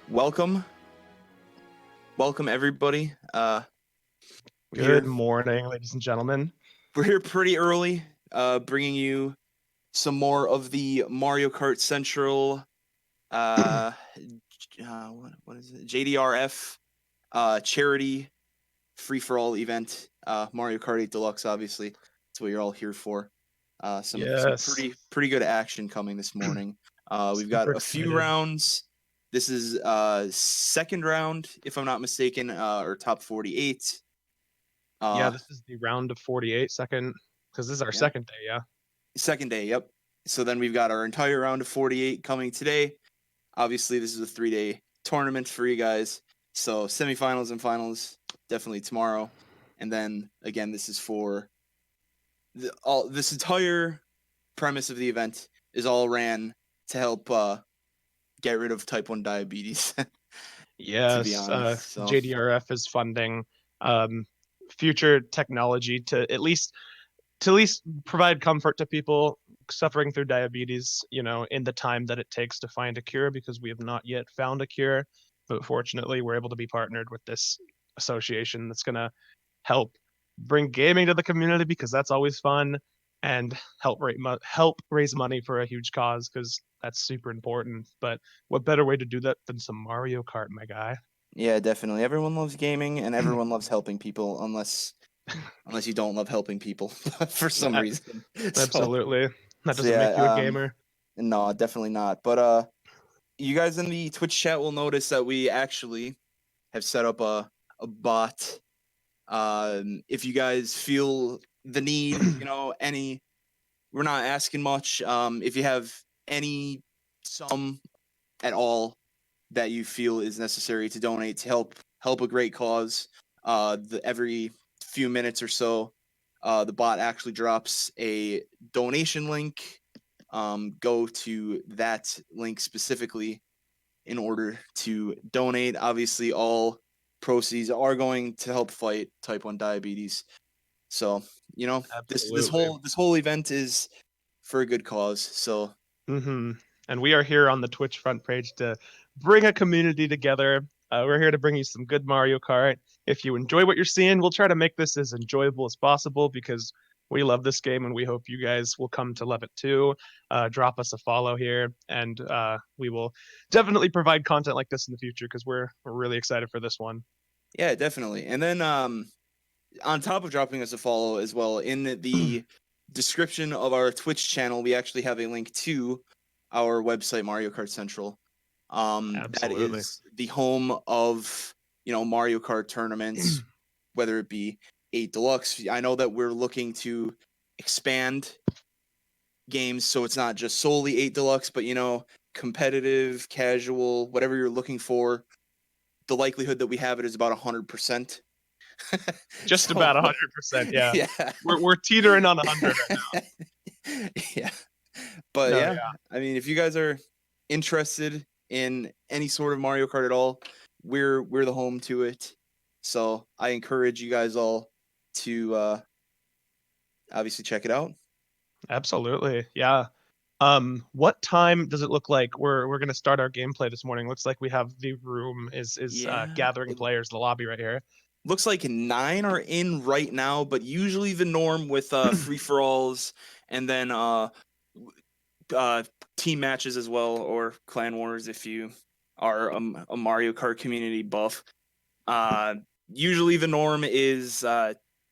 Welcome everybody. Good morning, ladies and gentlemen. We're here pretty early, bringing you some more of the Mario Kart Central, what is it? JDRF, charity free-for-all event. Mario Kart 8 Deluxe, obviously, that's what you're all here for. Some pretty good action coming this morning. We've got a few rounds. This is second round, if I'm not mistaken, or top 48. Yeah, this is the round of 48 second, because this is our second day, yeah. Second day, yep. So then we've got our entire round of 48 coming today. Obviously, this is a 3-day tournament for you guys. So semifinals and finals definitely tomorrow. And then again, this is for this entire premise of the event is all ran to help get rid of type 1 diabetes. Yes, to be honest. JDRF is funding future technology to at least provide comfort to people suffering through diabetes, in the time that it takes to find a cure, because we have not yet found a cure. But fortunately, we're able to be partnered with this association that's going to help bring gaming to the community, because that's always fun, and help raise money for a huge cause, because that's super important. But what better way to do that than some Mario Kart, my guy? Yeah, definitely. Everyone loves gaming and everyone loves helping people, unless you don't love helping people for some reason. Absolutely. That doesn't make you a gamer. No, definitely not. But you guys in the Twitch chat will notice that we actually have set up a bot. If you guys feel the need, we're not asking much. If you have any sum at all that you feel is necessary to donate to help a great cause, every few minutes or so, the bot actually drops a donation link. Go to that link specifically in order to donate. Obviously, all proceeds are going to help fight type 1 diabetes. So, this whole event is for a good cause. So, and we are here on the Twitch front page to bring a community together. We're here to bring you some good Mario Kart. If you enjoy what you're seeing, we'll try to make this as enjoyable as possible, because we love this game and we hope you guys will come to love it too. Drop us a follow here, and we will definitely provide content like this in the future, because we're really excited for this one. Yeah, definitely. And then on top of dropping us a follow as well, in the description of our Twitch channel, we actually have a link to our website, Mario Kart Central. That is the home of Mario Kart tournaments, whether it be 8 Deluxe. I know that we're looking to expand games, so it's not just solely 8 Deluxe, but competitive, casual, whatever you're looking for. The likelihood that we have it is about 100%. Just about 100%, yeah. We're teetering on 100 right now. Yeah. But yeah, I mean, if you guys are interested in any sort of Mario Kart at all, we're the home to it. So I encourage you guys all to obviously check it out. Absolutely. Yeah. What time does it look like we're gonna start our gameplay this morning? Looks like we have the room is gathering players, the lobby right here. Looks like 9 are in right now, but usually the norm with free-for-alls and then team matches as well, or clan wars if you are a Mario Kart community buff. Usually the norm is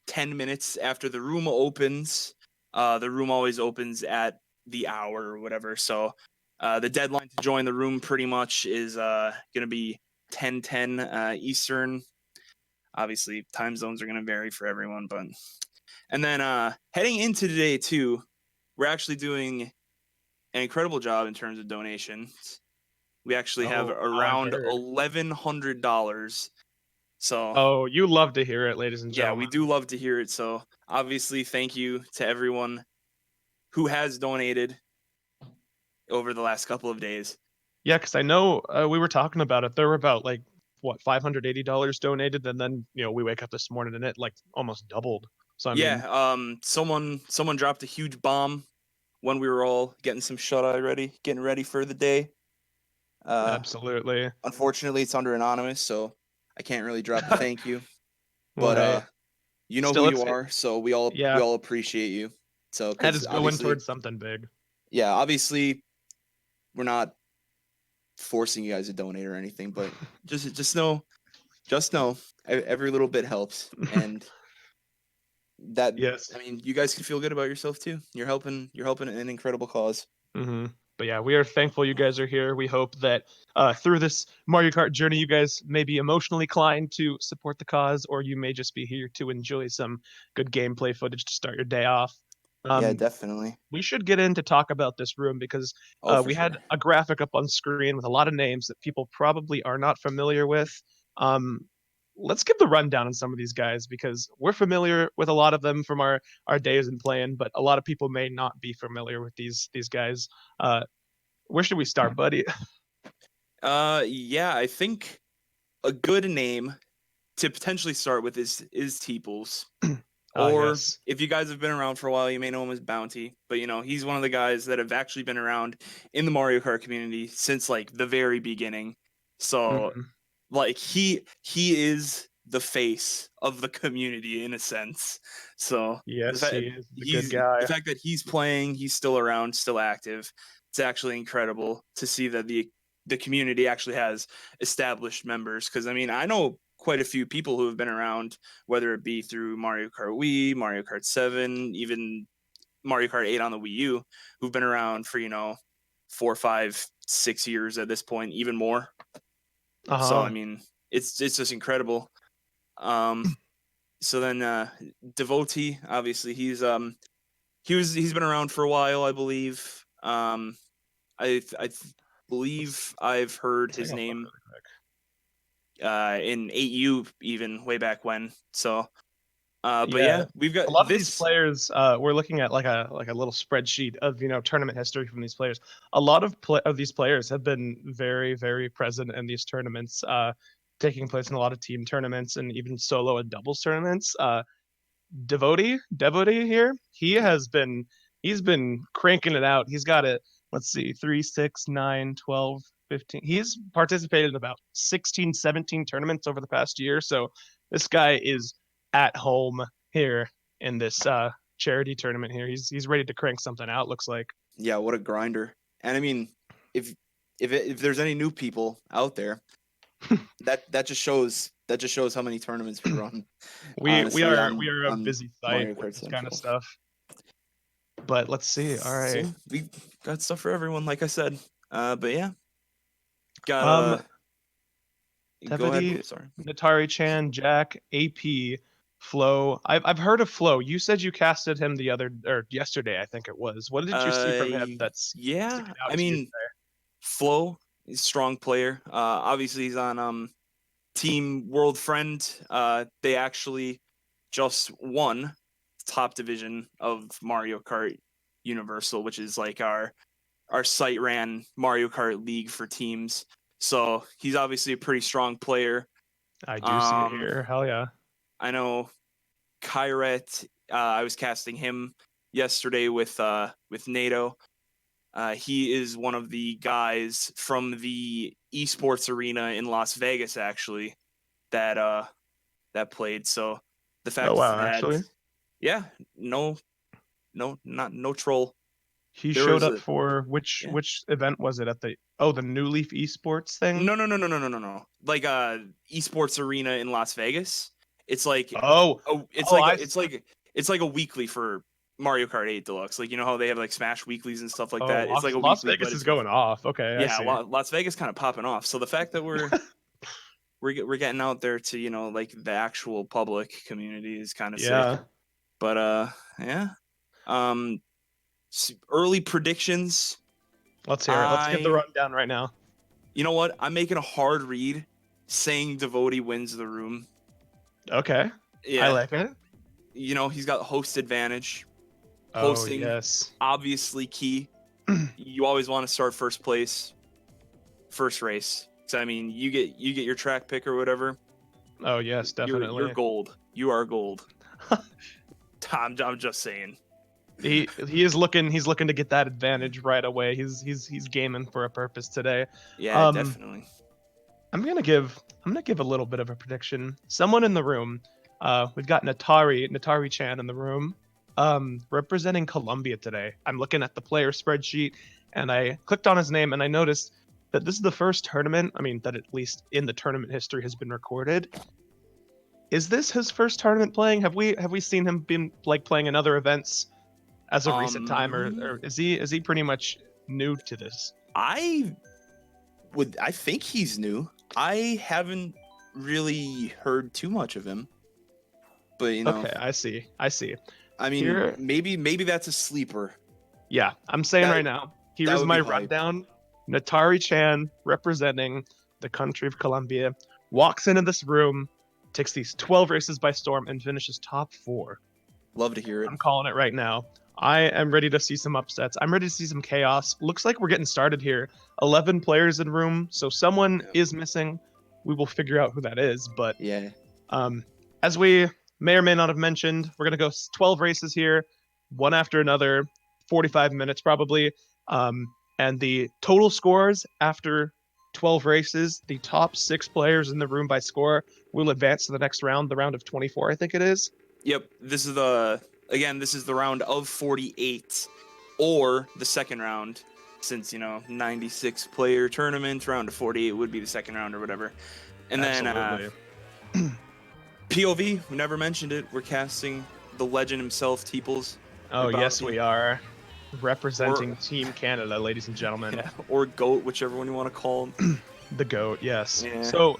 10 minutes after the room opens. The room always opens at the hour or whatever. So the deadline to join the room pretty much is going to be 10:10 Eastern. Obviously, time zones are going to vary for everyone, but and then heading into today too, we're actually doing an incredible job in terms of donations. We actually have around $1,100. So you love to hear it, ladies and gentlemen. Yeah, we do love to hear it. So obviously, thank you to everyone who has donated over the last couple of days. Yeah, because I know we were talking about it. There were about $580 donated, and then we wake up this morning and it almost doubled. So I mean, someone dropped a huge bomb when we were all getting some shut-eye ready, getting ready for the day. Absolutely. Unfortunately, it's under anonymous, so I can't really drop a thank you. Well, But hey, you know who still, you are, so we yeah, all appreciate you. So that because is going obviously, towards something big. yeah, obviously we're not forcing you guys to donate or anything, but just know every little bit helps, and that Yes. I mean, you guys can feel good about yourself too. You're helping an incredible cause. Hmm. But yeah, we are thankful you guys are here. We hope that through this Mario Kart journey, you guys may be emotionally inclined to support the cause, or you may just be here to enjoy some good gameplay footage to start your day off. Yeah, Um, definitely. we should get in to talk about this room because Oh, for we had sure. a graphic up on screen with a lot of names that people probably are not familiar with. Um, let's give the rundown on some of these guys because we're familiar with a lot of them from our days in playing, but a lot of people may not be familiar with these guys. Uh, where should we start, buddy? Yeah, I think a good name to potentially start with is Teeples. Ah, Or yes. if you guys have been around for a while, you may know him as Bounty. But you know, he's one of the guys that have actually been around in the Mario Kart community since like the very beginning. So Mhm. like he is the face of the community in a sense. So Yes, he is the good guy. the fact that he's playing, he's still around, still active. It's actually incredible to see that the community actually has established members. Because I mean, I know quite a few people who have been around, whether it be through Mario Kart Wii, Mario Kart 7, even Mario Kart 8 on the Wii U, who've been around for 4, 5, 6 years at this point, even more. So I Uh-huh. mean, it's just incredible. Um, so then Devotee, obviously, he's been around for a while, I believe. I believe I've heard his Taking a look name really quick. in 8U even way back when. So, but Yeah, yeah, we've got a lot of these this. players. We're looking at like a little spreadsheet of tournament history from these players. A lot of these players have been very present in these tournaments, taking place in a lot of team tournaments and even solo and doubles tournaments. Devotee here, he's been cranking it out. He's got it. Let's see, 3, 6, 9, 12, 15. He's participated in about 16, 17 tournaments over the past year. So this guy is at home here in this charity tournament here. He's ready to crank something out, looks like. Yeah, what a grinder. And I mean, if if there's any new people out there, that just shows how many tournaments we run. we we Honestly, are we are a on busy site Mario with Kart this kind of Central. stuff. But let's see. All So right. yeah, we got stuff for everyone, like I said. But yeah, got Um, go ahead. Devotee, Sorry. Natari Chan, Jack, AP, Flo. I've heard of Flo. You said you casted him the other or yesterday, I think it was. What did you see from him that's Yeah. sticking I out to you mean, Flo, he's a strong player. Obviously he's on Team World Friend. They actually just won top division of Mario Kart Universal, which is like our site ran Mario Kart League for teams. So he's obviously a pretty strong player. there? I do see it Um, here. Hell yeah. I know Kyret. I was casting him yesterday with NATO. He is one of the guys from the esports arena in Las Vegas, actually, that that played. So the Oh fact wow, that actually. yeah, no, not no troll. He There showed was up a for which yeah. which event was it at the New Leaf Esports thing? No. Like esports arena in Las Vegas. It's like Oh, it's oh like I it's like a weekly for Mario Kart 8 Deluxe. Like you know how they have like Smash weeklies and stuff like oh that. It's like a Las weekly, but Vegas is it's going off. Okay, I yeah, see. Las Vegas kind of popping off. So the fact that we're getting out there to like the actual public community is kind of sick. Yeah. But yeah. Um early predictions. Let's hear it. Let's give the I rundown right now. You know what? I'm making a hard read saying Devotee wins the room. Okay. I Yeah. like it. You know, he's got host advantage. Oh, Hosting yes. obviously key. You always want to start first place, first race. So I mean, you get your track pick or whatever. Oh, yes, You're definitely. gold. You are gold. I'm just saying. He's looking to get that advantage right away. He's gaming for a purpose today. Yeah, Um, definitely. I'm gonna give a little bit of a prediction. Someone in the room, we've got Natari Chan in the room, representing Colombia today. I'm looking at the player spreadsheet, and I clicked on his name, and I noticed that this is the first tournament. I mean, that at least in the tournament history has been recorded. Is this his first tournament playing? Have we seen him been like playing in other events as of recent time, or is he pretty much new to this? I think he's new. I haven't really heard too much of him, but Okay, I see. I mean, Here, maybe that's a sleeper. yeah, I'm saying That right now, that here's would my be hype. rundown. Natari Chan, representing the country of Colombia, walks into this room, takes these 12 races by storm, and finishes top 4. Love to hear it. I'm calling it right now. I am ready to see some upsets. I'm ready to see some chaos. Looks like we're getting started here. 11 players in room, so someone is missing. We will figure out who that is, but Yeah. as we may or may not have mentioned, we're going to go 12 races here, one after another, 45 minutes probably. And the total scores after 12 races, the top 6 players in the room by score will advance to the next round, the round of 24, I think it is. Yep. This is the round of 48, or the second round, since 96 player tournament, round of 48 would be the second round or whatever. And Absolutely. then POV, we never mentioned it. We're casting the legend himself, Teeples. Oh, yes, we are. Representing Or- Team Canada, ladies and gentlemen. Yeah, or GOAT, whichever one you want to call him. The GOAT, yes. Yeah. So,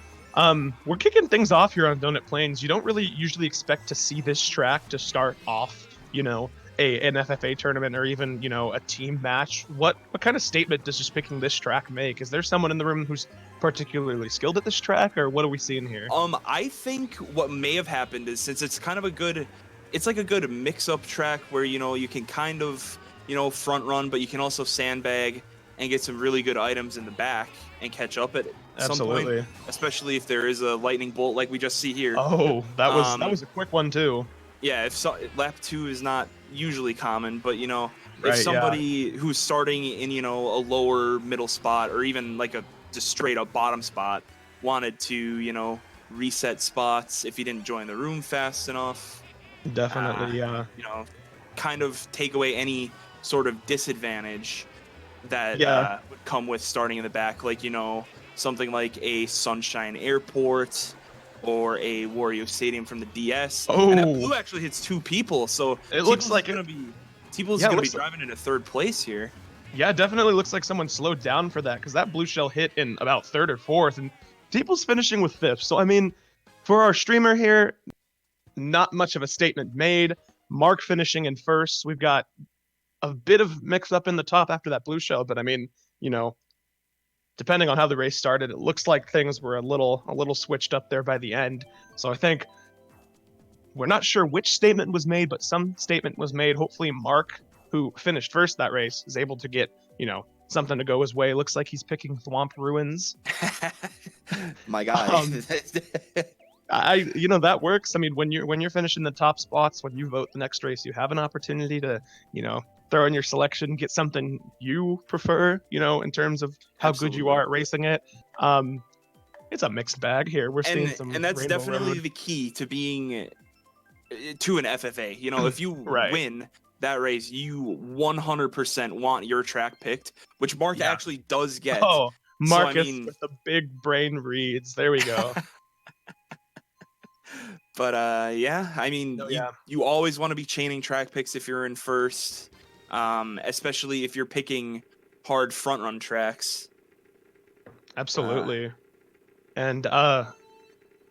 we're kicking things off here on Donut Plains. You don't really usually expect to see this track to start off, an FFA tournament or even, a team match. What kind of statement does just picking this track make? Is there someone in the room who's particularly skilled at this track, or what are we seeing here? I think what may have happened is, since it's kind of a good mix-up track where you can kind of front run, but you can also sandbag and get some really good items in the back and catch up at some point, especially if there is a lightning bolt like we just see here. Oh, that was a quick one too. Yeah, lap 2 is not usually common, but if somebody who's starting in a lower middle spot, or even like a just straight up bottom spot, wanted to reset spots if he didn't join the room fast enough, definitely kind of take away any sort of disadvantage that would come with starting in the back, like something like a Sunshine Airport or a Wario Stadium from the DS. Oh, and that blue actually hits 2 people, so it looks like Teeples is gonna be driving into 3rd place here. Yeah, it definitely looks like someone slowed down for that, because that blue shell hit in about 3rd or 4th, and Teeples finishing with 5th. So I mean, for our streamer here, not much of a statement made. Mark finishing in 1st. We've got a bit of mix up in the top after that blue shell, but I mean, depending on how the race started, it looks like things were a little switched up there by the end. So I think we're not sure which statement was made, but some statement was made. Hopefully Mark, who finished 1st that race, is able to get, something to go his way. Looks like he's picking Thwomp Ruins. My guy. That works. I mean, when you're finishing the top spots, when you vote the next race, you have an opportunity to, throw in your selection, get something you prefer, in terms of how good you are at racing it. It's a mixed bag here. We're seeing some, and that's Rainbow definitely Road. the key to being to an FFA. If you win that race, you 100% want your track picked, which Mark actually does get. Oh, Marcus so, with the big brain reads. There we go. But I mean, you always want to be chaining track picks if you're in 1st, especially if you're picking hard front run tracks. Absolutely. And I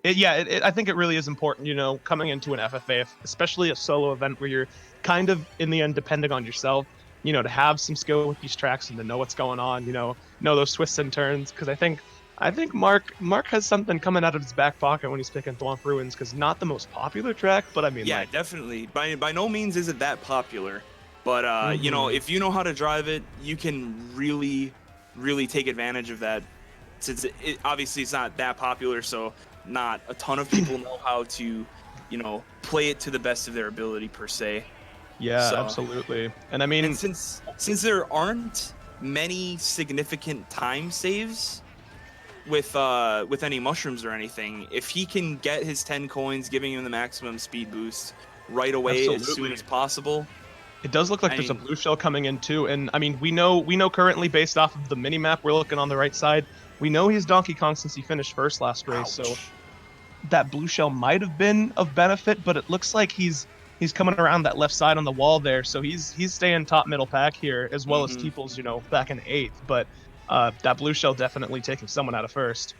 think it really is important, coming into an FFA, especially a solo event where you're kind of in the end depending on yourself, to have some skill with these tracks and to know what's going on, know those twists and turns, because I think Mark has something coming out of his back pocket when he's picking Thwomp Ruins, because not the most popular track, but I mean, definitely. By no means is it that popular, but if you know how to drive it, you can really, really take advantage of that. Since obviously it's not that popular, so not a ton of people know how to, play it to the best of their ability per se. Yeah, So, absolutely. And I and mean, since there aren't many significant time saves with any mushrooms or anything, if he can get his 10 coins, giving him the maximum speed boost right away as soon absolutely. as possible. It does look like I there's a mean, blue shell coming in too, and I mean we know currently based off of the mini map we're looking on the right side, we know he's Donkey Kong since he finished first last race, so ouch. that blue shell might have been of benefit, but it looks like he's coming around that left side on the wall there, so he's staying top middle pack here as well as Hmm. Teeples, back in eighth, but that blue shell definitely taking someone out of first.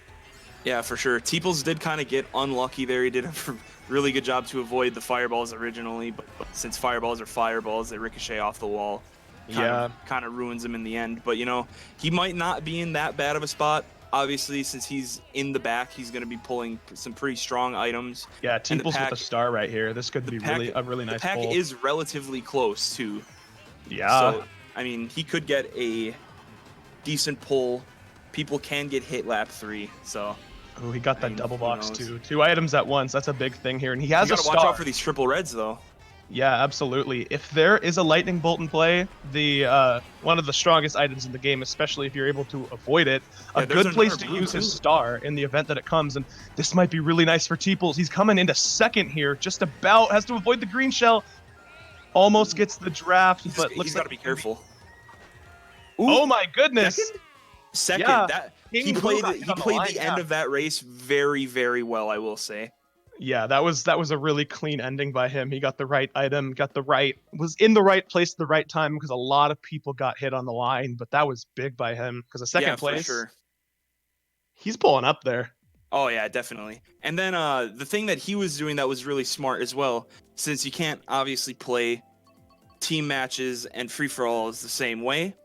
Yeah, for sure. Teeples did kind of get unlucky there. He did a really good job to avoid the fireballs originally, but since fireballs are fireballs, they ricochet off the wall. Yeah, Kind of ruins him in the end. But he might not be in that bad of a spot. Obviously, since he's in the back, he's going to be pulling some pretty strong items. yeah, And Teeples with a star right here. This could be really a really the nice pack pull. is relatively close too. Yeah. So I mean, he could get a decent pull. People can get hit lap 3, so. Oh, he got I that mean, double who box knows? too. 2 items at once. That's a big thing here, and he has You a gotta watch star. out for these triple reds, though. Yeah, absolutely. If there is a lightning bolt in play, the one of the strongest items in the game, especially if you're able to avoid it, a Yeah, there's good place another to blue, use his too. star in the event that it comes. And this might be really nice for Teeples. He's coming into second here, just about has to avoid the green shell. Almost gets the draft, but looks He's like got to be careful. Ooh, Oh my goodness! second. Yeah, That King he Boo played got hit he on the played line. the end Yeah. of that race very, very well, I will say. Yeah, that was a really clean ending by him. He got the right item, was in the right place at the right time because a lot of people got hit on the line, but that was big by him because a Yeah, second for place, sure. he's pulling up there. Oh yeah, definitely. And then the thing that he was doing that was really smart as well, since you can't obviously play team matches and free for alls the same way.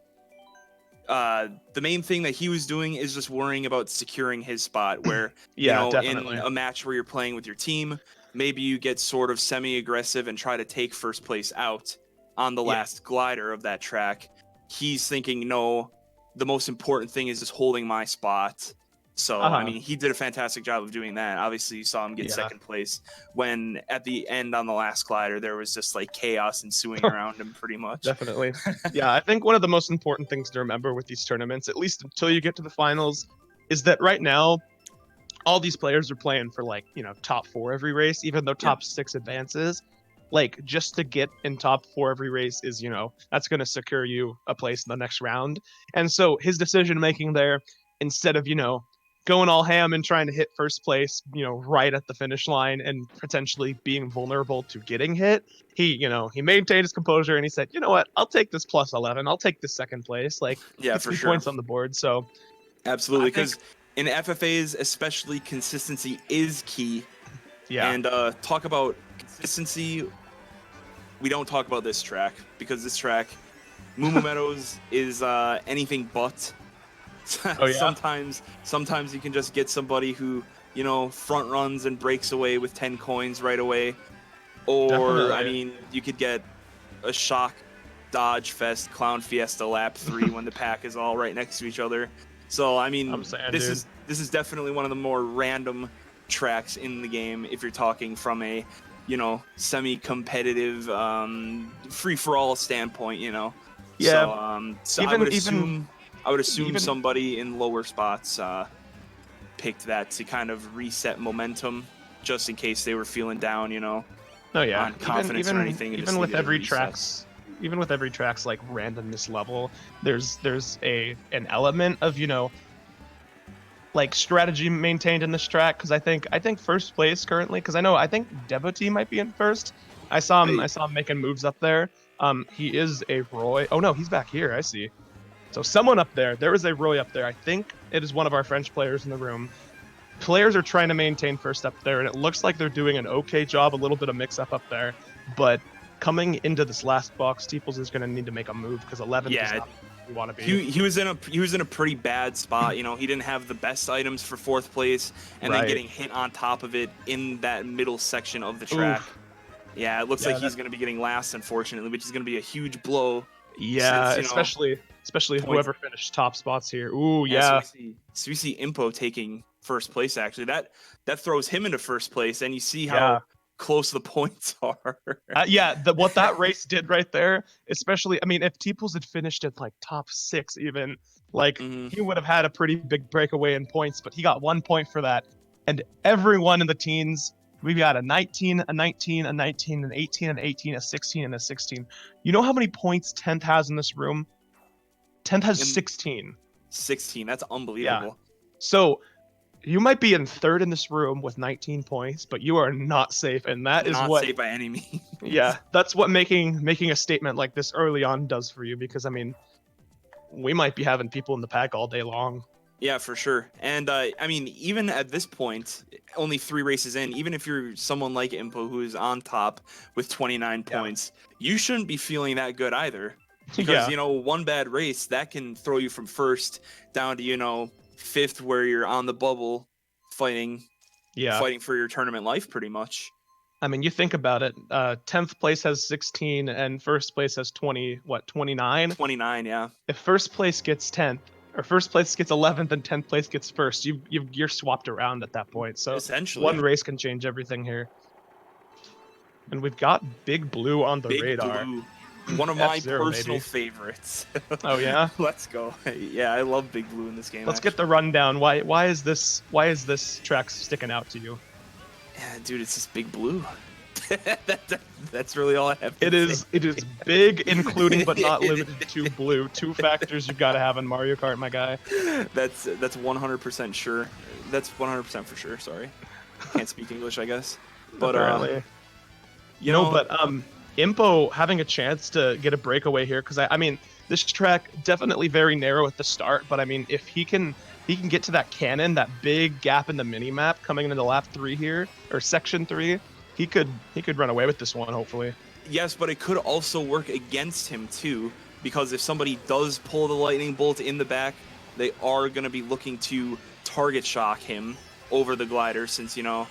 The main thing that he was doing is just worrying about securing his spot where, Yeah, in definitely. a match where you're playing with your team, maybe you get sort of semi-aggressive and try to take first place out on the Yeah. last glider of that track. He's thinking, no, the most important thing is just holding my spot. So, I mean, he did a fantastic job of doing that. Obviously, you saw him get Yeah. second place when at the end on the last glider, there was just like chaos ensuing around him pretty much. Definitely. Yeah, I think one of the most important things to remember with these tournaments, at least until you get to the finals, is that right now, all these players are playing for top 4 every race, even though top 6 advances. Like just to get in top 4 every race is, that's going to secure you a place in the next round. And so his decision making there, instead of, going all ham and trying to hit first place, right at the finish line and potentially being vulnerable to getting hit, he maintained his composure and he said, you know what, I'll take this plus 11. I'll take this second place. Like, Yeah, gets for me sure. points on the board. So Absolutely, I think, because in FFAs, especially, consistency is key. yeah. And talk about consistency, we don't talk about this track, because this track, Moo Meadows, is anything but. Oh, yeah? Sometimes you can just get somebody who, front runs and breaks away with 10 coins right away. Or, Definitely. I mean, you could get a shock Dodge Fest Clown Fiesta lap 3 when the pack is all right next to each other. So, I mean, I'm saying, this dude. is definitely one of the more random tracks in the game if you're talking from a, semi-competitive free-for-all standpoint, Yeah. So Even- I would assume even- somebody in lower spots picked that to kind of reset momentum just in case they were feeling down, Oh yeah, on confidence or anything. Even with every track's like randomness level, there's an element of like strategy maintained in this track because I think first place currently because I think Devotee might be in first. I saw him making moves up there. He is a Roy. Oh no, he's back here. I see. So someone up there. There is a Roy up there. I think it is one of our French players in the room. Players are trying to maintain first up there, and it looks like they're doing an okay job, a little bit of mix-up up there. But coming into this last box, Teeples is going to need to make a move because 11 is not where we want to be. He was in a pretty bad spot. He didn't have the best items for fourth place, and then getting hit on top of it in that middle section of the track. Oof. Yeah, it looks like he's going to be getting last, unfortunately, which is going to be a huge blow. Yeah, since, especially whoever finished top spots here. Ooh, yeah. So we see Impo taking first place. Actually, that throws him into first place, and you see how close the points are. Yeah, what that race did right there, especially, I mean, if Teeples had finished at like top 6 even, like Mhm. he would have had a pretty big breakaway in points, but he got 1 point for that. And everyone in the teens, we've got a 19, a 19, a 19, an 18, an 18, a 16, and a 16. You know how many points 10th has in this room? 10th has And 16. 16. That's Yeah. unbelievable. So you might be in third in this room with 19 points, but you are not safe, and that is Not what, safe by any means. yeah, that's what making a statement like this early on does for you, because I mean, we might be having people in the pack all day long. Yeah, for sure. And I mean, even at this point, only 3 races in, even if you're someone like Impo who is on top with 29 Yeah. points, you shouldn't be feeling that good either. Because, Yeah. you know, one bad race, that can throw you from first down to, you know, 5th, where you're on the bubble fighting for your tournament life pretty much. I mean, you think about it. 10th place has 16, and first place has 29? 29, yeah. If first place gets 10th, or first place gets 11th, and 10th place gets first, you're swapped around at that point. So Essentially. one race can change everything here. And we've got Big Blue on the Big radar. Blue. One of my F-Zero, personal maybe. favorites. Oh yeah? Let's go. Yeah, I love Big Blue in this game. Let's get the rundown. Why is this track sticking out to you? Yeah, dude, it's just Big Blue. That's really all I have to say. It is big, including but not limited to blue. 2 factors you've got to have in Mario Kart, my guy. That's 100% sure. That's 100% for sure. Sorry, can't speak English, I guess. But apparently, you know, but Impo having a chance to get a breakaway here, because I mean, this track definitely very narrow at the start, but I mean, if he can get to that cannon, that big gap in the mini map coming into lap 3 here, or section 3. He could run away with this one, hopefully. Yes, but it could also work against him too, because if somebody does pull the lightning bolt in the back, they are going to be looking to target shock him over the glider, since, you know,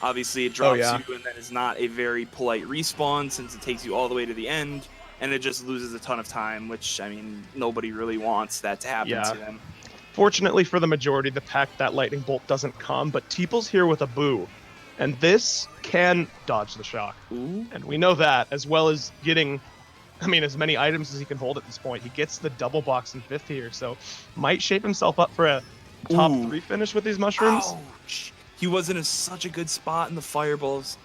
obviously it drops you, and that is not a very polite respawn, since it takes you all the way to the end, and it just loses a ton of time, which, I mean, nobody really wants that to happen to them. Fortunately for the majority of the pack, that lightning bolt doesn't come, but Teeples here with a boo. And this can dodge the shock. Ooh. And we know that, as well as getting, I mean, as many items as he can hold at this point. He gets the double box in 5th here, so might shape himself up for a top 3 finish with these mushrooms. Ouch. He was in such a good spot in the fireballs.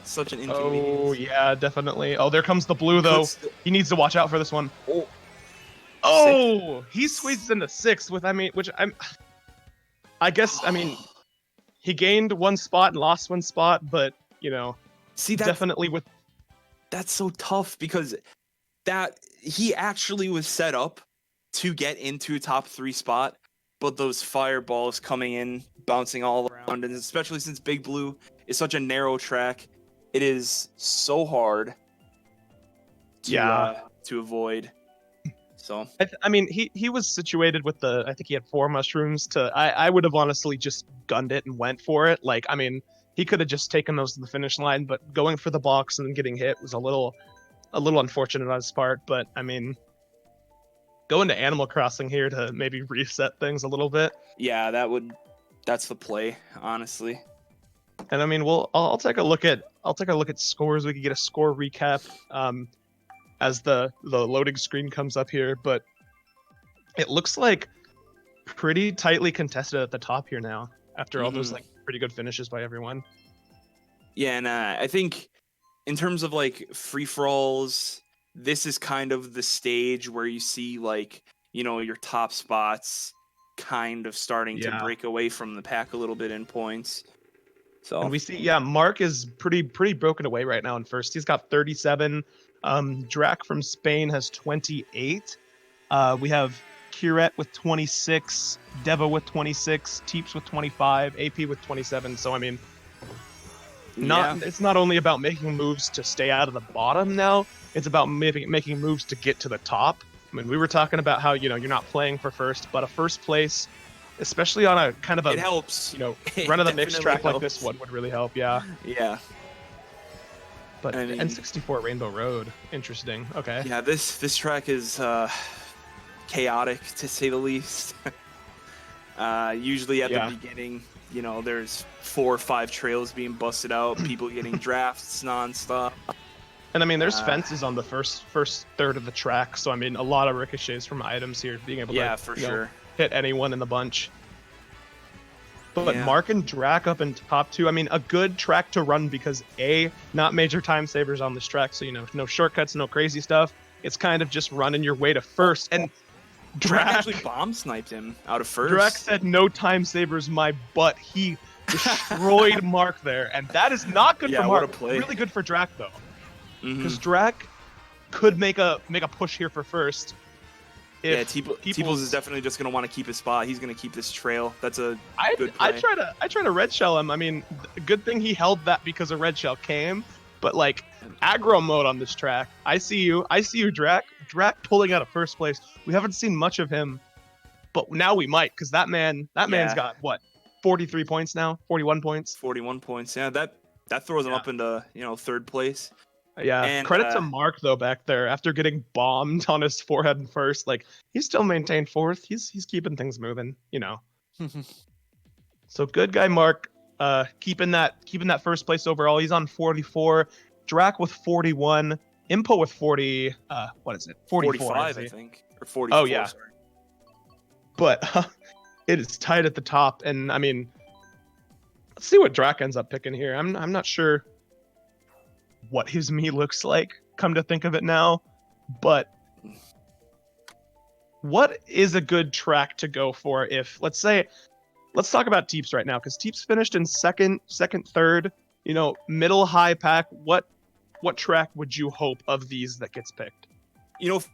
Such an inconvenience. Oh, yeah, definitely. Oh, there comes the blue, though. He needs to watch out for this one. Oh, he squeezes into 6th with, I guess, he gained 1 spot and lost 1 spot, but, you know, definitely with... That's so tough, because that he actually was set up to get into a top 3 spot, but those fireballs coming in, bouncing all around, and especially since Big Blue is such a narrow track, it is so hard to avoid. So I mean, he was situated with I think he had 4 mushrooms to, I would have honestly just gunned it and went for it. Like, I mean, he could have just taken those to the finish line, but going for the box and then getting hit was a little unfortunate on his part. But I mean, going to Animal Crossing here to maybe reset things a little bit. Yeah, that's the play, honestly. And I mean, I'll take a look at scores. We could get a score recap as the loading screen comes up here, but it looks like pretty tightly contested at the top here now, after all those like pretty good finishes by everyone. Yeah, and I think in terms of like free-for-alls, this is kind of the stage where you see, like, you know, your top spots kind of starting to break away from the pack a little bit in points. So, and we see, Mark is pretty broken away right now in first. He's got 37. Drac from Spain has 28. We have Kiret with 26, Deva with 26, Teeps with 25, AP with 27. So I mean, it's not only about making moves to stay out of the bottom now. It's about making moves to get to the top. I mean, we were talking about how, you know, you're not playing for first, but a first place, especially on a kind of it helps. You know, run of the mix track like this one would really help. Yeah. Yeah. But N64 Rainbow Road, interesting. Okay. Yeah, this track is chaotic, to say the least. Usually at the beginning, you know, there's 4 or 5 trails being busted out, people getting drafts nonstop. And I mean, there's fences on the first third of the track, so I mean, a lot of ricochets from items here, being able to For sure. hit anyone in the bunch. But Yeah. Mark and Drac up in top 2, I mean, a good track to run because not major time savers on this track, so no shortcuts, no crazy stuff. It's kind of just running your way to first. And Drac actually bomb sniped him out of first. Drac said no time savers, my butt. He destroyed Mark there, and that is not good for Mark. What a play. Really good for Drac though, because Drac could make a push here for first. Teeples is definitely just gonna want to keep his spot. He's gonna keep this trail. That's a good play. I try to red shell him. I mean, good thing he held that because a red shell came. But like aggro mode on this track, I see you, Drac. Drac pulling out of first place. We haven't seen much of him, but now we might, because that man's got what, 43 points now, 41 points. 41 points. Yeah, that throws him up into third place. Yeah, and credit to Mark though back there after getting bombed on his forehead in first. Like he still maintained fourth. He's keeping things moving, So good guy Mark, keeping that first place overall. He's on 44. Drac with 41. Impo with 40. What is it? 45, I think, or 44. Oh yeah. Sorry. But it is tight at the top, and I mean, let's see what Drac ends up picking here. I'm not sure what his me looks like, come to think of it now, but what is a good track to go for if, let's talk about Teeps right now, because Teeps finished in second, third, middle, high pack. What track would you hope of these that gets picked?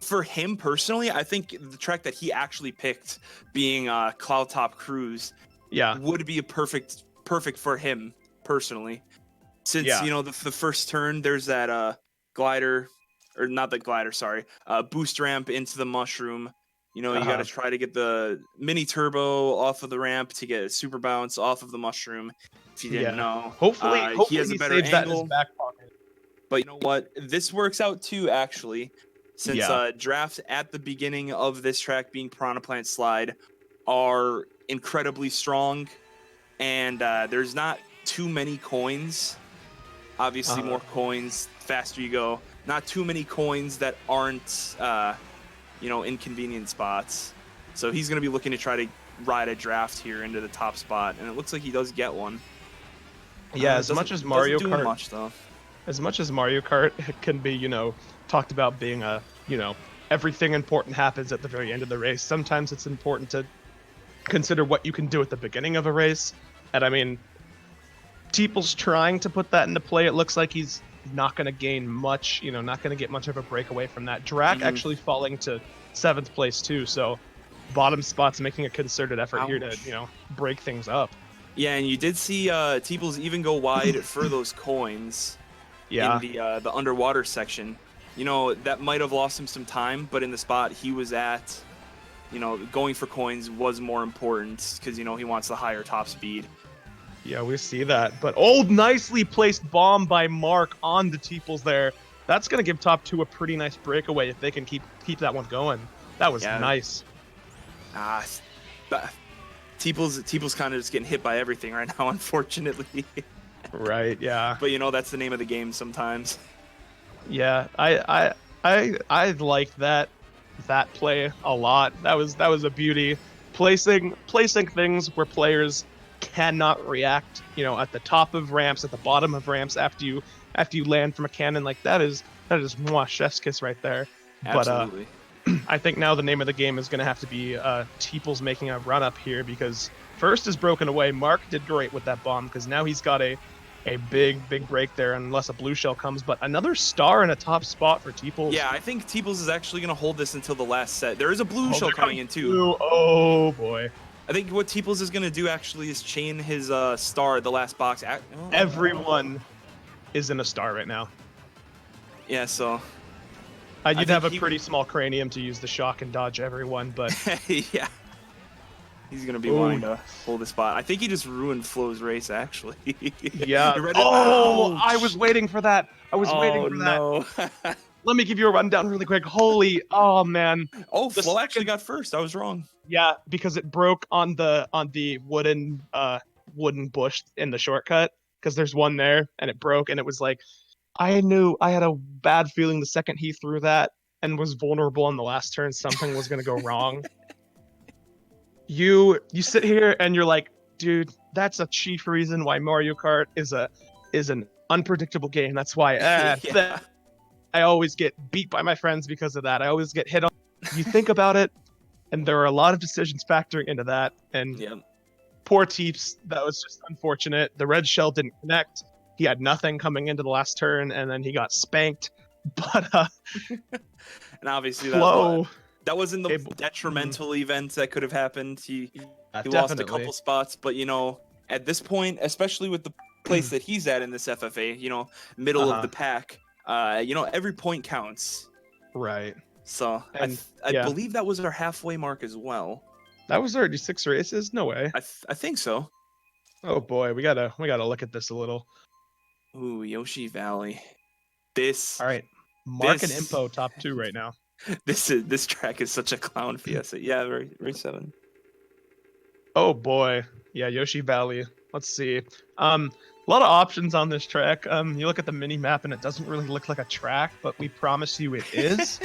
For him personally, I think the track that he actually picked, being Cloud Top Cruise, would be a perfect for him personally. Since the first turn, there's that glider, or not the glider, sorry, boost ramp into the mushroom. You got to try to get the mini turbo off of the ramp to get a super bounce off of the mushroom. If you didn't know, hopefully he has a better saves angle. That in his back pocket. But you know what? This works out too, actually, since drafts at the beginning of this track, being Piranha Plant Slide, are incredibly strong, and there's not too many coins. Obviously, more coins, faster you go. Not too many coins that aren't, inconvenient spots. So he's going to be looking to try to ride a draft here into the top spot, and it looks like he does get one. Yeah, as much as Mario Kart, much, though. As much as Mario Kart can be, talked about being everything important happens at the very end of the race. Sometimes it's important to consider what you can do at the beginning of a race, and I mean, Teeples trying to put that into play. It looks like he's not going to gain much, not going to get much of a breakaway from that. Drac actually falling to 7th place too, so bottom spot's making a concerted effort here to, break things up. Yeah, and you did see Teeples even go wide for those coins in the underwater section. That might have lost him some time, but in the spot he was at, going for coins was more important because, he wants the higher top speed. Yeah, we see that. But nicely placed bomb by Mark on the Teeples there. That's going to give top 2 a pretty nice breakaway if they can keep that one going. That was nice. Teeples kind of just getting hit by everything right now, unfortunately. Right, yeah. But that's the name of the game sometimes. Yeah, I like that play a lot. That was a beauty. Placing things where players cannot react, at the top of ramps, at the bottom of ramps after you land from a cannon. Like that is chef's kiss right there. Absolutely. But I think now the name of the game is going to have to be Teeples making a run up here, because first is broken away. Mark did great with that bomb because now he's got a big break there unless a blue shell comes, but another star in a top spot for Teeples. Yeah, I think Teeples is actually going to hold this until the last set. There is a blue shell coming in too. Oh boy. I think what Teeples is going to do actually is chain his star at the last box. Everyone is in a star right now. Yeah, so... you'd have a pretty small cranium to use the shock and dodge everyone, but... yeah. He's going to be wanting to hold the spot. I think he just ruined Flo's race, actually. Yeah. I was waiting for that. No. Let me give you a rundown really quick. Oh man. Flo actually got first. I was wrong. Yeah, because it broke on the wooden wooden bush in the shortcut because there's one there and it broke and it was like I knew I had a bad feeling the second he threw that and was vulnerable on the last turn, something was gonna go wrong. You sit here and you're like, dude, that's a chief reason why Mario Kart is an unpredictable game. That's why Yeah. I always get beat by my friends because of that. I always get hit on. You think about it, and there are a lot of decisions factoring into that. And Yep. poor Teeps, that was just unfortunate. The red shell didn't connect. He had nothing coming into the last turn, and then he got spanked. But And obviously Flo, that wasn't the detrimental event that could have happened. He lost a couple spots, but you know, at this point, especially with the place that he's at in this FFA, you know, middle of the pack, you know, every point counts. Right. So And, I believe that was our halfway mark as well. That was already 6 races? No way. I think so. Oh boy, we gotta look at this a little. Ooh, Yoshi Valley. All right, Mark and Impo top 2 right now. This track is such a clown fiesta. Yeah, race 7. Oh boy, yeah, Yoshi Valley. Let's see. A lot of options on this track. You look at the mini map and it doesn't really look like a track, but we promise you it is.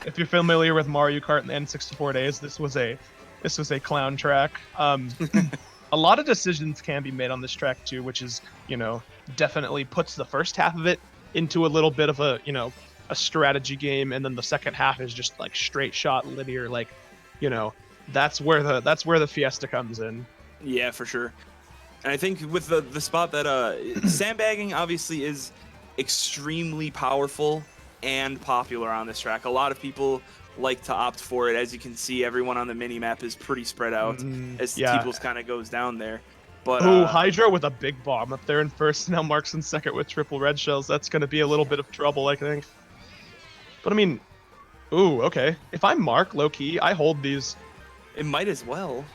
If you're familiar with Mario Kart and the N64 days, this was a clown track. A lot of decisions can be made on this track too, which is, you know, definitely puts the first half of it into a little bit of a, you know, a strategy game, and then the second half is just like straight shot linear, like, you know, that's where the fiesta comes in. Yeah, for sure. And I think with the spot that sandbagging obviously is extremely powerful and popular on this track. A lot of people like to opt for it. As you can see, everyone on the mini map is pretty spread out as Teeples kind of goes down there. But Hydra with a big bomb up there in first. Now Mark's in second with triple red shells. That's going to be a little bit of trouble, I think. But I mean, okay. If I'm Mark, low key, I hold these. It might as well.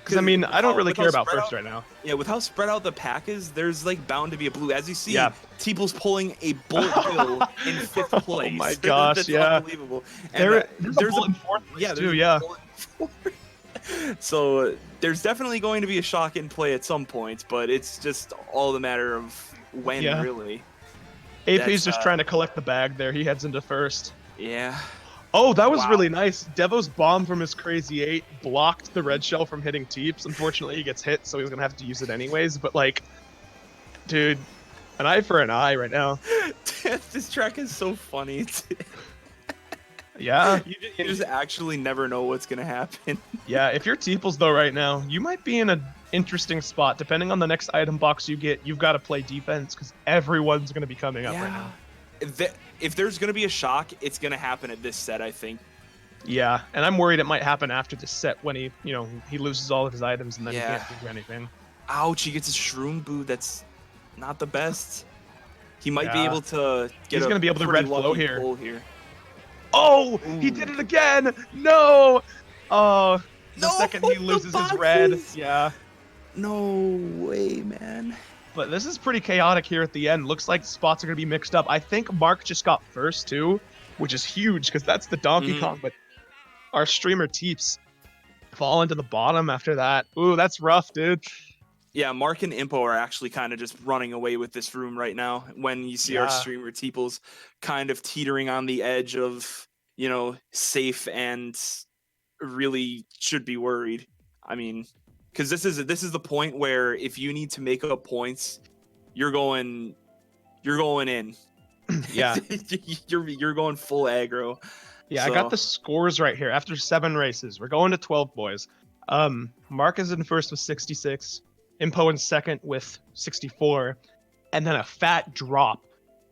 Because I mean, I don't really care about first right now. Yeah, with how spread out the pack is, there's like bound to be a blue. As you see, Teeples pulling a bullet kill in 5th place. Oh my gosh, that's unbelievable. And there's a bullet in 4th place too, yeah. So there's definitely going to be a shock in play at some point, but it's just all the matter of when, really. AP's just trying to collect the bag there. He heads into first. Yeah. Oh, that was really nice. Devo's bomb from his crazy 8 blocked the red shell from hitting Teeps. Unfortunately, he gets hit, so he's going to have to use it anyways. But, like, dude, an eye for an eye right now. This track is so funny. Yeah. You just actually never know what's going to happen. Yeah, if you're Teeples, though, right now, you might be in an interesting spot. Depending on the next item box you get, you've got to play defense because everyone's going to be coming up right now. If there's going to be a shock, it's going to happen at this set, I think. Yeah, and I'm worried it might happen after this set when he, you know, he loses all of his items and then he can't do anything. Ouch, he gets a shroom boot. That's not the best. He might be able to get He's going to be able to red flow here. Oh, Ooh. He did it again. No. Oh, the No, second he loses his red. Yeah. No way, man. But this is pretty chaotic here at the end. Looks like spots are going to be mixed up. I think Mark just got first, too, which is huge because that's the Donkey Kong. But our streamer Teeps fall into the bottom after that. Ooh, that's rough, dude. Yeah, Mark and Impo are actually kind of just running away with this room right now when you see our streamer Teeples kind of teetering on the edge of, you know, safe and really should be worried. I mean, because this is the point where if you need to make up points, you're going in. Yeah. you're going full aggro. Yeah, so I got the scores right here. After 7 races, we're going to 12, boys. Mark is in first with 66, Impo in second with 64, and then a fat drop.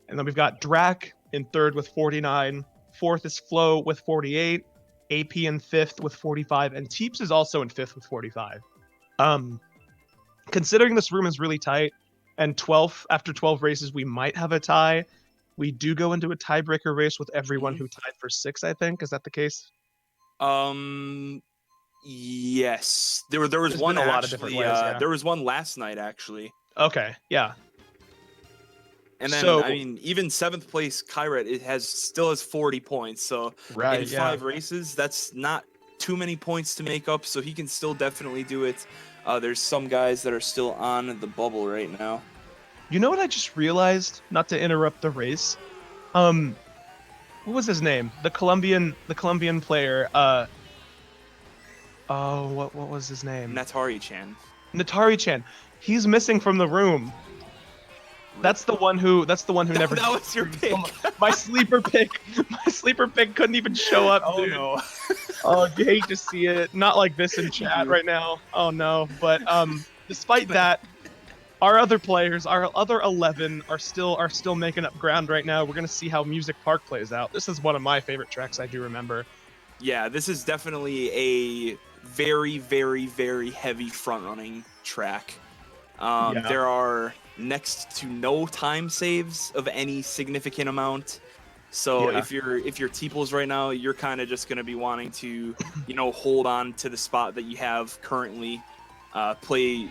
And then we've got Drac in third with 49, fourth is Flo with 48, AP in fifth with 45, and Teeps is also in fifth with 45. Considering this room is really tight, and after 12 races, we might have a tie. We do go into a tiebreaker race with everyone who tied for 6, I think. Is that the case? Yes. There was one a lot of different ways, there was one last night, actually. Okay, yeah. And then, I mean, even 7th place Kyrat still has 40 points. So in 5 races, that's not too many points to make up, so he can still definitely do it. There's some guys that are still on the bubble right now. You know what I just realized? Not to interrupt the race. What was his name? The Colombian player. What was his name? Natari-chan. Natari-chan. He's missing from the room. That's the one who never. That was your pick. My sleeper pick. My sleeper pick couldn't even show up. Oh dude. no. Oh, you hate to see it. Not like this in chat right now. Oh no. But despite that, our other players, our other 11, are still making up ground right now. We're gonna see how Music Park plays out. This is one of my favorite tracks I do remember. Yeah, this is definitely a very, very, very heavy front-running track. Yeah. There are next to no time saves of any significant amount. So Yeah. if you're Teeples right now, you're kind of just gonna be wanting to, hold on to the spot that you have currently, play,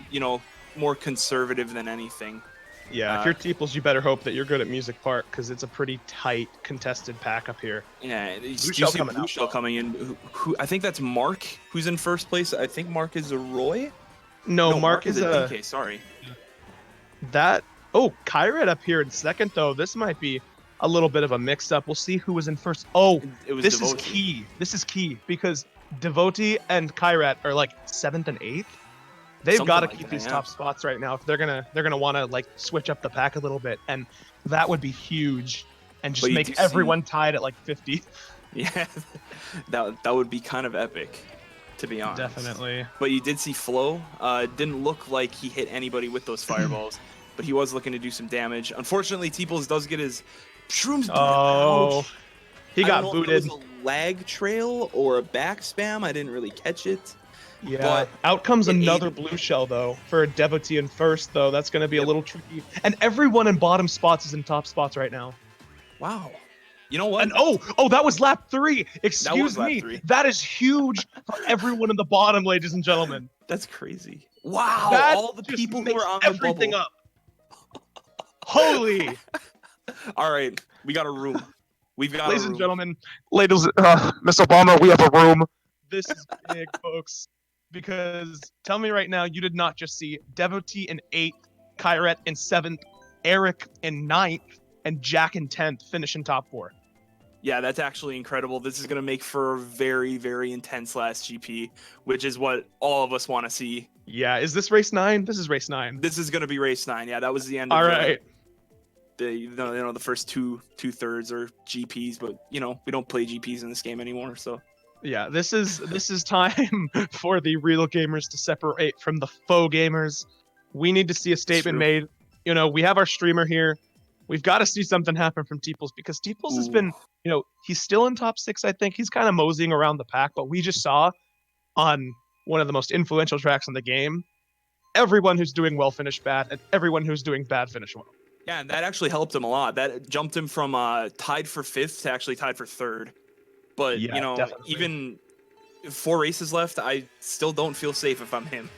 more conservative than anything. Yeah, if you're Teeples, you better hope that you're good at Music Park, because it's a pretty tight, contested pack up here. Yeah, you see Blue Shell coming in. Who I think that's Mark, who's in first place. I think Mark is a Roy. No, Mark is a DK. Sorry. Kyrat up here in second, though. This might be a little bit of a mix-up. We'll see who was in first. Oh, It was this Devotee. is key. This is key, because Devotee and Kyrat are like 7th and 8th. They've Something got to like keep that, these yeah. top spots right now if they're gonna want to like switch up the pack a little bit, and that would be huge, and But just you make do everyone tied at like 50. Yeah, that would be kind of epic, to be honest. Definitely. But you did see Flo. It didn't look like he hit anybody with those fireballs, but he was looking to do some damage. Unfortunately, Teeples does get his shrooms. Oh, Ouch. he I got don't know if booted. it was a lag trail or a back spam. I didn't really catch it. Yeah. But Out comes it another aided. blue shell though for a Devotee in first though. That's gonna be a Yep. little tricky. And everyone in bottom spots is in top spots right now. Wow. You know what? And that was lap 3. Excuse lap me. 3. That is huge for everyone in the bottom, ladies and gentlemen. That's crazy. Wow. That All the just people who makes are on the everything bubble. up. Holy, All right, we got a room. We've got ladies a room. and gentlemen, Miss Obama, we have a room. This is big, folks. Because tell me right now, you did not just see Devotee in 8th, Kyrat in 7th, Eric in 9th, and Jack in 10th, finish in top 4. Yeah, that's actually incredible. This is going to make for a very, very intense last GP, which is what all of us want to see. Yeah, is this race 9? This is race 9. This is going to be race 9. Yeah, that was the end All of right. the first two-thirds are GPs, but we don't play GPs in this game anymore, so Yeah, this is time for the real gamers to separate from the faux gamers. We need to see a statement True. made. We have our streamer here. We've got to see something happen from Teeples, because Teeples has been, he's still in top 6, I think. He's kind of moseying around the pack, but we just saw on one of the most influential tracks in the game, everyone who's doing well finish bad, and everyone who's doing bad finish well. yeah, and that actually helped him a lot. That jumped him from tied for 5th to actually tied for 3rd. But Yeah, definitely. even 4 races left, I still don't feel safe if I'm him.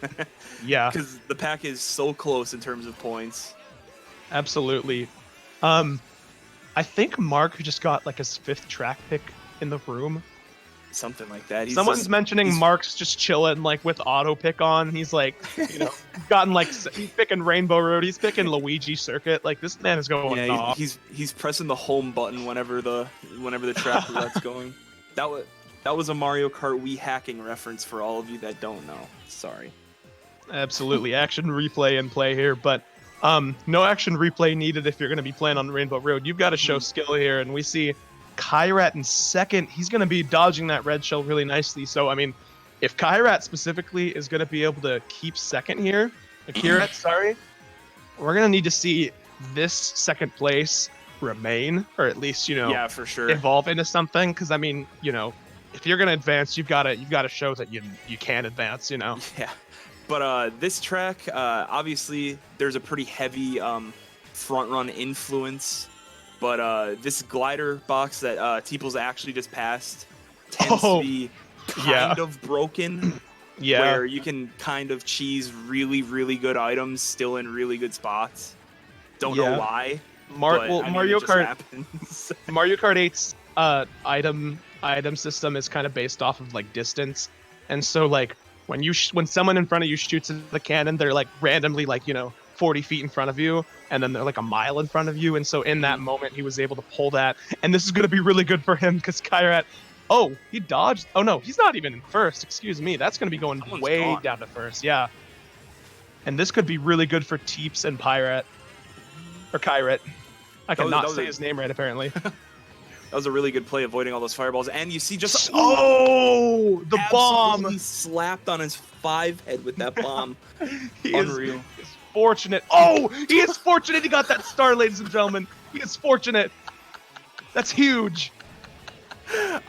Yeah, Because the pack is so close in terms of points. absolutely. I think Mark just got like his 5th track pick in the room. Something like that. Someone's mentioning he's- Mark's just chilling like with auto pick on. He's like, gotten like he's picking Rainbow Road. He's picking Luigi Circuit. Like this man is going Yeah, off. he's pressing the home button whenever the track roulette's going. That was a Mario Kart Wii hacking reference for all of you that don't know. Sorry. Absolutely, action replay in play here, but no action replay needed if you're going to be playing on Rainbow Road. You've got to show skill here, and we see Kyrat in 2nd. He's going to be dodging that red shell really nicely. So I mean, if Kyrat specifically is going to be able to keep 2nd here, Kyrat, sorry, we're going to need to see this 2nd place remain, or at least Yeah, for sure. evolve into something. Because I mean, if you're going to advance, you've got to show that you can advance. Yeah. But this track, obviously, there's a pretty heavy front run influence. But this glider box that Teeples actually just passed tends to be kind of broken. Yeah. Where you can kind of cheese really, really good items still in really good spots. Don't know why. Mario it just Kart happens. Mario Kart 8's item item system is kind of based off of like distance, and so like when someone in front of you shoots the cannon, they're like randomly like 40 feet in front of you, and then they're like a mile in front of you, and so in that moment he was able to pull that, and this is going to be really good for him because Kyrat, oh, he dodged. Oh no, he's not even in first. Excuse me, that's going to be going way gone. down to first. Yeah, and this could be really good for Teeps and Pyrat or Kyrat. I cannot say his name right apparently. That was a really good play, avoiding all those fireballs. And you see just the bomb. He slapped on his 5 head with that bomb. He Unreal. is fortunate. Oh, he is fortunate he got that star, ladies and gentlemen. He is fortunate. That's huge.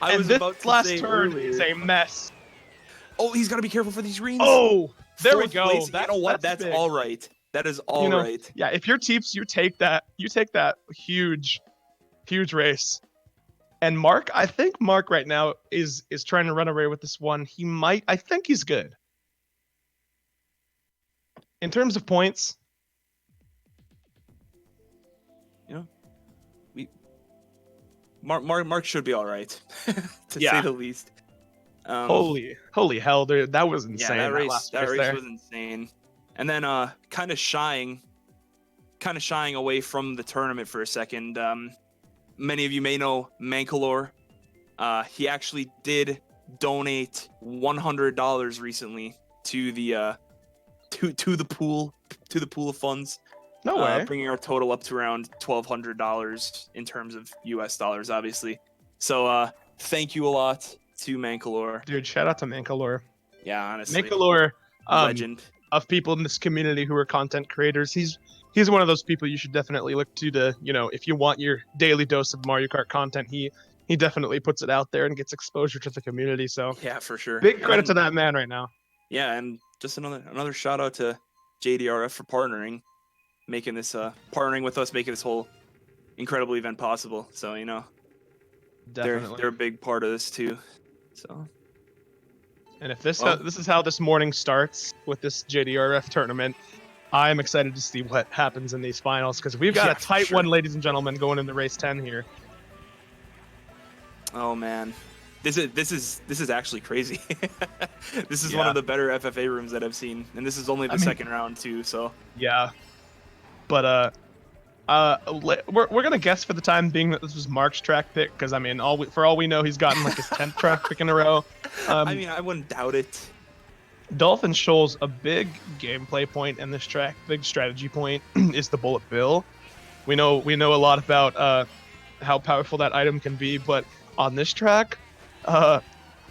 I was about to last say turn earlier. is a mess. Oh, he's got to be careful for these greens. Oh, there we Fourth go. Place, you know what? That's big. all right. That is all right. Yeah, if you're Teeps, you take that huge race. And Mark, I think Mark right now is trying to run away with this one. I think he's good. In terms of points, Mark should be all right, to say the least. Holy hell, dude, that was insane. Yeah, that race there was insane. And then kind of shying away from the tournament for a second. Many of you may know Mankalore. He actually did donate $100 recently to the to the pool of funds. No way. Bringing our total up to around $1,200 in terms of US dollars, obviously. So thank you a lot to Mankalore. Dude, shout out to Mankalore. Yeah, honestly. Mankalore, legend. Of people in this community who are content creators. He's one of those people you should definitely look to if you want your daily dose of Mario Kart content, he definitely puts it out there and gets exposure to the community. So yeah, for sure. Big credit to that man right now. Yeah, and just another shout out to JDRF for partnering with us, making this whole incredible event possible. So Definitely. they're a big part of this too. So. And if this is how this morning starts with this JDRF tournament, I'm excited to see what happens in these finals because we've got a tight one, ladies and gentlemen, going into race 10 here. Oh man, this is actually crazy. This is one of the better FFA rooms that I've seen, and this is only the second round too. So yeah, but we're gonna guess for the time being that this was Mark's track pick because for all we know, he's gotten like his 10th track pick in a row. I wouldn't doubt it. Dolphin Shoals, a big gameplay point in this track, big strategy point is the bullet bill. We know a lot about how powerful that item can be, but on this track,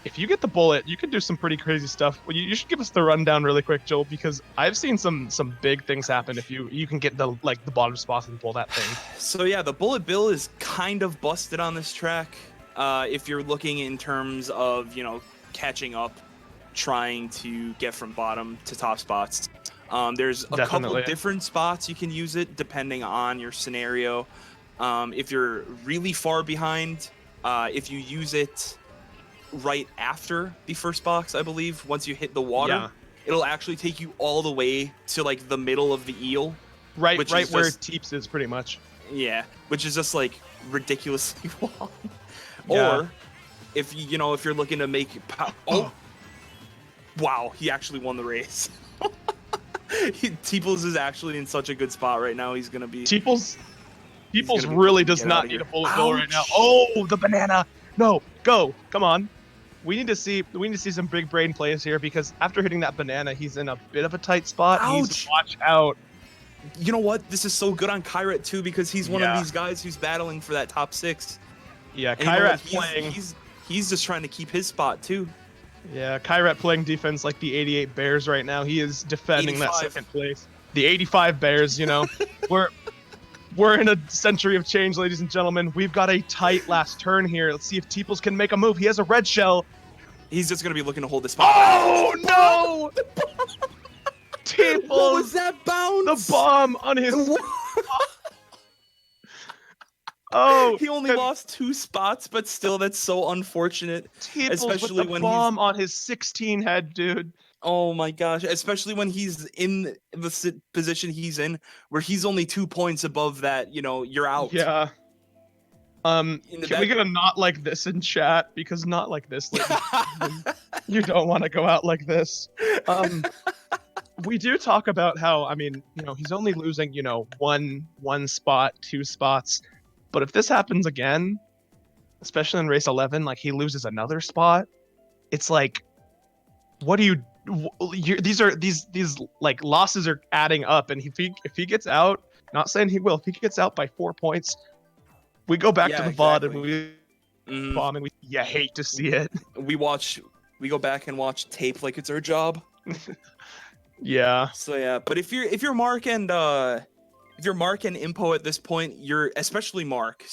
if you get the bullet, you can do some pretty crazy stuff. Well, you should give us the rundown really quick, Joel, because I've seen some big things happen if you can get the bottom spots and pull that thing. So yeah, the bullet bill is kind of busted on this track. If you're looking in terms of catching up, trying to get from bottom to top spots. There's a couple different spots you can use it depending on your scenario. If you're really far behind, if you use it right after the first box, I believe, once you hit the water, it'll actually take you all the way to the middle of the eel. Right where Teeps is pretty much. Yeah, which is just ridiculously long. Yeah. Or if you're looking to make wow, he actually won the race. Teeples is actually in such a good spot right now. He's gonna be Teeples really does not need a bullet bill right now. Oh, the banana! No, go! Come on. We need to see some big brain plays here because after hitting that banana, he's in a bit of a tight spot. He needs to watch out. You know what? This is so good on Kyrat too because he's one of these guys who's battling for that top 6. Yeah, Kyrat playing. He's just trying to keep his spot too. Yeah, Kyrat playing defense like the 88 Bears right now. He is defending 85. that second place. The 85 Bears, we're in a century of change, ladies and gentlemen. We've got a tight last turn here. Let's see if Teeples can make a move. He has a red shell. He's just gonna be looking to hold this spot. Oh no! Teeples! What was that bounce? The bomb on his. Oh, he only lost 2 spots, but still, that's so unfortunate. Teeples especially with the when bomb on his 16 head, dude. Oh my gosh! Especially when he's in the position he's in, where he's only 2 points above that. You're out. Yeah. Can we get a not like this in chat? Because not like this, you don't want to go out like this. We do talk about how, I mean, he's only losing, one spot, 2 spots. But if this happens again, especially in race 11, like he loses another spot, it's like, what do these like losses are adding up, and if he gets out, not saying he will, if he gets out by 4 points, we go back to the VOD and we bomb, and you hate to see it. We go back and watch tape like it's our job. Yeah. So yeah, but if you're Mark and Impo at this point, you're specifically Mark,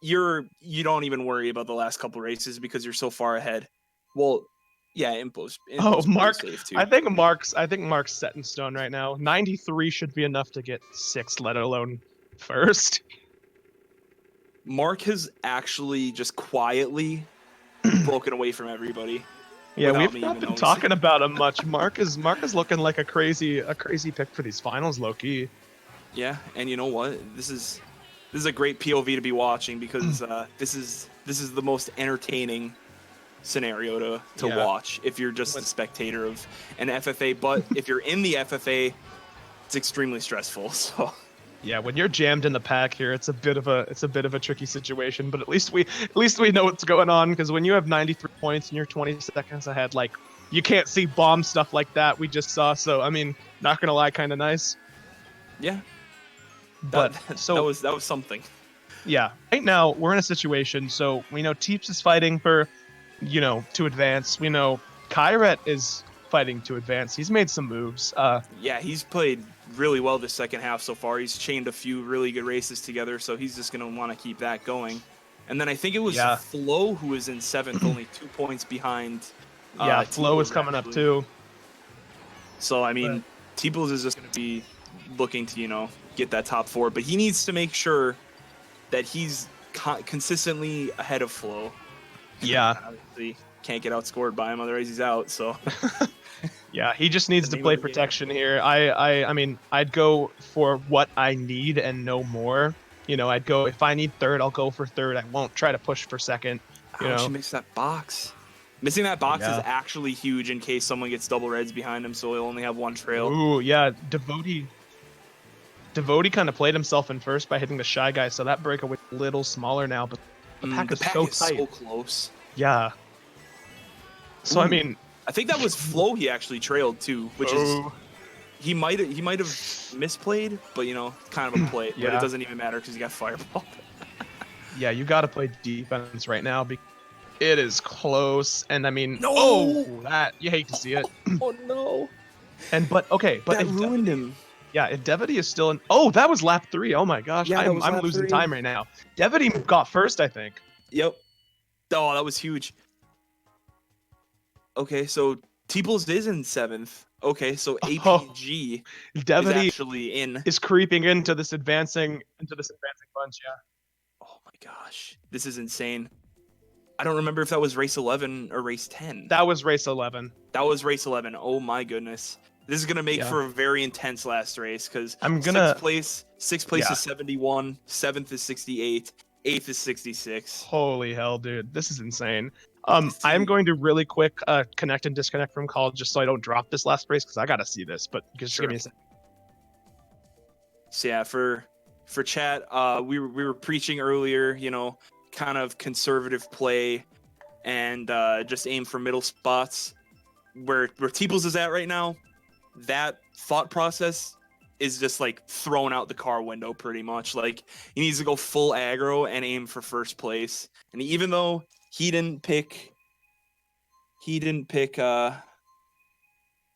you don't even worry about the last couple races because you're so far ahead. Well, yeah, Impo's Mark, safe too. I think Mark's set in stone right now. 93 should be enough to get 6th, let alone 1st. Mark has actually just quietly broken away from everybody. Yeah, we've not been talking about him much. Mark is looking like a crazy pick for these finals, low-key. Yeah, and you know what? This is a great POV to be watching because this is the most entertaining scenario to watch if you're just a spectator of an FFA. But if you're in the FFA, it's extremely stressful. So yeah, when you're jammed in the pack here, it's a bit of a tricky situation. But at least we know what's going on, because when you have 93 points and you're 20 seconds ahead, like, you can't see bomb stuff like that we just saw. So I mean, not gonna lie, kind of nice. Yeah, but that was something. Yeah, right now we're in a situation. So we know Teeps is fighting for, to advance. We know Kyret is fighting to advance. He's made some moves. Yeah, he's played really well this second half so far. He's chained a few really good races together, so he's just going to want to keep that going. And then I think it was Flo who was in 7th, only 2 points behind. Yeah, Flo is coming up too. So, I mean, Teeples is just going to be looking to, get that top 4, but he needs to make sure that he's consistently ahead of Flo. Yeah. Obviously can't get outscored by him, otherwise he's out, so... Yeah, he just needs to play protection here. I mean, I'd go for what I need and no more. I'd go, if I need 3rd, I'll go for 3rd. I won't try to push for 2nd. She missed that box. Missing that box is actually huge in case someone gets double reds behind him, so he'll only have 1 trail. Ooh, yeah, Devotee kind of played himself in first by hitting the Shy Guy, so that breakaway a little smaller now, but the pack is so tight. So close. Yeah. So, I mean... I think that was Flo he actually trailed too, which is he might have misplayed, but kind of a play. But it doesn't even matter because he got fireballed. Yeah, you got to play defense right now because it is close, and I mean, that you hate to see it. Oh no! But that ruined him. Yeah, if Devotee is still in, that was lap 3. Oh my gosh, yeah, I'm losing time right now. Devotee got first, I think. Yep. Oh, that was huge. Okay, so Teeples is in 7th. Okay, so APG is actually is creeping into this advancing bunch. Yeah. Oh my gosh, this is insane. I don't remember if that was race 11 or race 10. That was race 11. That was race 11. Oh my goodness, this is gonna make for a very intense last race because sixth place is 71, 7th is 68, 8th is 66. Holy hell, dude, this is insane. I am going to really quick connect and disconnect from call just so I don't drop this last race because I gotta see this. But just give me a second. So yeah, for chat, we were preaching earlier, kind of conservative play and just aim for middle spots. Where Teeples is at right now, that thought process is just like thrown out the car window pretty much. Like, he needs to go full aggro and aim for first place. And even though he didn't pick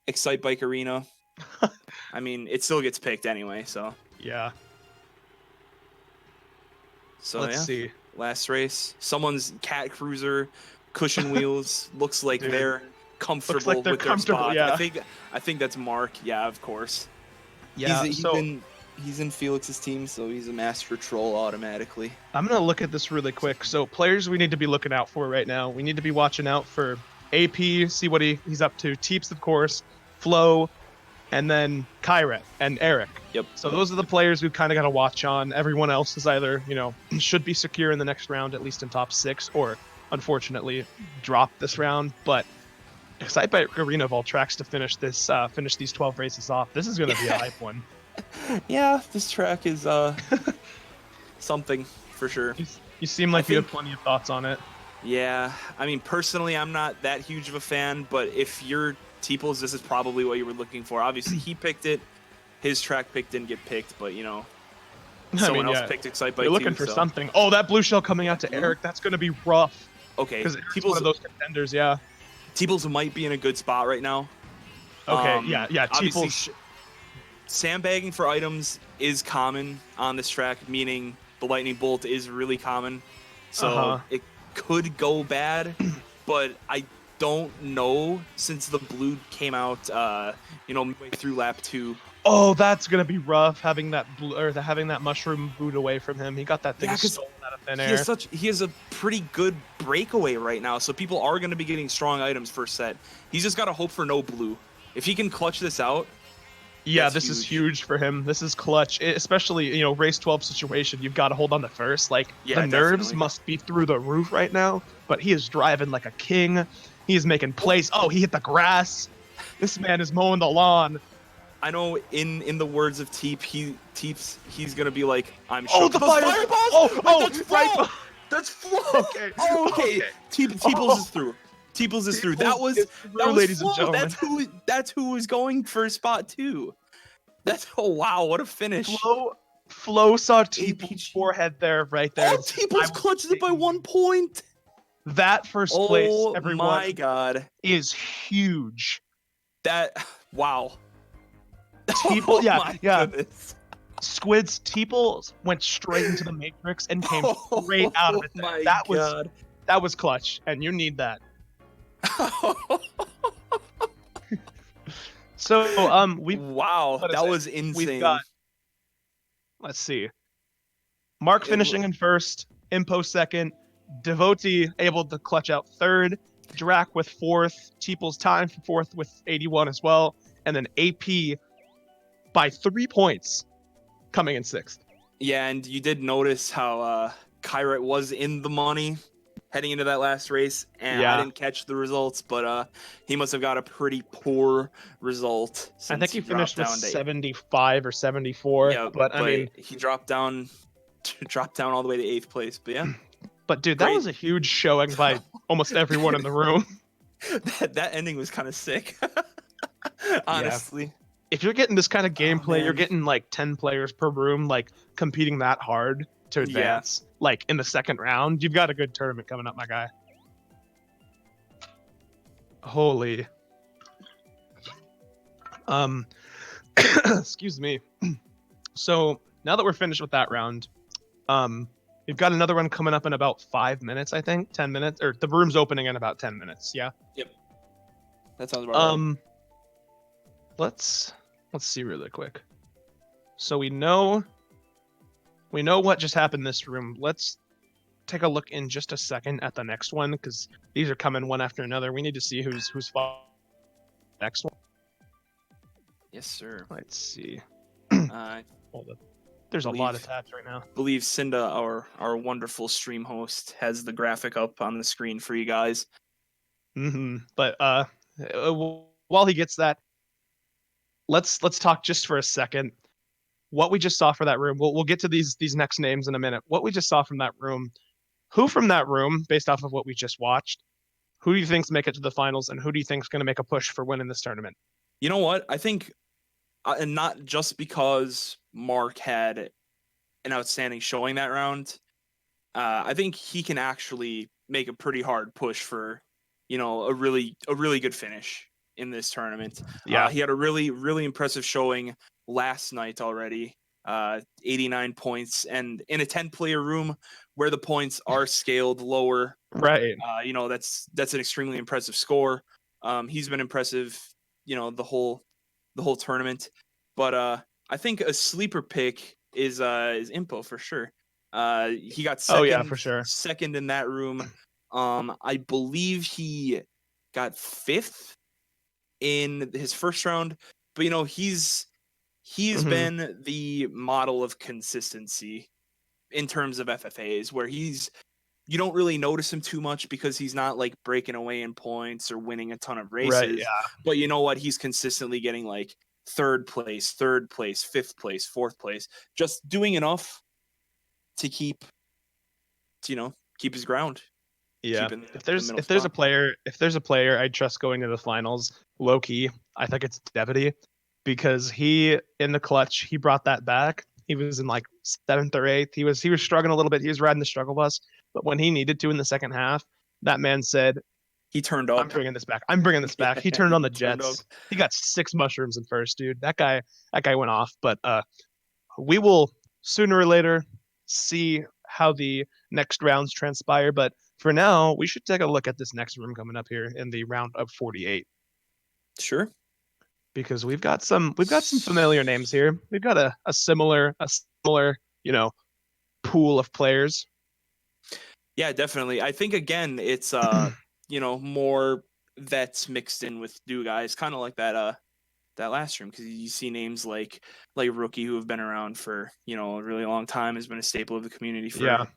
Excite Bike Arena, I mean, it still gets picked anyway, so. Yeah. So let's see. Last race. Someone's cat cruiser, cushion wheels, looks like they're comfortable with their spot. Yeah. I think that's Mark. Yeah, of course. Yeah, he's in Felix's team, so he's a master troll automatically. I'm going to look at this really quick. So players we need to be looking out for right now. We need to be watching out for AP, see what he's up to. Teeps, of course, Flo, and then Kyret and Eric. Yep. So those are the players we kind of got to watch on. Everyone else is either, should be secure in the next round, at least in top 6, or unfortunately drop this round. But Excitebike Arena of all tracks to finish these 12 races off. This is going to be a hype one. Yeah, this track is something for sure. You seem like you have plenty of thoughts on it. Yeah, I mean, personally, I'm not that huge of a fan, but if you're Teeples, this is probably what you were looking for. Obviously, he picked it. His track pick didn't get picked, but someone else picked Excitebike. You're looking for something. Oh, that blue shell coming out to Eric. That's going to be rough. Okay, because Teeples one of those contenders. Yeah. Teeples might be in a good spot right now. Okay. Yeah. Teeples. Sandbagging for items is common on this track, meaning the lightning bolt is really common. So it could go bad, but I don't know since the blue came out, midway through lap 2. Oh, that's gonna be rough having that having that mushroom boot away from him. He got that thing stolen out of thin air. He has a pretty good breakaway right now, so people are gonna be getting strong items first set. He's just gotta hope for no blue. If he can clutch this out. Yeah, this is huge for him. This is clutch, especially race 12 situation. You've got to hold on to first. The nerves must be through the roof right now. But he is driving like a king. He is making plays. Oh, he hit the grass. This man is mowing the lawn. I know. In the words of Teeps, he's gonna be like, "I'm shook." Oh, the fireball! That's flow. That's flow. Okay. Okay. Teeples is through. Teeples is through. That was ladies and gentlemen. That's who was going for spot 2. Wow, what a finish. Flo saw Teeples' forehead right there. Oh, Teeples clutched it by 1 point. That first place, everyone. Oh my god, is huge. Wow. Teeples, goodness. Squid's Teeples went straight into the matrix and came straight out of it. That was clutch, and you need that. So that was insane. We've got, let's see, Mark finishing in first, Impo second, Devotee able to clutch out third, Drac with fourth, Teeples time for fourth with 81 as well, and then AP by 3 points coming in sixth. Yeah, and you did notice how Kairat was in the money heading into that last race, and I didn't catch the results, but he must have got a pretty poor result. I think he finished with 75 or 74. Yeah, but I mean, he dropped down all the way to 8th place. But yeah. But dude, that was a huge showing by almost everyone in the room. that ending was kind of sick. Honestly. Yeah. If you're getting this kind of gameplay, you're getting like 10 players per room, like competing that hard to advance. Yeah. Like in the second round, you've got a good tournament coming up, my guy. Holy. Excuse me. So now that we're finished with that round, we've got another one coming up in about 5 minutes, I think. 10 minutes, or the room's opening in about 10 minutes. Yeah. Yep. That sounds about right. Let's see really quick. So we know what just happened in this room. Let's take a look in just a second at the next one, because these are coming one after another. We need to see who's next one. Yes, sir. Let's see. Hold up. There's a lot of tabs right now. I believe Cinda, our wonderful stream host, has the graphic up on the screen for you guys. But while he gets that, let's talk just for a second. What we just saw for that room. We'll get to these next names in a minute. What we just saw from that room. Who from that room, based off of what we just watched, who do you think's make it to the finals, and who do you think's going to make a push for winning this tournament? You know what? I think, and not just because Mark had an outstanding showing that round, I think he can actually make a pretty hard push for, a really good finish in this tournament. Yeah, he had a really, really impressive showing last night already. 89 points, and in a 10-player room where the points are scaled lower, right? That's an extremely impressive score. He's been impressive, the whole tournament. But I think a sleeper pick is Impo for sure. He got second, for sure. Second in that room. I believe he got 5th in his first round, but he's he's been the model of consistency in terms of FFAs, where you don't really notice him too much because he's not like breaking away in points or winning a ton of races. Right, yeah. But you know what? He's consistently getting like third place, fifth place, fourth place, just doing enough to keep his ground. Yeah. Keep If there's a player I trust going to the finals, low key, I think it's Deputy, because he in the clutch, he brought that back. He was in like 7th or 8th. He was struggling a little bit. He was riding the struggle bus, but when he needed to in the second half, that man said, he turned up. I'm bringing this back. I'm bringing this back. He turned on the jets. Up. He got 6 mushrooms in first, dude. That guy went off. But we will sooner or later see how the next rounds transpire. But for now, we should take a look at this next room coming up here in the round of 48. Sure. Because we've got some familiar names here. We've got a similar, pool of players. Yeah, definitely. I think again it's more vets mixed in with new guys, kind of like that last room, because you see names like Rookie, who have been around for a really long time, has been a staple of the community for a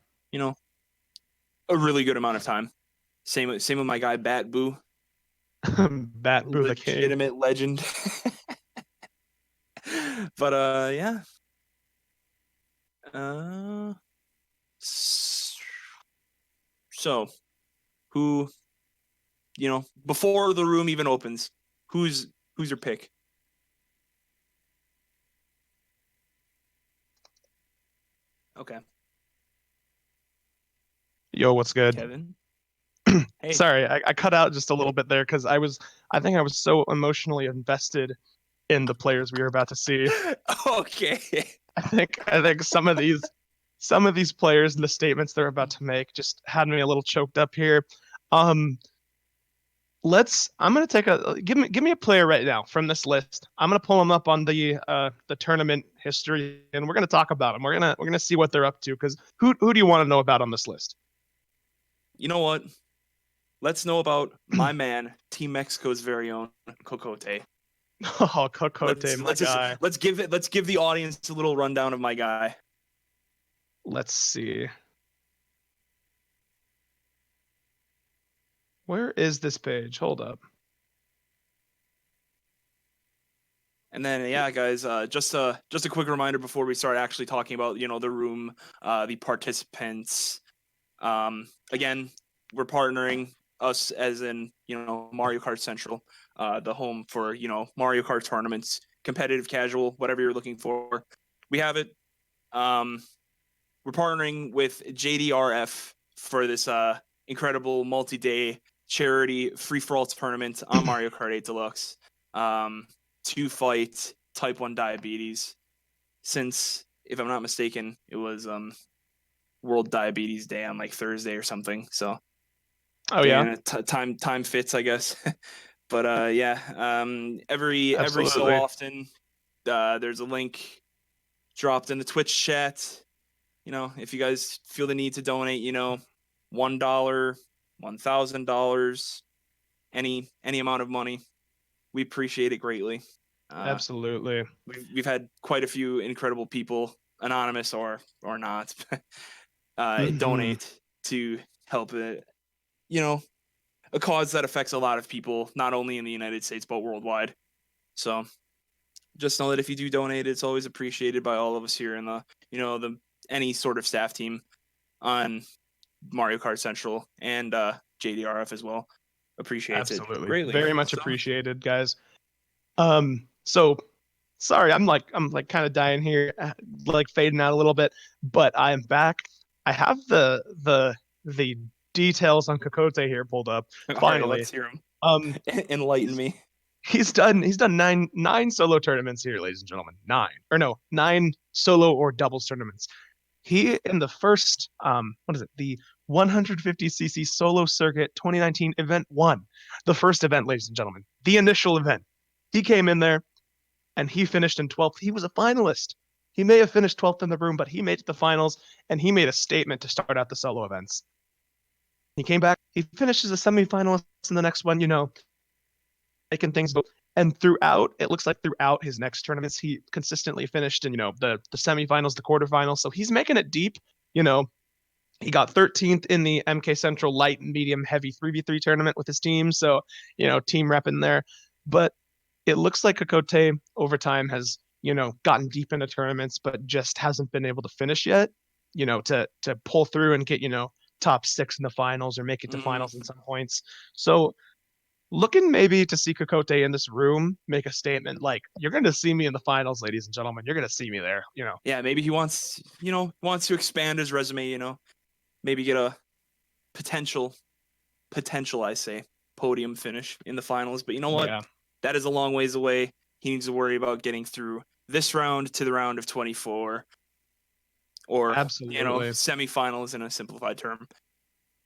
really good amount of time. Same with my guy Bat Boo. Bat Boo, the king. Legitimate legend. But yeah. So who, before the room even opens, who's your pick? Okay. Yo, what's good? Kevin? Hey. Sorry, I cut out just a little bit there because I think I was so emotionally invested in the players we were about to see. Okay. I think some of these players and the statements they're about to make just had me a little choked up here. I'm gonna give me a player right now from this list. I'm gonna pull them up on the tournament history, and we're gonna talk about them. We're gonna see what they're up to, because who do you want to know about on this list? You know what? Let's know about my man, Team Mexico's very own Cocote. Oh, Cocote, my guy. Let's give the audience a little rundown of my guy. Let's see. Where is this page? Hold up. And then, yeah, guys, just a quick reminder before we start actually talking about, the room, the participants. Again, we're partnering, us as in, Mario Kart Central, the home for, Mario Kart tournaments, competitive, casual, whatever you're looking for. We have it. We're partnering with JDRF for this incredible multi-day charity free-for-all tournament on Mario Kart 8 Deluxe. To fight type 1 diabetes, since, if I'm not mistaken, it was World Diabetes Day on like Thursday or something. So time fits, I guess. But every so often there's a link dropped in the Twitch chat. If you guys feel the need to donate, $1, $1,000, any amount of money, we appreciate it greatly. Absolutely. We've had quite a few incredible people, anonymous or not, donate to help it. A cause that affects a lot of people, not only in the United States but worldwide. So just know that if you do donate, it's always appreciated by all of us here in the any sort of staff team on Mario Kart Central and JDRF as well. Appreciates it greatly. Very much appreciated, guys. So sorry, I'm kind of dying here, like fading out a little bit, but I'm back. I have the details on Cocote here pulled up. Finally, right, let's hear him. Enlighten me. He's done nine solo tournaments here, ladies and gentlemen. 9 solo or doubles tournaments. He in the first the 150cc solo circuit 2019 event 1, the first event, ladies and gentlemen, the initial event. He came in there and he finished in 12th. He was a finalist. He may have finished 12th in the room, but he made it to the finals, and he made a statement to start out the solo events. He came back. He finished as a semifinalist in the next one, making things go. And it looks like throughout his next tournaments, he consistently finished in, the semifinals, the quarterfinals. So he's making it deep. He got 13th in the MK Central light and medium heavy 3v3 tournament with his team. So, team rep in there. But it looks like Kokote over time has, gotten deep into tournaments, but just hasn't been able to finish yet, to pull through and get, top 6 in the finals or make it to finals in some points. So looking maybe to see Kokote in this room make a statement like, you're going to see me in the finals, ladies and gentlemen. You're going to see me there, Yeah, maybe he wants to expand his resume, maybe get a potential, I say, podium finish in the finals. But you know what? Yeah. That is a long ways away. He needs to worry about getting through this round to the round of 24 or, Absolutely. semifinals in a simplified term.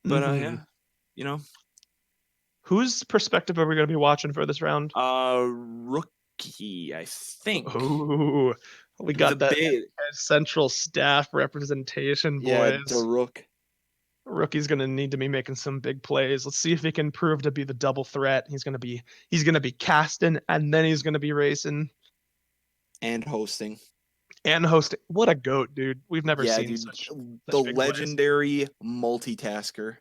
But yeah, Whose perspective are we going to be watching for this round? Rookie, I think. Ooh, we got the that central staff representation, boys. Yeah, the Rook. Rookie's gonna need to be making some big plays. Let's see if he can prove to be the double threat. He's gonna be casting and then he's gonna be racing and hosting. What a goat, dude. We've never seen dude, such the big legendary multitasker.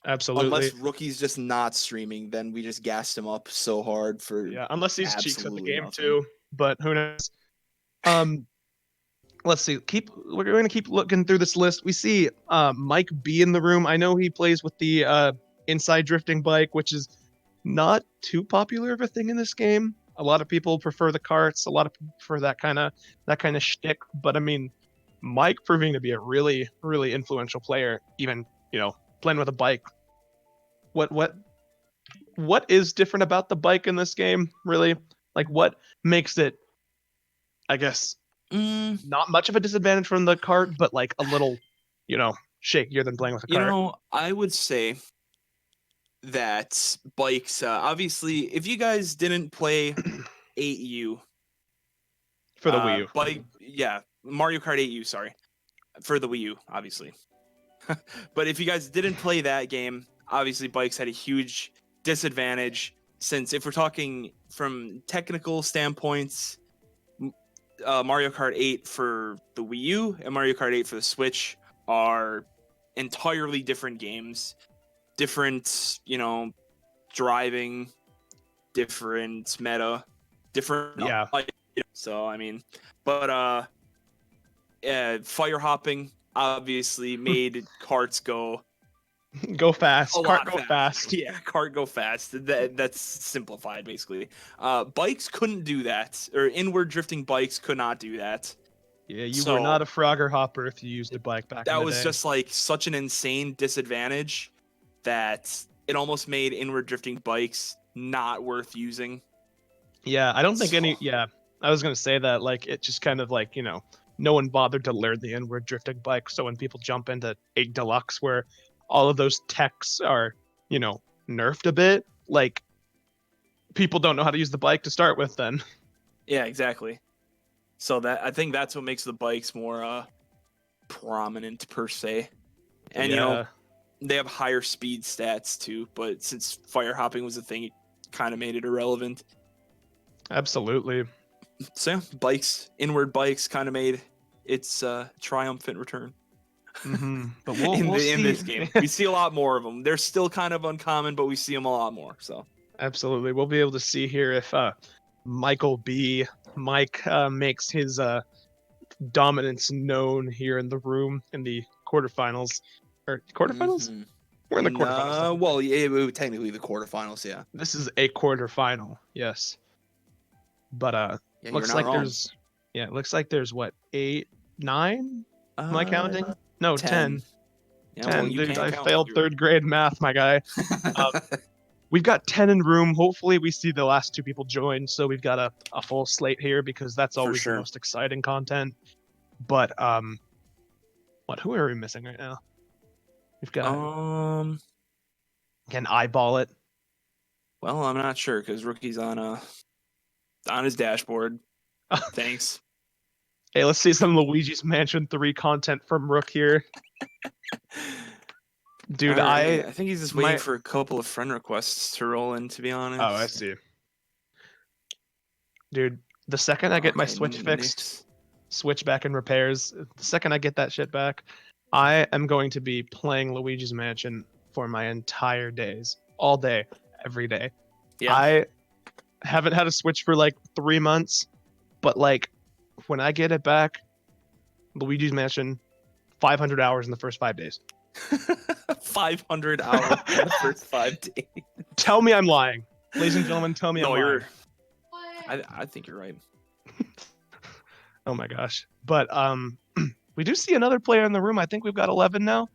Absolutely. Unless Rookie's just not streaming, then we just gassed him up so hard for unless he's cheeks at the game nothing. too. But who knows? Let's see. We're going to keep looking through this list. We see Mike B in the room. I know he plays with the inside drifting bike, which is not too popular of a thing in this game. A lot of people prefer the karts. A lot of people prefer that kind of shtick. But I mean, Mike proving to be a really, really influential player. Even playing with a bike. What is different about the bike in this game? Really, like what makes it? I guess. Not much of a disadvantage from the kart, but like a little, shakier than playing with a kart. I would say that bikes, obviously, if you guys didn't play 8U for the Wii U, Mario Kart 8U, sorry, for the Wii U, obviously. But if you guys didn't play that game, obviously bikes had a huge disadvantage, since if we're talking from technical standpoints, Mario Kart 8 for the Wii U and Mario Kart 8 for the Switch are entirely different games. Different, driving, different meta, different. Yeah. So, I mean, but fire hopping obviously made karts go fast. Kart go fast. Yeah, kart go fast. That's simplified, basically. Bikes couldn't do that, or inward drifting bikes could not do that. Yeah, you were not a Frogger hopper if you used a bike back in the day. That was just like such an insane disadvantage that it almost made inward drifting bikes not worth using. Yeah, I don't think I was gonna say that, like, it just kind of like, no one bothered to learn the inward drifting bike. So when people jump into 8 Deluxe, where all of those techs are, nerfed a bit, like, people don't know how to use the bike to start with then. Yeah, exactly. So I think that's what makes the bikes more prominent per se. And they have higher speed stats too, but since fire hopping was a thing, it kind of made it irrelevant. Absolutely. So yeah, inward bikes kind of made its triumphant return. But in this game, we see a lot more of them. They're still kind of uncommon, but we see them a lot more. So absolutely, we'll be able to see here if Mike makes his dominance known here in the room in the quarterfinals. Or quarterfinals? We're in the quarterfinals. Well, it would technically the quarterfinals, yeah. This is a quarterfinal, yes. But looks like there's what, 8, 9? Am I counting? No, 10. Yeah, 10, well, dude. I failed 3rd grade math, my guy. We've got 10 in room. Hopefully we see the last 2 people join, so we've got a full slate here, because that's always the most exciting content. But who are we missing right now? We've got can eyeball it. Well, I'm not sure, because Rookie's on his dashboard. Thanks. Hey, let's see some Luigi's Mansion 3 content from Rook here. Dude, I think he's just waiting for a couple of friend requests to roll in, to be honest. Oh, I see. Dude, the second I get my Okay, Switch fixed, Nix. Switch back in repairs, the second I get that shit back, I am going to be playing Luigi's Mansion for my entire days, all day, every day. Yeah. I haven't had a Switch for like 3 months, but like when I get it back, Luigi's Mansion, 500 hours in the first 5 days. 500 hours in the first 5 days. Tell me I'm lying. Ladies and gentlemen, tell me No, I'm lying. I think you're right. Oh my gosh. But we do see another player in the room. I think we've got 11 now.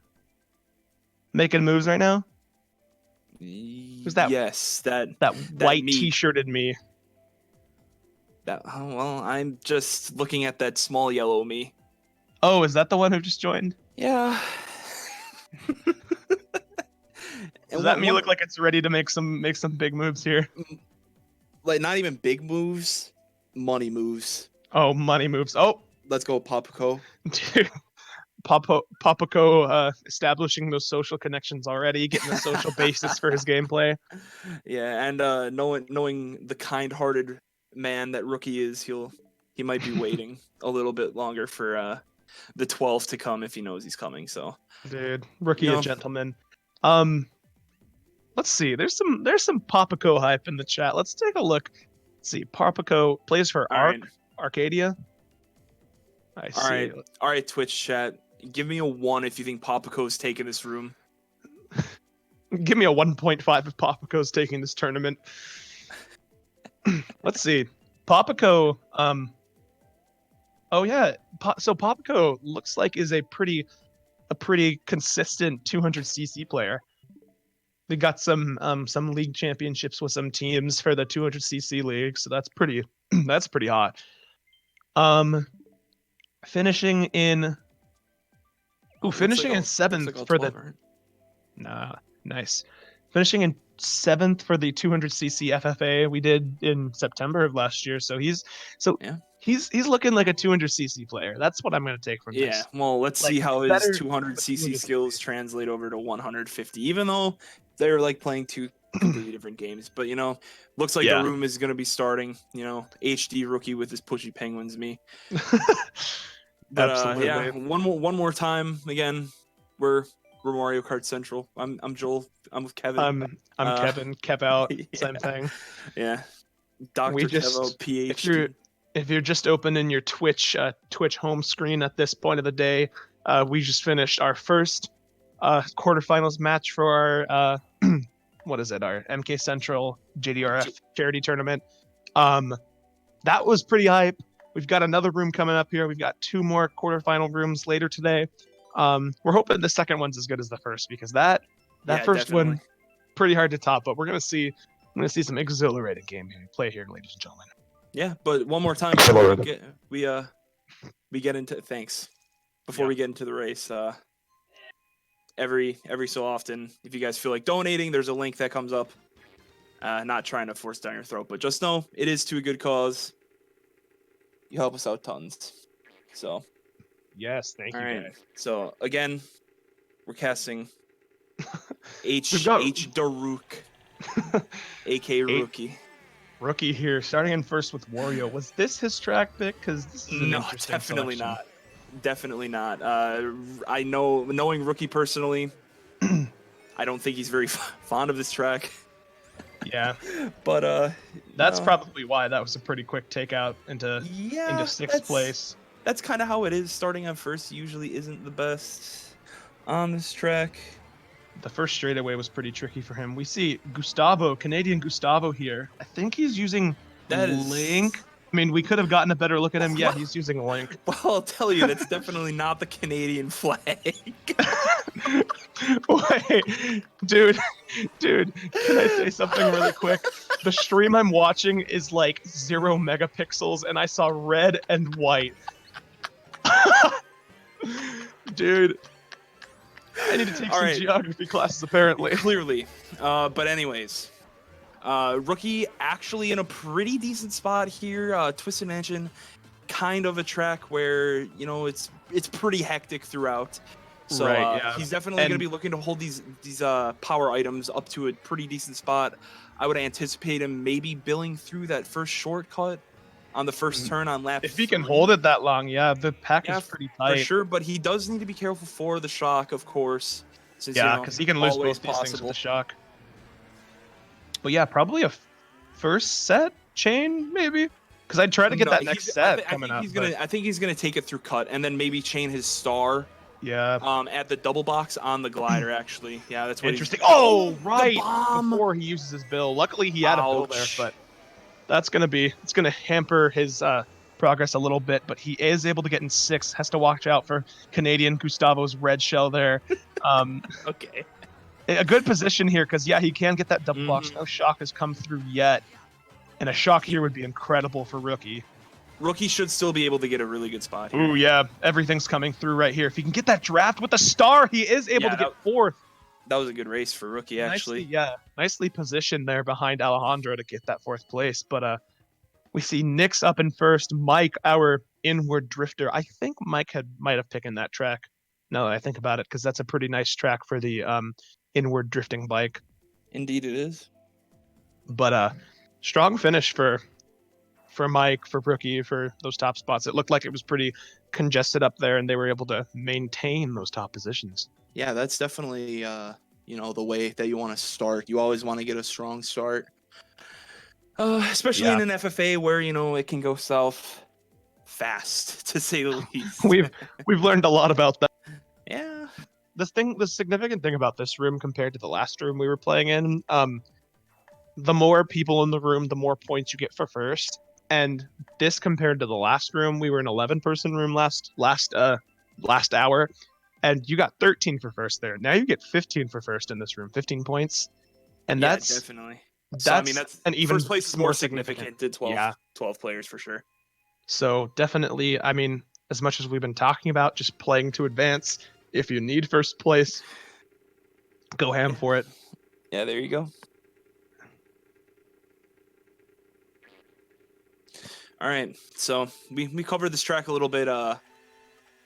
Making moves right now. Who's that? Yes, that white me. t-shirted me. Well, I'm just looking at that small yellow me. Oh, is that the one who just joined? Yeah. Does that me look like it's ready to make some big moves here? Like not even big moves, money moves. Oh, money moves. Oh, let's go, Papaco. Dude, Papaco establishing those social connections already, getting the social basis for his gameplay. Yeah, and knowing the kind-hearted man that Rookie is, he might be waiting a little bit longer for the 12th to come if he knows he's coming. So, dude, Rookie a gentleman. Let's see. There's some Papaco hype in the chat. Let's take a look. Let's see. Papaco plays for Arcadia. I see. All right, Twitch chat. Give me a 1 if you think Papaco's taking this room. Give me a 1.5 if Papaco's taking this tournament. Let's see. Papaco, oh yeah. So Papaco looks like is a pretty consistent 200cc player. They got some league championships with some teams for the 200cc league, so that's pretty hot. Finishing in finishing in 7th for the nice. Finishing in 7th for the 200cc FFA we did in September of last year. So he's looking like a 200cc player. That's what I'm going to take from this. Yeah, well, let's see how his 200cc skills translate over to 150, even though they're like playing two completely different games. But, looks like the room is going to be starting, HD Rookie with his pushy penguins me. But absolutely. Yeah, one more time again. We're Mario Kart Central. I'm Joel. I'm with Kevin. I'm Kevin. Kevout. Same thing. Yeah. Dr. Kevout, PhD. If you're just opening your Twitch home screen at this point of the day, we just finished our first quarterfinals match for our what is it? Our MK Central JDRF charity tournament. That was pretty hype. We've got another room coming up here. We've got 2 more quarterfinal rooms later today. We're hoping the second one's as good as the first, because that first one pretty hard to top. But I'm gonna see some exhilarating gameplay here, ladies and gentlemen. Yeah, but one more time before we get into we get into the race. Every so often, if you guys feel like donating, there's a link that comes up. Not trying to force down your throat, but just know it is to a good cause. You help us out tons. So yes, thank you. All right. Guys. So again, we're casting H Daruk, aka Rookie. Rookie here, starting in first with Wario. Was this his track pick? Because this is an interesting definitely selection. not. Definitely not. I knowing Rookie personally, I don't think he's very fond of this track. Yeah, but that's probably why that was a pretty quick takeout into 6th place. That's kind of how it is. Starting on first usually isn't the best on this track. The first straightaway was pretty tricky for him. We see Gustavo, Canadian Gustavo here. I think he's using Link. I mean, we could have gotten a better look at him. Yeah, he's using Link. Well, I'll tell you, that's definitely not the Canadian flag. Wait, dude, can I say something really quick? The stream I'm watching is like 0 megapixels, and I saw red and white. Dude, I need to take some geography classes, apparently. Clearly. But anyways, Rookie actually in a pretty decent spot here. Twisted Mansion, kind of a track where, it's pretty hectic throughout. So he's definitely going to be looking to hold these power items up to a pretty decent spot. I would anticipate him maybe billing through that first shortcut on the first turn on lap If he can 3. hold it that long, yeah, the pack is pretty tight. For sure, but he does need to be careful for the shock, of course. Since, yeah, because he can lose always both these things possible. with the shock. But yeah, probably a first set chain, maybe? Because I'd try to get that next set coming up. I think he's gonna take it through cut and then maybe chain his star. Yeah. At the double box on the glider, actually. Yeah, that's what interesting. He's... Oh, right. Bomb. Before he uses his bill. Luckily, he had a bill there, but it's gonna hamper his progress a little bit. But he is able to get in 6. Has to watch out for Canadian Gustavo's red shell there. Okay. A good position here because yeah, he can get that double box. No shock has come through yet, and a shock here would be incredible for Rookie. Rookie should still be able to get a really good spot here. Ooh, yeah. Everything's coming through right here. If he can get that draft with a star, he is able to get 4th. That was a good race for Rookie, actually. Nicely positioned there behind Alejandro to get that 4th place. But we see Nick's up in first. Mike, our inward drifter. I think Mike might have taken that track, now that I think about it, because that's a pretty nice track for the inward drifting bike. Indeed it is. But strong finish for Mike, for Rookie, for those top spots. It looked like it was pretty congested up there, and they were able to maintain those top positions. Yeah, that's definitely, the way that you want to start. You always want to get a strong start, especially in an FFA where, it can go south fast, to say the least. We've learned a lot about that. Yeah. The significant thing about this room compared to the last room we were playing in, the more people in the room, the more points you get for first. And this compared to the last room, we were an 11-person room last hour, and you got 13 for first there. Now you get 15 for first in this room, 15 points, and that's definitely. That's an even first place is more significant to 12 players for sure. So definitely, I mean, as much as we've been talking about just playing to advance, if you need first place, go ham for it. Yeah, there you go. All right, so we covered this track a little bit. Room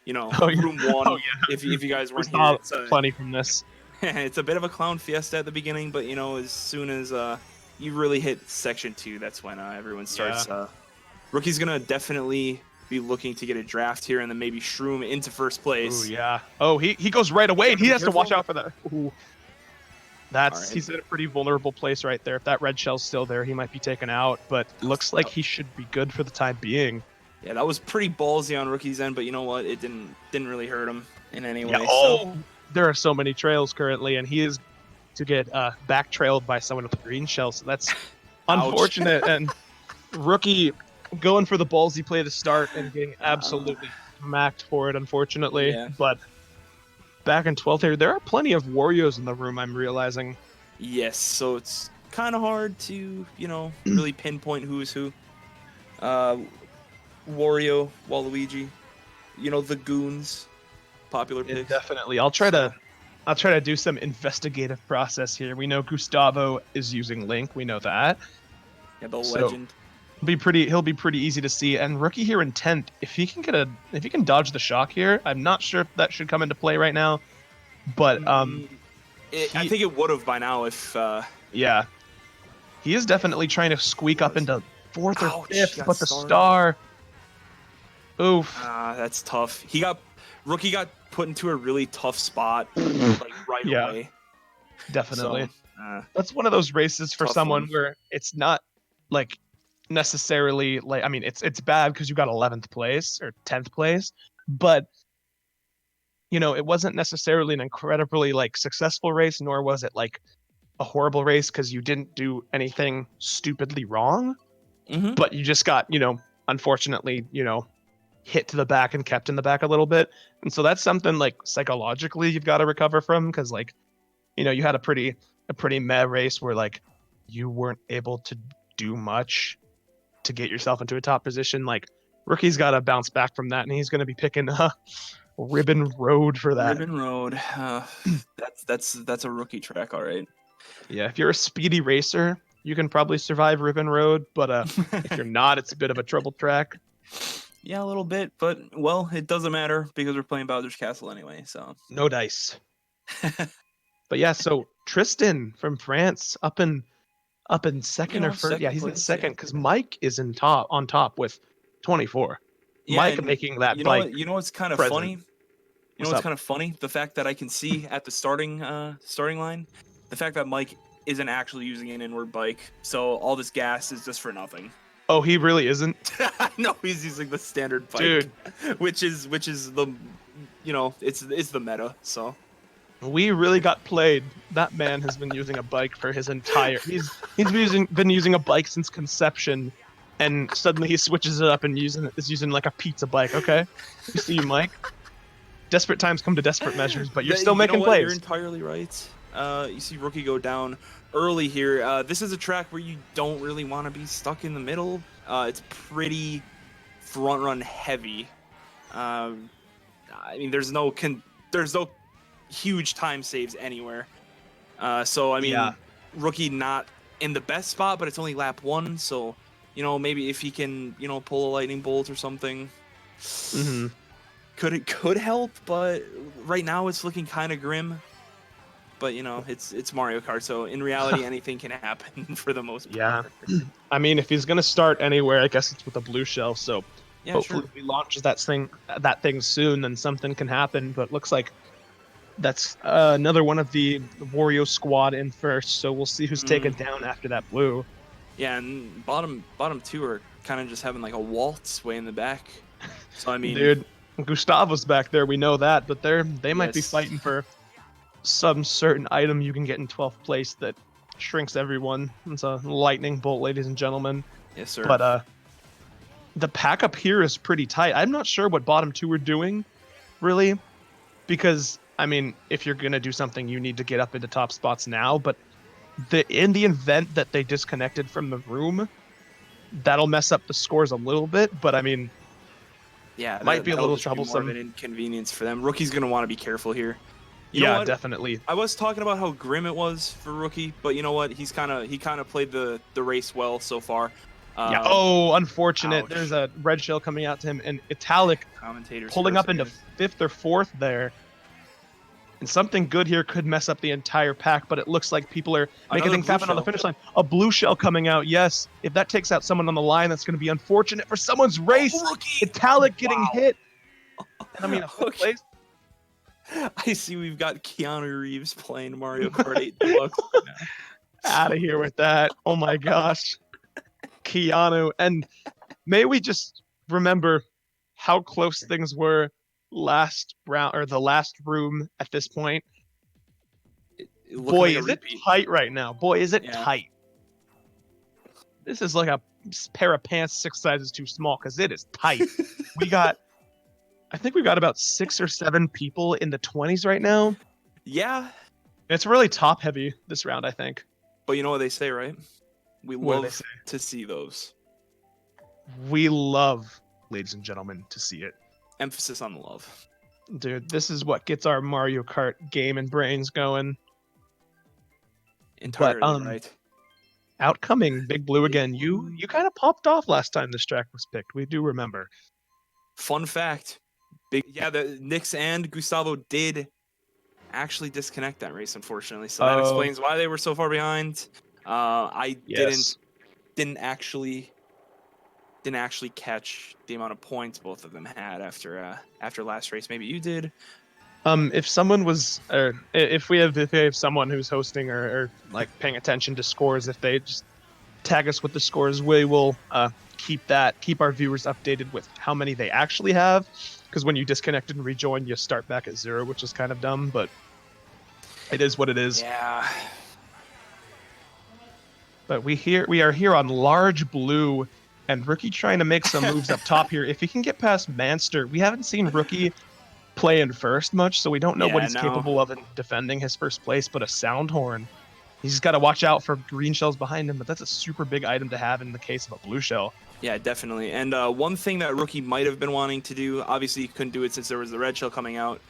1. If you guys weren't here, it's plenty from this. It's a bit of a clown fiesta at the beginning, but as soon as you really hit section 2, that's when everyone starts. Rookie's gonna definitely be looking to get a draft here, and then maybe shroom into first place. Oh yeah. Oh, he goes right away, and he has to watch out for that. Ooh. He's in a pretty vulnerable place right there. If that red shell's still there, he might be taken out, but looks like he should be good for the time being. Yeah, that was pretty ballsy on Rookie's end, but you know what? It didn't really hurt him in any way. Yeah, there are so many trails currently, and he is to get back trailed by someone with a green shell, so that's unfortunate. And Rookie going for the ballsy play to start and getting absolutely smacked for it, unfortunately. Yeah. But back in 12th here, there are plenty of Warriors in the room, I'm realizing. Yes, so it's kind of hard to, really pinpoint who's who. Wario, Waluigi, the goons, popular picks. Yeah, definitely. I'll try to do some investigative process here. We know Gustavo is using Link. We know that. Yeah, the legend. He'll be pretty easy to see. And Rookie here in 10th, if he can dodge the shock here, I'm not sure if that should come into play right now. But I think it would have by now if yeah. He is definitely trying to squeak up into 4th or 5th, but the star. Oof. That's tough. Rookie got put into a really tough spot right away. Definitely. So, that's one of those races for someone where it's not necessarily it's bad because you got 11th place or 10th place, but it wasn't necessarily an incredibly successful race, nor was it a horrible race because you didn't do anything stupidly wrong, but you just got unfortunately hit to the back and kept in the back a little bit. And so that's something psychologically you've got to recover from, because you had a pretty meh race where you weren't able to do much to get yourself into a top position. Rookie's got to bounce back from that, and he's going to be picking Ribbon Road for that. Ribbon Road. That's a Rookie track, all right. Yeah, if you're a speedy racer, you can probably survive Ribbon Road, but if you're not, it's a bit of a trouble track. Yeah, a little bit, but it doesn't matter because we're playing Bowser's Castle anyway, so no dice. But yeah, so Tristan from France up in up in second or first. Yeah, second he's in place, second because Mike is on top with 24. Yeah, Mike and making that you know bike what? You know what's kind of present. funny? You know What's what's up? kind of funny? The fact that I can see at the starting line, the fact that Mike isn't actually using an inward bike, so all this gas is just for nothing. Oh, he really isn't, No, he's using the standard bike, dude. which is the, it's the meta. So We really got played. That man has been using a bike for his entire. He's been using a bike since conception, and suddenly he switches it up and is using like a pizza bike. Okay, we see you, Mike. Desperate times come to desperate measures, but you're still You know making what? You're plays. entirely right. You see Rookie go down early here. This is a track where you don't really want to be stuck in the middle. It's pretty front run heavy. I mean, there's no huge time saves anywhere. So I mean, Yeah. Rookie not in the best spot, but it's only lap 1, so maybe if he can pull a lightning bolt or something, hmm could help. But right now it's looking kind of grim. But it's Mario Kart, so in reality anything can happen for the most part. Yeah. I mean, if he's gonna start anywhere, I guess it's with a blue shell. So Yeah, hopefully, sure. if he launches that thing soon, then something can happen. But looks like that's another one of the Wario squad in first. So we'll see who's taken down after that blue. Yeah, and bottom 2 are kind of just having like a waltz way in the back. So I mean, Dude, Gustavo's back there. We know that, but they might be yes. fighting for some certain item you can get in 12th place that shrinks everyone. It's a lightning bolt, ladies and gentlemen. Yes, sir. But the pack up here is pretty tight. I'm not sure what bottom 2 are doing, really, because I mean, if you're gonna do something, you need to get up into top spots now. But in the event that they disconnected from the room, that'll mess up the scores a little bit. But I mean, Yeah, might be a that'll little just be more of an troublesome. inconvenience for them. Rookie's gonna want to be careful here. You know Yeah, what? definitely. I was talking about how grim it was for Rookie, but you know what? He kind of played the race well so far. Yeah. Oh, unfortunate. Ouch. There's a red shell coming out to him, and Italic Commentators pulling first up into again. 5th or 4th there. And something good here could mess up the entire pack, but it looks like people are making Another things blue happen on the shell. finish line. A blue shell coming out, yes. If that takes out someone on the line, that's going to be unfortunate for someone's race. Rookie! Italic getting Wow. hit. And I mean, a 5th Okay. place. I see we've got Keanu Reeves playing Mario Kart 8 Deluxe right now. Out of here with that. Oh my gosh. Keanu. And may we just remember how close things were last round, or the last room at this point. Looking Boy, like a is it repeat. tight right now. Boy, is it Yeah. tight. This is like a pair of pants 6 sizes too small, because it is tight. I think we've got about 6 or 7 people in the 20s right now. Yeah, It's really top heavy this round, I think. but you know what they say, right? We What do they love say? to see those. We love, ladies and gentlemen, to see it. Emphasis on the love. Dude, this is what gets our Mario Kart game and brains going. Entirely right. Outcoming Big Blue again. You kind of popped off last time this track was picked. We do remember. Fun fact. The Nix and Gustavo did actually disconnect that race, unfortunately. So that explains why they were so far behind. I didn't actually catch the amount of points both of them had after last race. Maybe you did. If someone was, or if we have someone who's hosting or like paying attention to scores, if they just tag us with the scores, we will keep our viewers updated with how many they actually have. Because when you disconnect and rejoin, you start back at 0, which is kind of dumb, but it is what it is. Yeah. But we are here on large blue, and Rookie trying to make some moves up top here. If he can get past Manster, we haven't seen Rookie play in first much, so we don't know what he's capable of in defending his first place, but a sound horn. He's got to watch out for green shells behind him, but that's a super big item to have in the case of a blue shell. Yeah, definitely. And one thing that Rookie might have been wanting to do, obviously he couldn't do it since there was the red shell coming out,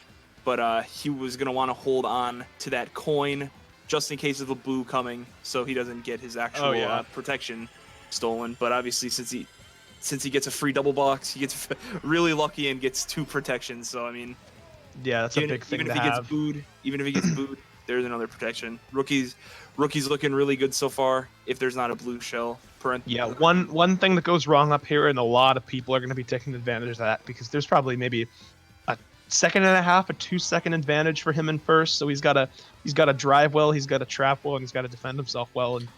but he was going to want to hold on to that coin just in case of the blue coming, so he doesn't get his actual protection stolen. But obviously since he gets a free double box, he gets really lucky and gets 2 protections. So I mean, yeah, that's a big thing to have. Even if he gets booed, there's another protection. Rookie's looking really good so far. If there's not a blue shell, Yeah, one thing that goes wrong up here, and a lot of people are going to be taking advantage of that because there's probably maybe a second and a half, a 2-second advantage for him in first. So he's got to drive well, he's got to trap well, and he's got to defend himself well. And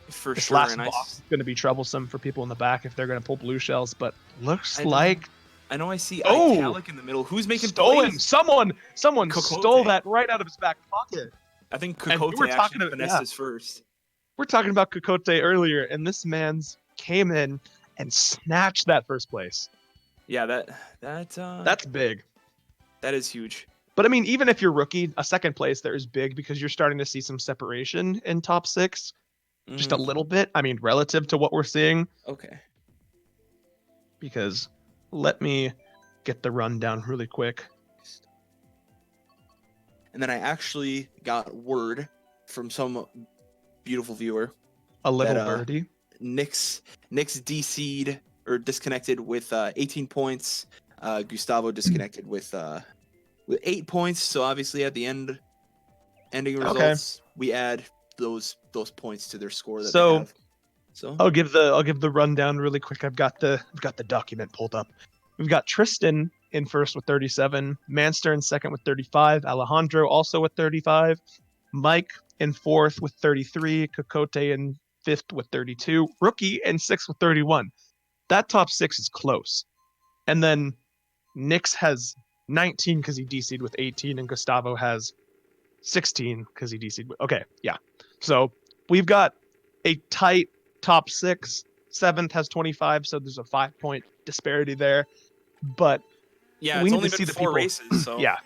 for this sure, last and box is going to be troublesome for people in the back if they're going to pull blue shells. But looks I like I know I see Oh! Italic in the middle. Who's making stolen. plays? Someone Cocote. stole that right out of his back pocket. I think And we Cocote were talking actually about- finessed his first. We're talking about Cocote earlier, and this man's came in and snatched that first place. Yeah, That's big. that is huge. But I mean, even if you're rookie, a second place there is big because you're starting to see some separation in top 6, just a little bit. I mean, relative to what we're seeing. Okay. Because let me get the rundown really quick. And then I actually got word from some beautiful viewer. A little that, birdie. Nick's DC'd or disconnected with 18 points. Gustavo disconnected with 8 points. So obviously at the ending results, we add those points to their score that they have. So I'll give the rundown really quick. I've got the document pulled up. We've got Tristan in first with 37, Manster in second with 35, Alejandro also with 35, Mike in fourth with 33, Cocote in fifth with 32, Rookie in sixth with 31. That top 6 is close. And then Nix has 19 because he DC'd with 18, and Gustavo has 16 because he DC'd with... Okay, yeah. So we've got a tight top 6. 7th has 25, so there's a 5-point disparity there. But yeah, we it's need only to been see the 4 people. races, so Yeah.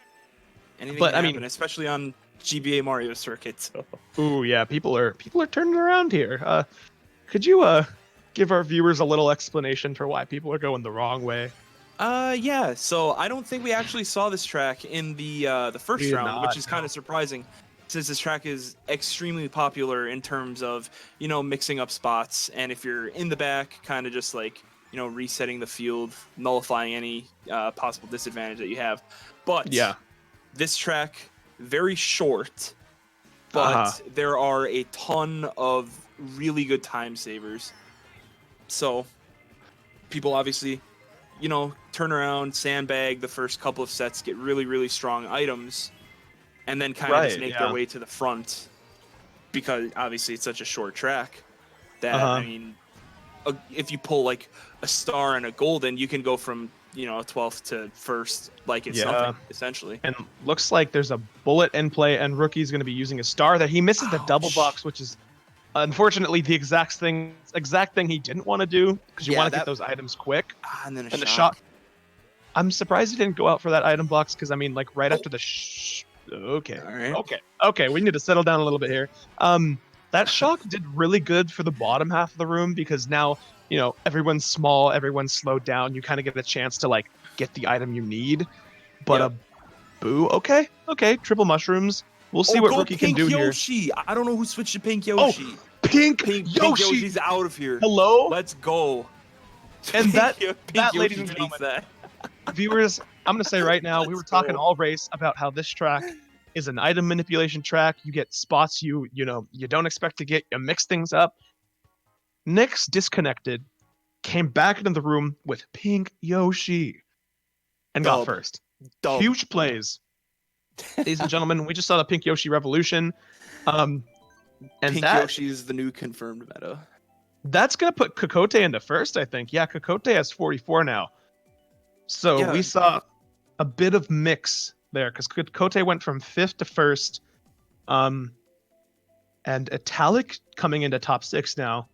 Anything But, can I happen, mean- especially on GBA Mario Circuit. So. Ooh, yeah, people are turning around here. Could you give our viewers a little explanation for why people are going the wrong way? Yeah. So I don't think we actually saw this track in the first We did round, not, which is kind of surprising, since this track is extremely popular in terms of mixing up spots, and if you're in the back, kind of just like resetting the field, nullifying any possible disadvantage that you have. But Yeah. this track very short, but there are a ton of really good time savers. So people obviously turn around, sandbag the first couple of sets, get really, really strong items, and then kind of just make their way to the front, because obviously it's such a short track that, I mean, if you pull like a star and a golden, you can go from 12th to first like it's nothing, essentially. And looks like there's a bullet in play, and Rookie's going to be using a star that he misses the double box, which is unfortunately the exact thing he didn't want to do, because you want to get those items quick. And then the shot. I'm surprised he didn't go out for that item box, because I mean, like right after the okay, all right, okay, we need to settle down a little bit here. That shock did really good for the bottom half of the room, because now everyone's small, everyone's slowed down. You kind of get a chance to like get the item you need. But a boo, okay, triple mushrooms. We'll see what Rookie can do Yoshi. here. I don't know who switched to Pink Yoshi. Oh, Pink Yoshi. Yoshi's out of here. Hello. Let's go. And that, Pink ladies Yoshi and gentlemen, that. Viewers, I'm gonna say right now, we were talking all race about how this track is an item manipulation track. You get spots you don't expect to get. You mix things up. Nyx disconnected, came back into the room with Pink Yoshi, and got first. Huge plays. Ladies and gentlemen, we just saw the Pink Yoshi revolution. And Pink Yoshi is the new confirmed meta. That's going to put Cocote into first, I think. Yeah, Cocote has 44 now. So we saw a bit of mix there, because Cocote went from 5th to 1st. And Italic coming into top 6 now,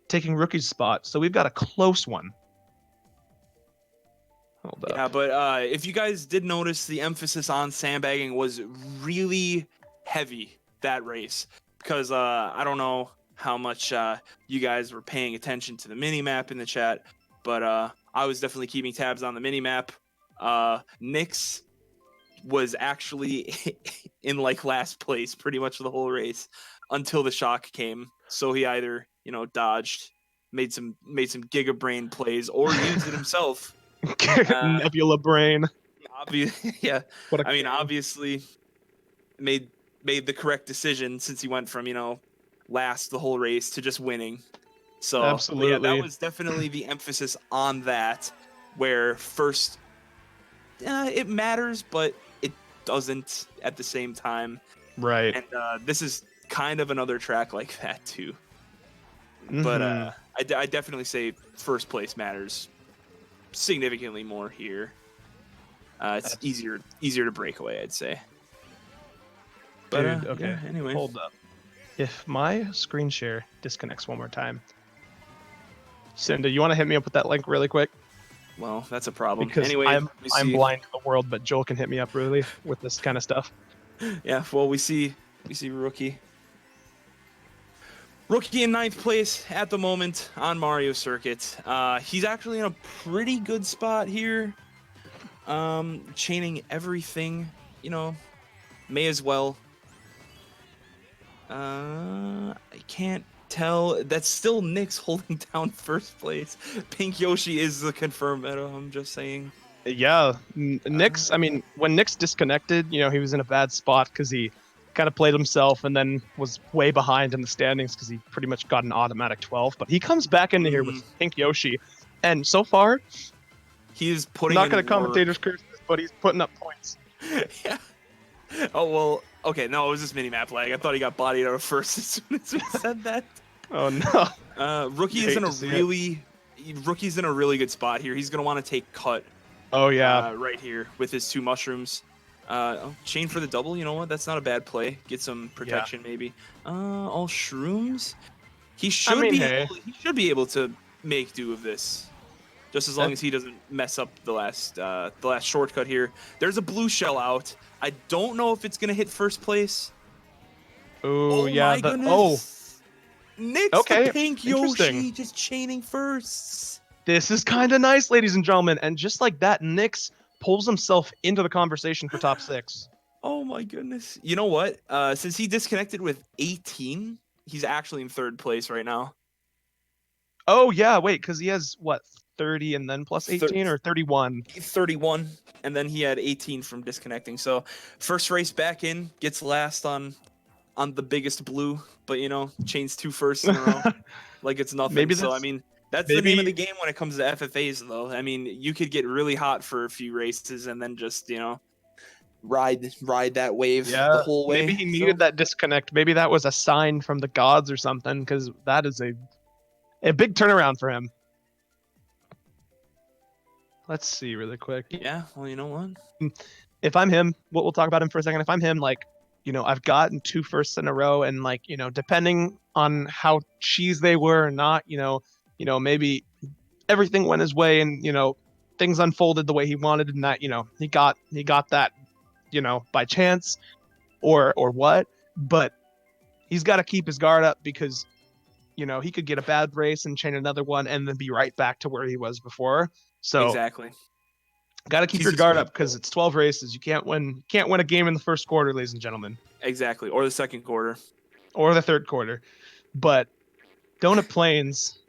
taking Rookie's spot. So we've got a close one. Hold up. Yeah, but if you guys did notice, the emphasis on sandbagging was really heavy that race, because I don't know how much you guys were paying attention to the mini map in the chat, but I was definitely keeping tabs on the mini map. Nyx was actually in like last place pretty much the whole race until the shock came. So he either dodged, made some Giga Brain plays, or used it himself. Nebula Brain. Yeah. Obviously made made the correct decision since he went from, last the whole race to just winning. So but Absolutely. yeah, that was definitely the emphasis on that, where first it matters, but it doesn't at the same time. Right. And this is kind of another track like that too. But I definitely say first place matters significantly more here. It's easier to break away, I'd say. But, Dude, okay. Yeah, anyway. Hold up. If my screen share disconnects one more time, Cinda, you want to hit me up with that link really quick? Well, that's a problem. Because Anyway, I'm blind to the world, but Joel can hit me up really with this kind of stuff. Yeah, well, we see Rookie. Rookie in 9th place at the moment on Mario Circuit. He's actually in a pretty good spot here. Chaining everything, may as well. I can't tell. That's still Nyx holding down first place. Pink Yoshi is the confirmed meta, I'm just saying. Yeah, Nyx, I mean, when Nyx disconnected, he was in a bad spot because he kind of played himself and then was way behind in the standings because he pretty much got an automatic 12. But he comes back into here with Pink Yoshi, and so far, he's putting not going to commentator's curse this, but he's putting up points. Yeah. Oh, well, okay, no, it was just mini-map lag. I thought he got bodied out of first as soon as we said that. Oh, no. Rookie's in a really good spot here. He's going to want to take cut. Oh, yeah. Right here with his 2 mushrooms. Chain for the double, you know what? That's not a bad play. Get some protection, maybe. All shrooms? He should be able to make do of this. Just as long as he doesn't mess up the last shortcut here. There's a blue shell out. I don't know if it's going to hit first place. Ooh, yeah. My goodness. Nyx the Pink Yoshi just chaining firsts. This is kind of nice, ladies and gentlemen. And just like that, Nyx pulls himself into the conversation for top 6. Oh my goodness. You know what? Since he disconnected with 18, he's actually in 3rd place right now. Oh, yeah. Wait, because he has, what, 30 and then plus 18 or 31? 31, and then he had 18 from disconnecting. So first race back in, gets last on the biggest blue, but, chains 2 firsts in a row like it's nothing. That's the name of the game when it comes to FFAs, though. I mean, you could get really hot for a few races and then just, ride that wave the whole way. Maybe he needed that disconnect. Maybe that was a sign from the gods or something, because that is a big turnaround for him. Let's see really quick. Yeah, well, you know what? If I'm him, we'll talk about him for a second. If I'm him, I've gotten 2 firsts in a row, and depending on how cheese they were or not, maybe everything went his way and, things unfolded the way he wanted, and that, he got that, by chance or what, but he's got to keep his guard up because, he could get a bad race and chain another one and then be right back to where he was before. So exactly. Got to keep your guard up because it's 12 races. You can't win a game in the first quarter, ladies and gentlemen. Exactly. Or the second quarter. Or the third quarter. But Donut Plains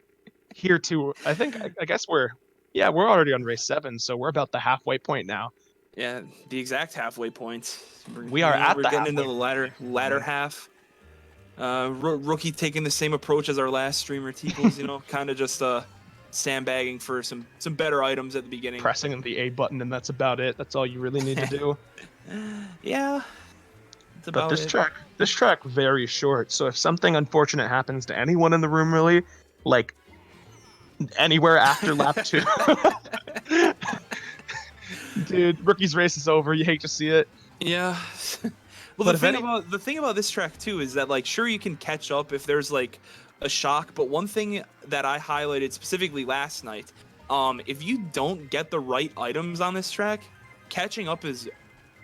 here too. I guess we're already on race 7, so we're about the halfway point now. Yeah, the exact halfway point. We're getting into the latter half. Rookie taking the same approach as our last streamer, Teeples, kind of just sandbagging for some better items at the beginning. Pressing the A button, and that's about it. That's all you really need to do. Yeah. But this track very short. So if something unfortunate happens to anyone in the room, really, like anywhere after lap 2, dude, Rookie's race is over. You hate to see it. Yeah. Well, the thing about this track too is that sure you can catch up if there's a shock, but one thing that I highlighted specifically last night, if you don't get the right items on this track, catching up is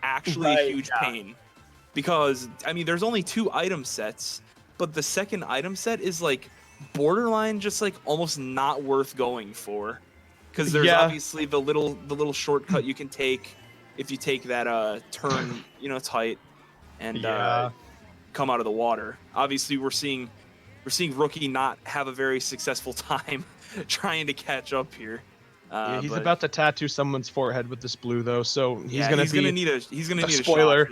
actually a huge pain. Because there's only 2 item sets, but the second item set is borderline just almost not worth going for, because there's obviously the little shortcut you can take if you take that turn tight and come out of the water. Obviously we're seeing Rookie not have a very successful time trying to catch up here. He's about to tattoo someone's forehead with this blue though, so he's gonna need a spoiler.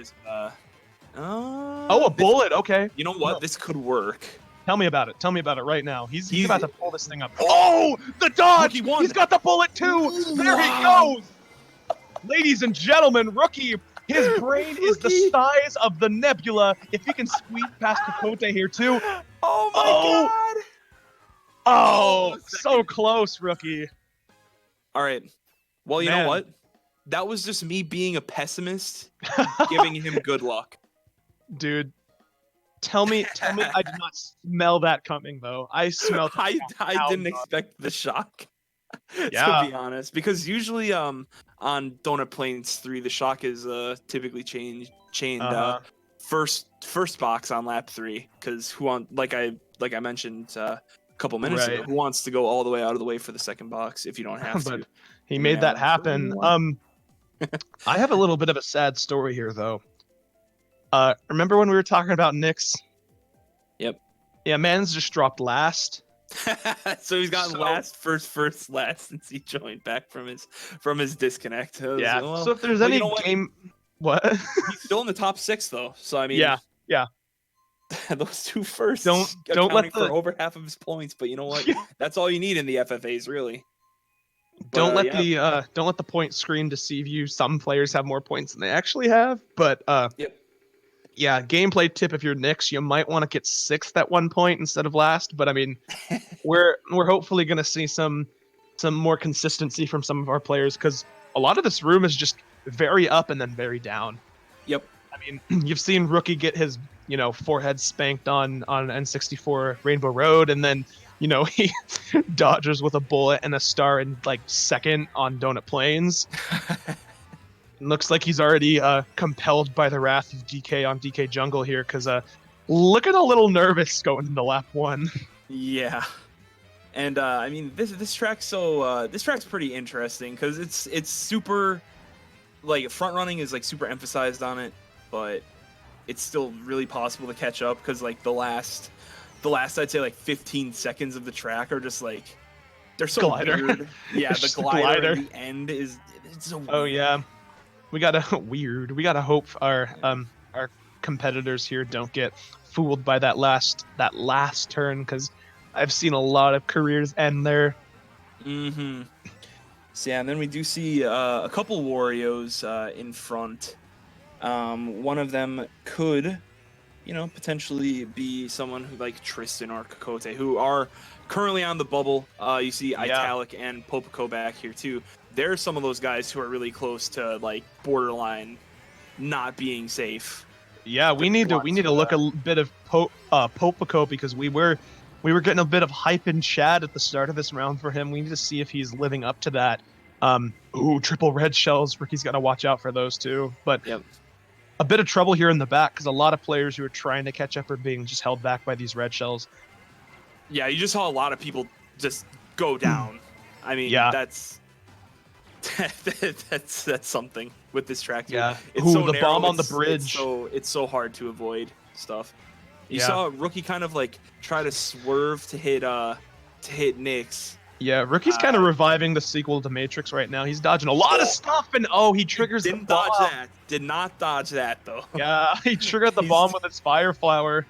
Shot Oh, a bullet. Okay. You know what? This could work. Tell me about it. Tell me about it right now. He's about to pull this thing up. Oh! The dodge! Rookie won. He's got the bullet too. There he goes. Ladies and gentlemen, Rookie. His brain is the size of the nebula. If he can squeeze past Kokote here too. Oh my god! Oh, so close, Rookie. All right. Well, you know what? That was just me being a pessimist, giving him good luck. Dude, tell me I did not smell that coming though. I smelled I didn't expect the shock. Yeah. To be honest, because usually on Donut Plains 3 the shock is typically chained first box on lap 3, because like I mentioned a couple minutes ago, who wants to go all the way out of the way for the second box if you don't have to? He made that happen. I have a little bit of a sad story here though. Remember when we were talking about Nyx? Yep. Yeah, man's just dropped last. So he's gotten last, first, last since he joined back from his disconnect. Yeah. So if there's any game, what? He's still in the top 6 though. So I mean, yeah. Those 2 firsts don't let for over half of his points. But you know what? That's all you need in the FFAs, really. Don't let the point screen deceive you. Some players have more points than they actually have. But yeah, gameplay tip: if you're Nyx, you might want to get 6th at one point instead of last. But I mean, we're hopefully going to see some more consistency from some of our players, because a lot of this room is just very up and then very down. Yep. I mean, you've seen Rookie get his forehead spanked on N64 Rainbow Road, and then he dodges with a bullet and a star in like second on Donut Plains. Looks like he's already compelled by the wrath of DK on DK Jungle here, because looking a little nervous going into lap 1. Yeah, and I mean this track's pretty interesting because it's super, like, front running is like super emphasized on it, but it's still really possible to catch up, because like the last I'd say like 15 seconds of the track are just like, they're so weird. Yeah, the glider at the end it's so weird. Oh yeah. We gotta hope our competitors here don't get fooled by that last turn, because I've seen a lot of careers end there. Mm-hmm. So yeah, and then we do see a couple Warriors in front. One of them could, potentially be someone who like Tristan or Kokote, who are currently on the bubble. You see Italic and Popico back here too. There's some of those guys who are really close to like borderline not being safe. Yeah, we need to look a bit of Popico, because we were getting a bit of hype in chat at the start of this round for him. We need to see if he's living up to that. Triple red shells. Ricky's got to watch out for those too. But a bit of trouble here in the back, because a lot of players who are trying to catch up are being just held back by these red shells. Yeah, you just saw a lot of people just go down. I mean, that's something with this track. Yeah, it's so the narrow, bomb on the bridge. It's so hard to avoid stuff. You saw Rookie kind of like try to swerve to hit Nyx. Yeah, Rookie's kind of reviving the sequel to Matrix right now. He's dodging a lot of stuff, and he triggers Didn't the bomb. dodge that. Did not dodge that though. Yeah, he triggered the bomb with its fire flower.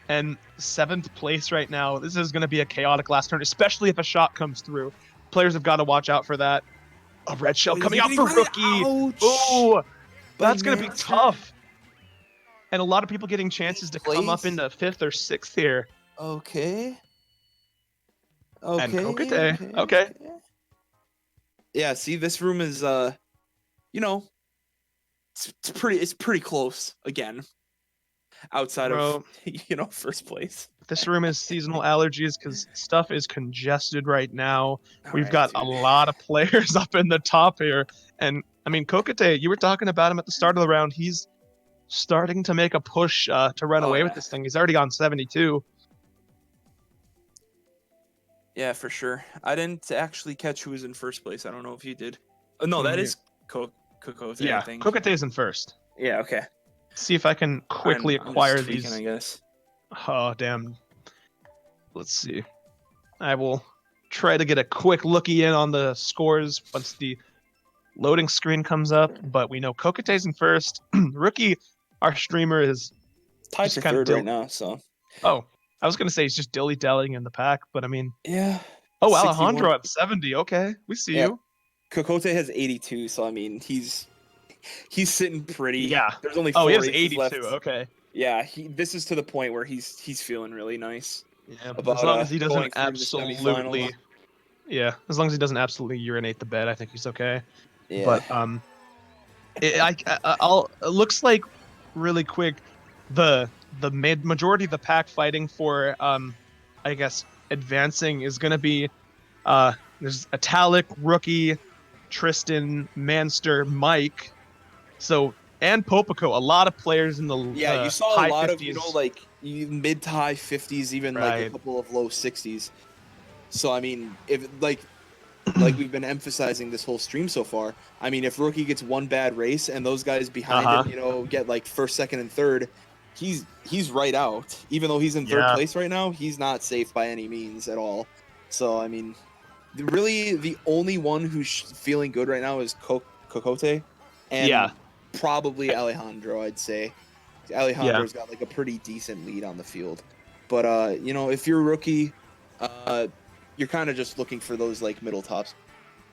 And 7th place right now. This is going to be a chaotic last turn, especially if a shot comes through. Players have got to watch out for that. A red shell coming out for Rookie. Oh, that's going to be tough. And a lot of people getting chances to come up into 5th or 6th here. Okay. And Kokote. Okay. Yeah, see, this room is, it's pretty close again. Outside of, first place. This room is seasonal allergies, because stuff is congested right now. We've got a lot of players up in the top here. And, I mean, Kokote, you were talking about him at the start of the round. He's starting to make a push to run away with this thing. He's already on 72. Yeah, for sure. I didn't actually catch who was in first place. I don't know if you did. Oh, no, that is Kokote, I think. Kokote's in first. Yeah, okay. See if I can quickly acquire just tweaking, these. I guess. Oh, damn. Let's see. I will try to get a quick looky in on the scores once the loading screen comes up, but we know Kokote's in first. Rookie, our streamer, is tied Just for kind of third right now. So Oh, I was gonna say he's just dilly-dallying in the pack, but I mean, yeah, oh, 61. Alejandro at 70. Okay, we see Yeah, you. Kokote has 82. So I mean, he's sitting pretty. Yeah. There's only Oh, he 4 has races 82. left. Okay. Yeah, this is to the point where he's feeling really nice Yeah. As about long as he doesn't going through to the semifinals. absolutely, yeah, as long as he doesn't absolutely urinate the bed, I think he's okay. Yeah. But it looks like really quick the majority of the pack fighting for I guess advancing is gonna be there's Italic, Rookie, Tristan, Manster, Mike. So and Popico, a lot of players in Yeah, you the saw a high lot of, 50s. like mid to high 50s, even like a Right. couple of low 60s. So I mean, if like we've been emphasizing this whole stream so far, I mean, if Rookie gets one bad race and those guys behind Uh-huh. him, get like first, second, and third, he's right out. Even though he's in third Yeah. place right now, he's not safe by any means at all. So I mean, really, the only one who's feeling good right now is Kokote, and Yeah. probably Alejandro. I'd say Yeah. Alejandro's got like a pretty decent lead on the field. But if you're a rookie, you're kind of just looking for those like middle tops,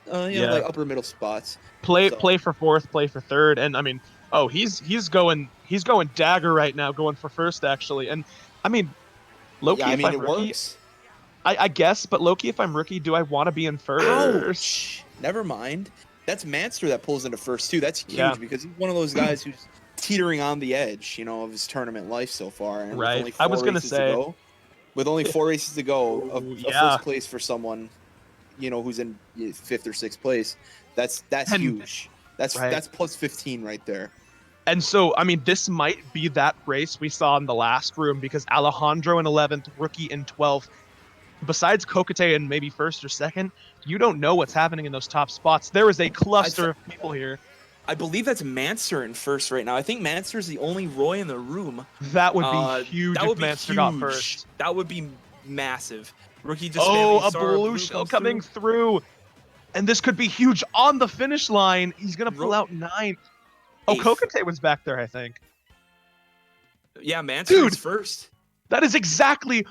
Yeah. like upper middle spots. Play So, play for fourth, play for third, and I mean, oh, he's going dagger right now, going for first actually. And I mean, yeah, Loki, I if mean I'm it rookie, works. I guess, but Loki, if I'm rookie, do I want to be in first? Ouch! Never mind. That's Manster that pulls into first too. That's huge Yeah. because he's one of those guys who's teetering on the edge, of his tournament life so far. And with Right. only I four was gonna races to say, go, a yeah, first place for someone, who's in fifth or sixth place, that's and huge. That's right. that's plus 15 right there. And so, I mean, this might be that race we saw in the last room because Alejandro in 11th, Rookie in 12th. Besides Kokate and maybe first or second, you don't know what's happening in those top spots. There is a cluster of people here. I believe that's Manser in first right now. I think Manser's the only Roy in the room. That would be huge if Manster got first. That would be massive. Rookie just a blue shell coming through. And this could be huge on the finish line. He's going to pull out 9th. Oh, Kokate was back there, I think. Yeah, Manser's first. That is exactly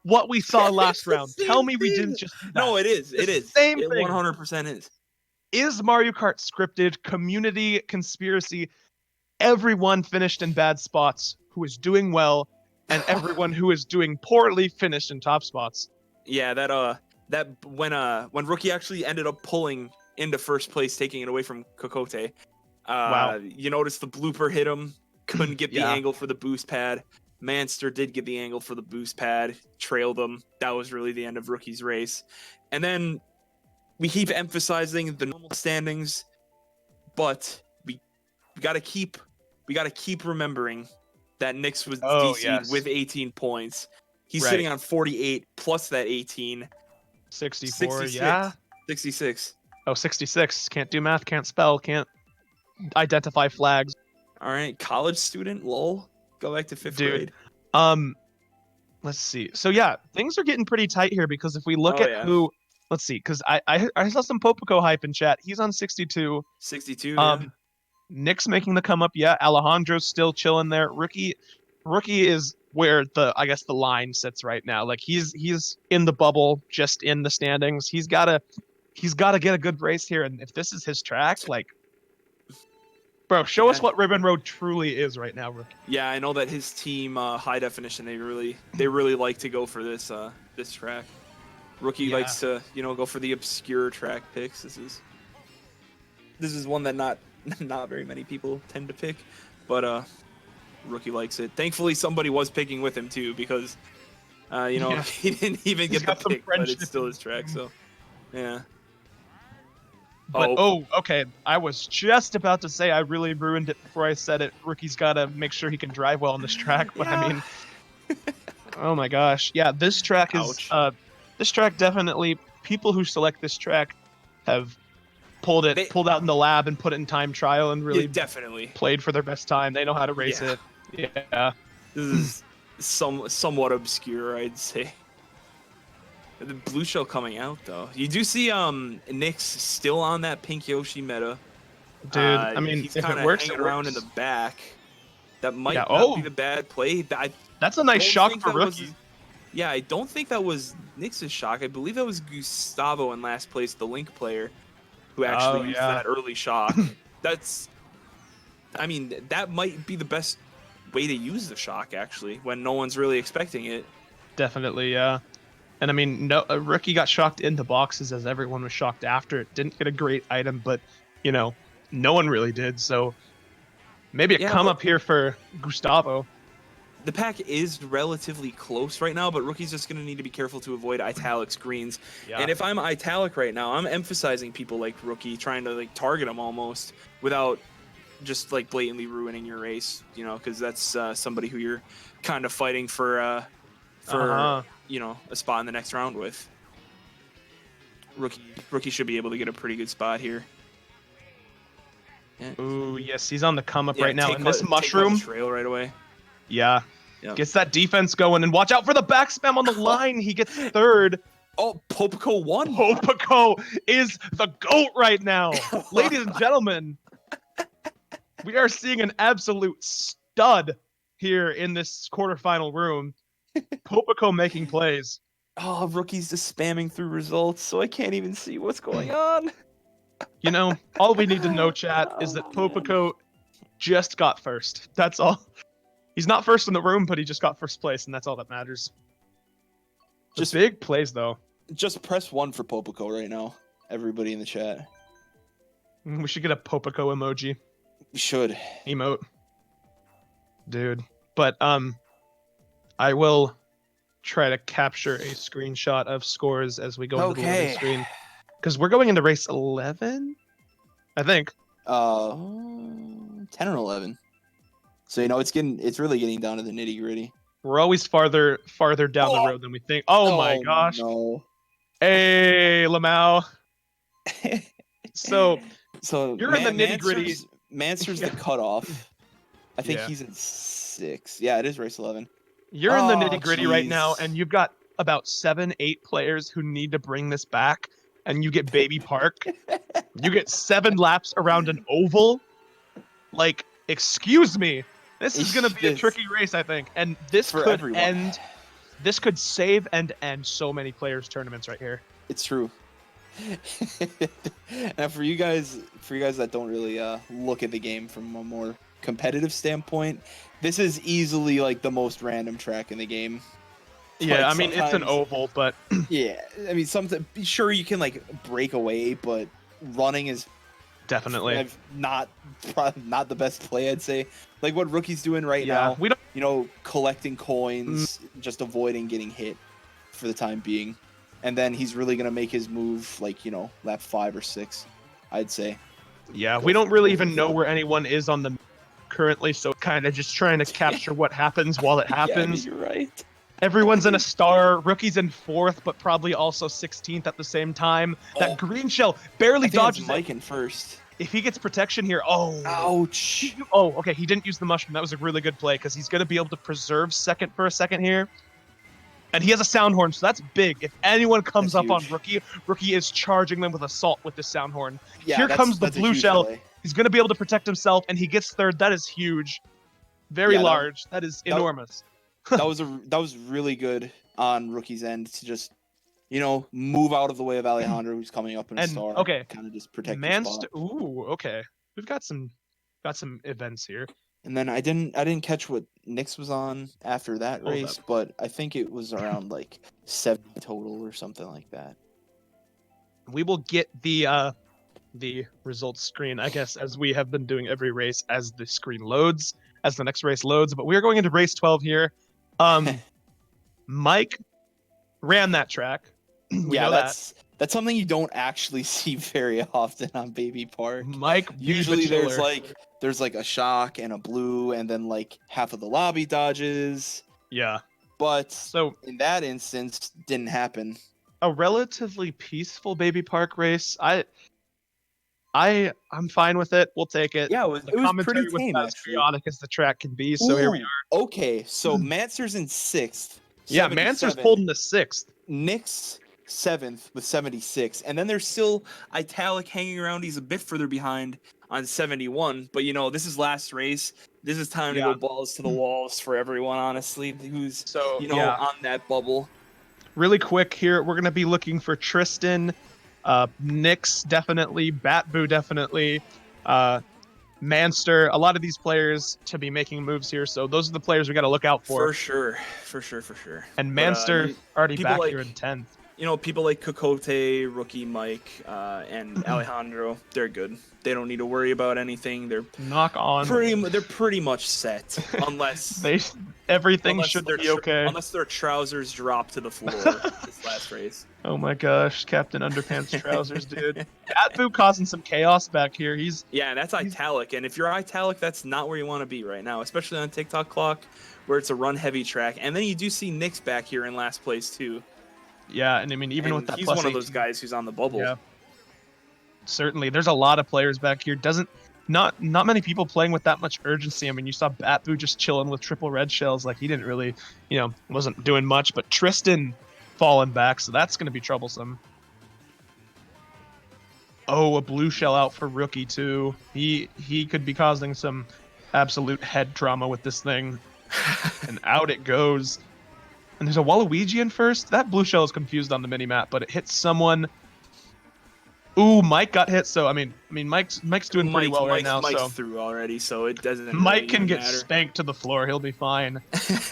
what we saw last round. Tell me we didn't just do that. No, it is. It is. Same thing. 100% is. Is Mario Kart scripted? Community conspiracy? Everyone finished in bad spots who is doing well, and everyone who is doing poorly finished in top spots. Yeah, that when Rookie actually ended up pulling into first place, taking it away from Kokote. Wow. You notice the blooper hit him. Couldn't get the angle for the boost pad. Manster did get the angle for the boost pad. Trailed him. That was really the end of Rookie's race. And then we keep emphasizing the normal standings, but we gotta keep remembering that Nyx was DC'd with 18 points. He's sitting on 48 plus that 18. 64, 66. yeah. 66. Oh, 66. Can't do math, can't spell, can't identify flags. All right, college student, lol. Go back to fifth grade. Let's see. So yeah, things are getting pretty tight here because if we look at who, let's see, because I saw some Popico hype in chat. He's on 62. 62. Yeah. Nyx making the come up. Yeah, Alejandro's still chilling there. Rookie is where the line sits right now. Like he's in the bubble, just in the standings. He's gotta get a good race here, and if this is his track, like. Bro, show us what Ribbon Road truly is right now, Rookie. Yeah, I know that his team, High Definition, they really like to go for this track. Rookie likes to, go for the obscure track picks. This is one that not very many people tend to pick, but Rookie likes it. Thankfully, somebody was picking with him too, because he didn't even get the pick, but it's still his track. So, yeah. But okay. I was just about to say I really ruined it before I said it. Rookie's got to make sure he can drive well on this track. But I mean, oh my gosh, yeah, this track is this track definitely. People who select this track have pulled out in the lab and put it in time trial and really definitely played for their best time. They know how to race it. Yeah, this is somewhat obscure, I'd say. The blue shell coming out though. You do see Nyx still on that pink Yoshi meta. Dude, I mean, he's if kind it of works, hanging around in the back. That might Yeah, not be the bad play. That's a nice don't shock think for that was- rookie. Yeah, I don't think that was Nix's shock. I believe that was Gustavo in last place, the Link player, who actually used that early shock. I mean, that might be the best way to use the shock, actually, when no one's really expecting it. Definitely, yeah. And I mean, no, a rookie got shocked into boxes as everyone was shocked after it. Didn't get a great item, but, you know, no one really did. So maybe a come up here for Gustavo. The pack is relatively close right now, but rookie's just going to need to be careful to avoid italic screens. Yeah. And if I'm italic right now, I'm emphasizing people like rookie, trying to like target them almost without just like blatantly ruining your race, you know, because that's somebody who you're kind of fighting for you know, a spot in the next round with. Rookie should be able to get a pretty good spot here. Yeah. Ooh, yes, he's on the come up right now. And this mushroom trail right away. Yeah. Yep. Gets that defense going, and watch out for the back spam on the line. He gets third. Oh, Popico won. Popico is the GOAT right now. Ladies and gentlemen, we are seeing an absolute stud here in this quarterfinal room. Popico making plays. Oh, rookie's just spamming through results, so I can't even see what's going on. You know, all we need to know, chat, is that Popico just got first. That's all. He's not first in the room, but he just got first place, and that's all that matters. Just big plays, though. Just press 1 for Popico right now. Everybody in the chat. We should get a Popico emoji. We should. Emote. Dude. But, I will try to capture a screenshot of scores as we go into the loading screen. Because we're going into race 11? I think. 10 or 11. So, you know, it's really getting down to the nitty gritty. We're always farther down the road than we think. Oh my gosh. No. Hey, Lamau. So you're in the nitty gritty. Manser's the cutoff. I think he's in 6. Yeah, it is race 11. You're in the nitty gritty right now, and you've got about 7-8 players who need to bring this back, and you get Baby Park. You get 7 laps around an oval. Like, excuse me. This is going to be a tricky race, I think. And this could end. This could save and end so many players' tournaments right here. It's true. Now, for you guys that don't really look at the game from a more competitive standpoint, this is easily like the most random track in the game. Yeah, I mean, it's an oval, but yeah, I mean, sure you can like break away, but running is definitely not the best play, I'd say. Like what rookie's doing right now, we don't, you know, collecting coins, just avoiding getting hit for the time being, and then he's really gonna make his move like, you know, lap 5 or 6, I'd say. Yeah, we don't really even know where anyone is on the currently, so kind of just trying to capture what happens while it happens. Yeah, you're right. Everyone's in a star. Rookie's in 4th, but probably also 16th at the same time. That green shell barely dodges Mike in 1st. If he gets protection here, ouch. Oh, okay, he didn't use the mushroom. That was a really good play because he's going to be able to preserve second for a second here. And he has a sound horn, so that's big. If anyone comes up on Rookie, Rookie is charging them with assault with the sound horn. Yeah, here comes the blue shell. Play. He's going to be able to protect himself, and he gets 3rd. That is huge. Very large. That is enormous. That was really good on Rookie's end to just, you know, move out of the way of Alejandro, who's coming up in a star. Okay. Kind of just protect the spot. Ooh, okay. We've got some events here. And then I didn't catch what Nix was on after that race, but I think it was around like 7 total or something like that. We will get the results screen, I guess, as we have been doing every race as the screen loads, as the next race loads. But we are going into race 12 here. Mike ran that track. Yeah, that's something you don't actually see very often on Baby Park. Mike, usually there's like a shock and a blue, and then like half of the lobby dodges. Yeah, but so in that instance, didn't happen. A relatively peaceful Baby Park race. I'm fine with it. We'll take it. Yeah, it was pretty tame, as chaotic as the track can be. So here we are. Okay, so Manser's in 6th. Yeah, Manser's pulled in the 6th. Nix 7th with 76, and then there's still Italic hanging around. He's a bit further behind on 71, but this is last race. This is time to go balls to the walls for everyone, honestly, who's on that bubble. Really quick here, we're gonna be looking for Tristan, Nyx definitely, Batboo definitely, Manster, a lot of these players to be making moves here, so those are the players we got to look out for. For sure. And Manster already back like, here in 10th. People like Kokote, Rookie Mike, and Alejandro, they're good. They don't need to worry about anything. They're pretty much set, unless everything should be okay. Unless their trousers drop to the floor this last race. Oh my gosh, Captain Underpants trousers, dude. Batboo causing some chaos back here. That's Italic, and if you're Italic, that's not where you want to be right now, especially on TikTok clock, where it's a run-heavy track. And then you do see Nyx back here in last place too. Yeah, and I mean, even with that he's plus one 18, of those guys who's on the bubble. Yeah. Certainly, there's a lot of players back here. Not many people playing with that much urgency. I mean, you saw Batboo just chilling with triple red shells, like he didn't really, wasn't doing much. But Tristan falling back, so that's going to be troublesome. Oh, a blue shell out for Rookie too. He could be causing some absolute head trauma with this thing, and out it goes. And there's a Waluigi in first. That blue shell is confused on the minimap, but it hits someone. Ooh, Mike got hit. So I mean, Mike's doing pretty well right now. Mike's through already, so it doesn't. Mike can get spanked to the floor. He'll be fine.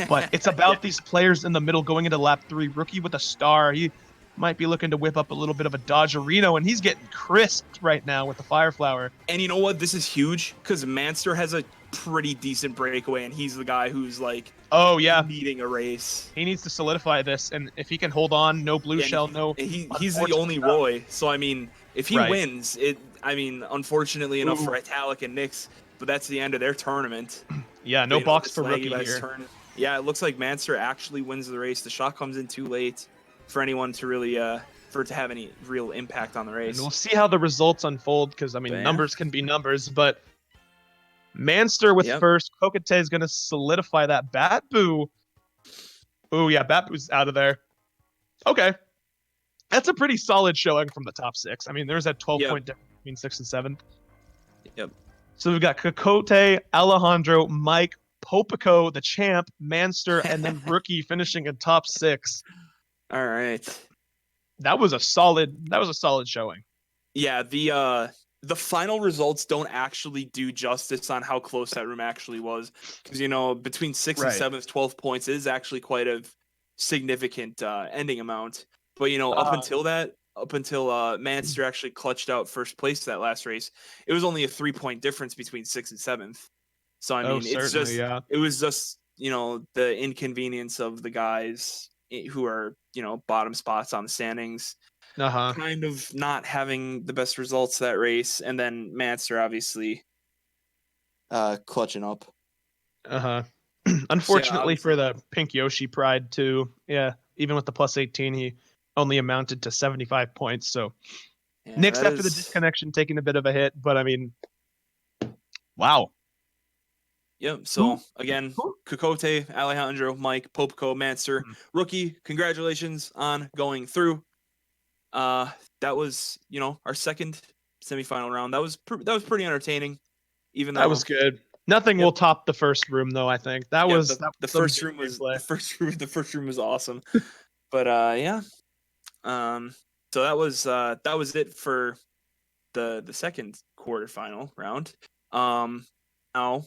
But it's about these players in the middle going into lap 3. Rookie with a star. He might be looking to whip up a little bit of a Dodgerino, and he's getting crisped right now with the Fire Flower. And you know what? This is huge because Manster has a pretty decent breakaway, and he's the guy who's like, needing a race. He needs to solidify this, and if he can hold on, no blue shell, he's the only Roy. So I mean, if he wins, unfortunately enough for Italic and Nyx, but that's the end of their tournament. Yeah, no box for Rookie here. Yeah, it looks like Manster actually wins the race. The shot comes in too late for anyone to really for it to have any real impact on the race. And we'll see how the results unfold, because I mean, numbers can be numbers, but Manster with first. Kokote is going to solidify that. Batboo. Oh, yeah, Batboo's out of there. Okay. That's a pretty solid showing from the top 6. I mean, there's that 12-point difference between 6 and 7. Yep. So we've got Kokote, Alejandro, Mike, Popico, the champ, Manster, and then Rookie finishing in top 6. All right. That was a solid showing. Yeah, the final results don't actually do justice on how close that room actually was, because between 6th and 7th, 12 points is actually quite a significant ending amount. But up until Manster actually clutched out first place that last race, it was only a 3-point difference between 6th and 7th. So I mean, it was just the inconvenience of the guys who are bottom spots on the standings. Kind of not having the best results that race, and then Manster obviously clutching up. Unfortunately for the Pink Yoshi pride too. Yeah, even with the plus 18, he only amounted to 75 points. So Nyx after the disconnection taking a bit of a hit, but I mean, wow. Yep. So again, Kokote, Alejandro, Mike, Popico, Manster, Rookie. Congratulations on going through. That was our second semifinal round. That was pretty entertaining. Even though that was good. Nothing will top the first room though. I think the first room was awesome. But so that was it for the second quarterfinal round. Now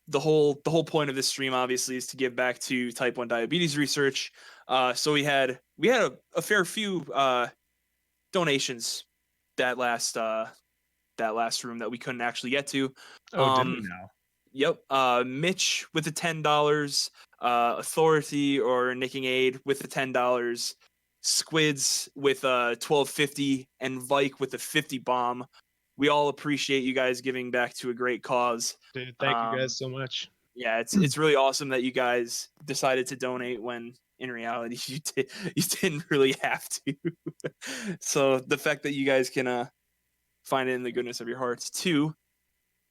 the whole point of this stream obviously is to give back to type 1 diabetes research. So we had a fair few donations that last room that we couldn't actually get to. Didn't we now? Yep. Mitch with the $10, Authority or Nicking Aid with the $10, Squids with $12.50, and Vike with the 50 bomb. We all appreciate you guys giving back to a great cause. Dude, thank you guys so much. Yeah, it's really awesome that you guys decided to donate when in reality you didn't really have to. So the fact that you guys can find it in the goodness of your hearts to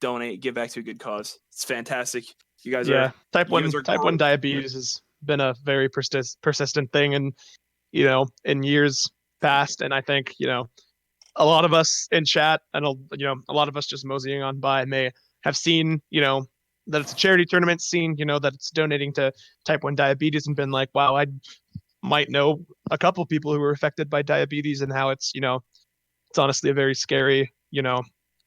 donate, give back to a good cause, it's fantastic. You guys are type 1 diabetes has been a very persistent thing, and in years passed, and I think a lot of us in chat and a lot of us just moseying on by may have seen that it's a charity tournament, seen that it's donating to type 1 diabetes, and been like, wow, I might know a couple people who were affected by diabetes, and how it's it's honestly a very scary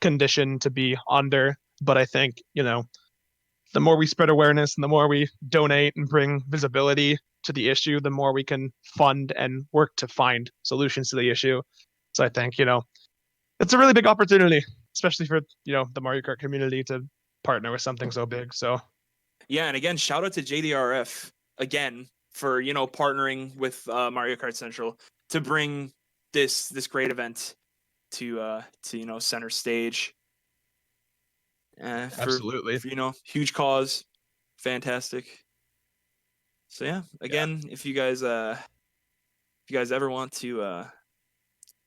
condition to be under. But I think the more we spread awareness and the more we donate and bring visibility to the issue, the more we can fund and work to find solutions to the issue. So I think it's a really big opportunity, especially for the Mario Kart community, to partner with something so big. So yeah, and again, shout out to JDRF again for partnering with Mario Kart Central to bring this great event to center stage. absolutely. For huge cause, fantastic. So yeah, again, if you guys ever want to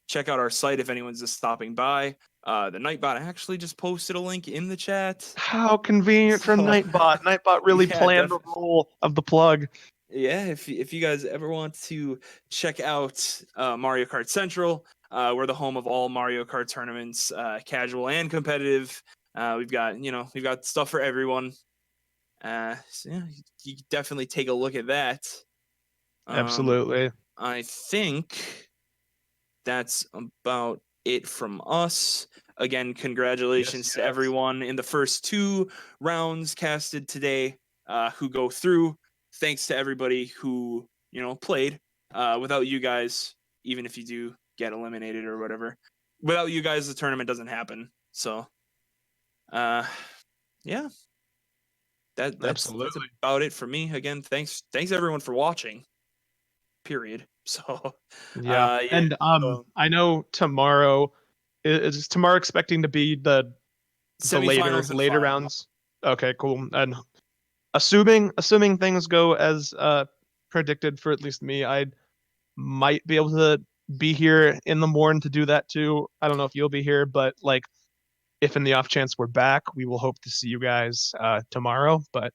check out our site, if anyone's just stopping by, the Nightbot actually just posted a link in the chat. How convenient for Nightbot. Nightbot really planned the role of the plug. Yeah, if you guys ever want to check out Mario Kart Central, we're the home of all Mario Kart tournaments, casual and competitive. We've got stuff for everyone. So yeah, you can definitely take a look at that. Absolutely. I think that's about it from us. Again, congratulations to everyone in the first 2 rounds casted today who go through. Thanks to everybody who played. Without you guys, even if you do get eliminated or whatever, without you guys, the tournament doesn't happen. So, yeah, that's about it for me. Again, thanks everyone for watching. Period. So, and I know tomorrow is tomorrow expecting to be the semifinals later rounds. Okay, cool. And assuming things go as predicted for at least me, I might be able to be here in the morning to do that too. I don't know if you'll be here, but like, if in the off chance we're back, we will hope to see you guys tomorrow. But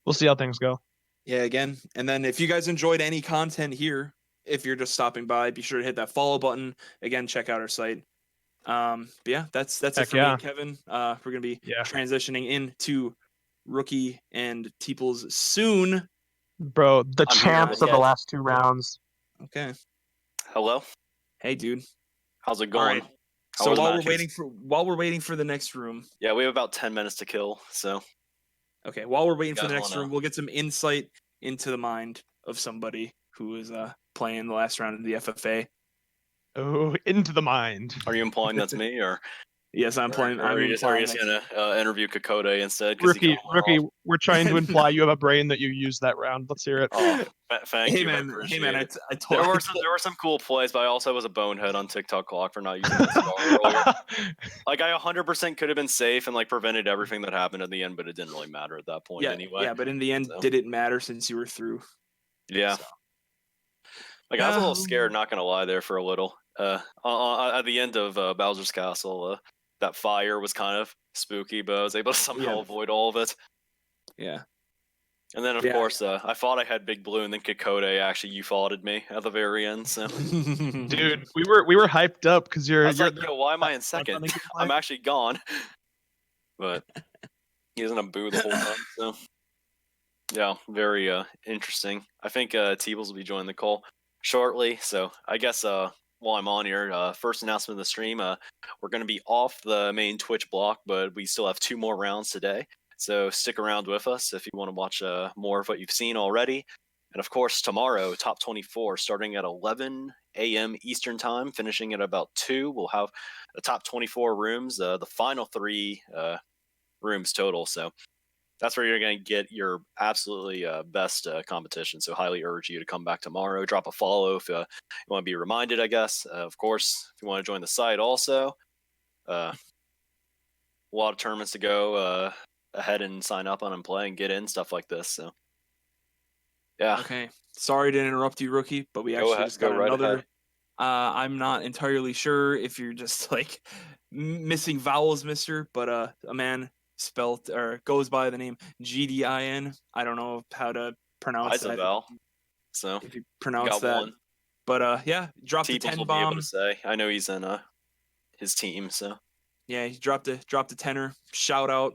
we'll see how things go. Yeah, again, and then if you guys enjoyed any content here, if you're just stopping by, be sure to hit that follow button. Again, check out our site. But yeah, that's it for me, Kevin. We're gonna be transitioning into Rookie and Teeples soon. Bro, the champs of the last 2 rounds. Okay. Hello. Hey, dude. How's it going? Right. So while we're waiting for the next room. Yeah, we have about 10 minutes to kill. So. Okay, while we're waiting for the next room, we'll get some insight into the mind of somebody who is playing the last round of the FFA. Oh, into the mind. Are you implying that's me, or? Yes, I'm playing. Are you just gonna interview Kokode instead? Rookie, we're trying to imply you have a brain that you use that round. Let's hear it. Oh, thank you. Man, I told there were some cool plays, but I also was a bonehead on TikTok clock for not using the star earlier. Like I 100% could have been safe and like prevented everything that happened in the end, but it didn't really matter at that point anyway. Yeah, but in the end, did it matter since you were through? Yeah. So. Like I was a little scared, not gonna lie, there for a little. At the end of Bowser's Castle, that fire was kind of spooky, but I was able to somehow avoid all of it. Yeah. And then, of course, I thought I had Big Blue, and then Kokode actually you-faulted me at the very end. So, dude, we were hyped up because you're. I was like, yo, why am I in second? I'm actually gone. But he doesn't have Boo the whole time. So, yeah, very interesting. I think Teeples will be joining the call shortly. So, I guess while I'm on here, first announcement of the stream, we're going to be off the main Twitch block, but we still have 2 more rounds today. So stick around with us if you want to watch more of what you've seen already. And of course, tomorrow, top 24, starting at 11 a.m. Eastern time, finishing at about 2. We'll have the top 24 rooms, the final 3 rooms total. So that's where you're going to get your absolutely best competition. So highly urge you to come back tomorrow. Drop a follow if you want to be reminded, I guess. Of course, if you want to join the site also. A lot of tournaments to go ahead and sign up on and play and get in, stuff like this. So, yeah. Okay. Sorry to interrupt you, Rookie, but we actually just got another. I'm not entirely sure if you're just like missing vowels, mister, but a man spelt or goes by the name GDIN. I don't know how to pronounce that. Vowel. So if you pronounce that. But yeah, dropped the Teeples 10 will be able bomb. to say. I know he's in his team, so Yeah, he dropped a tenner. Shout out.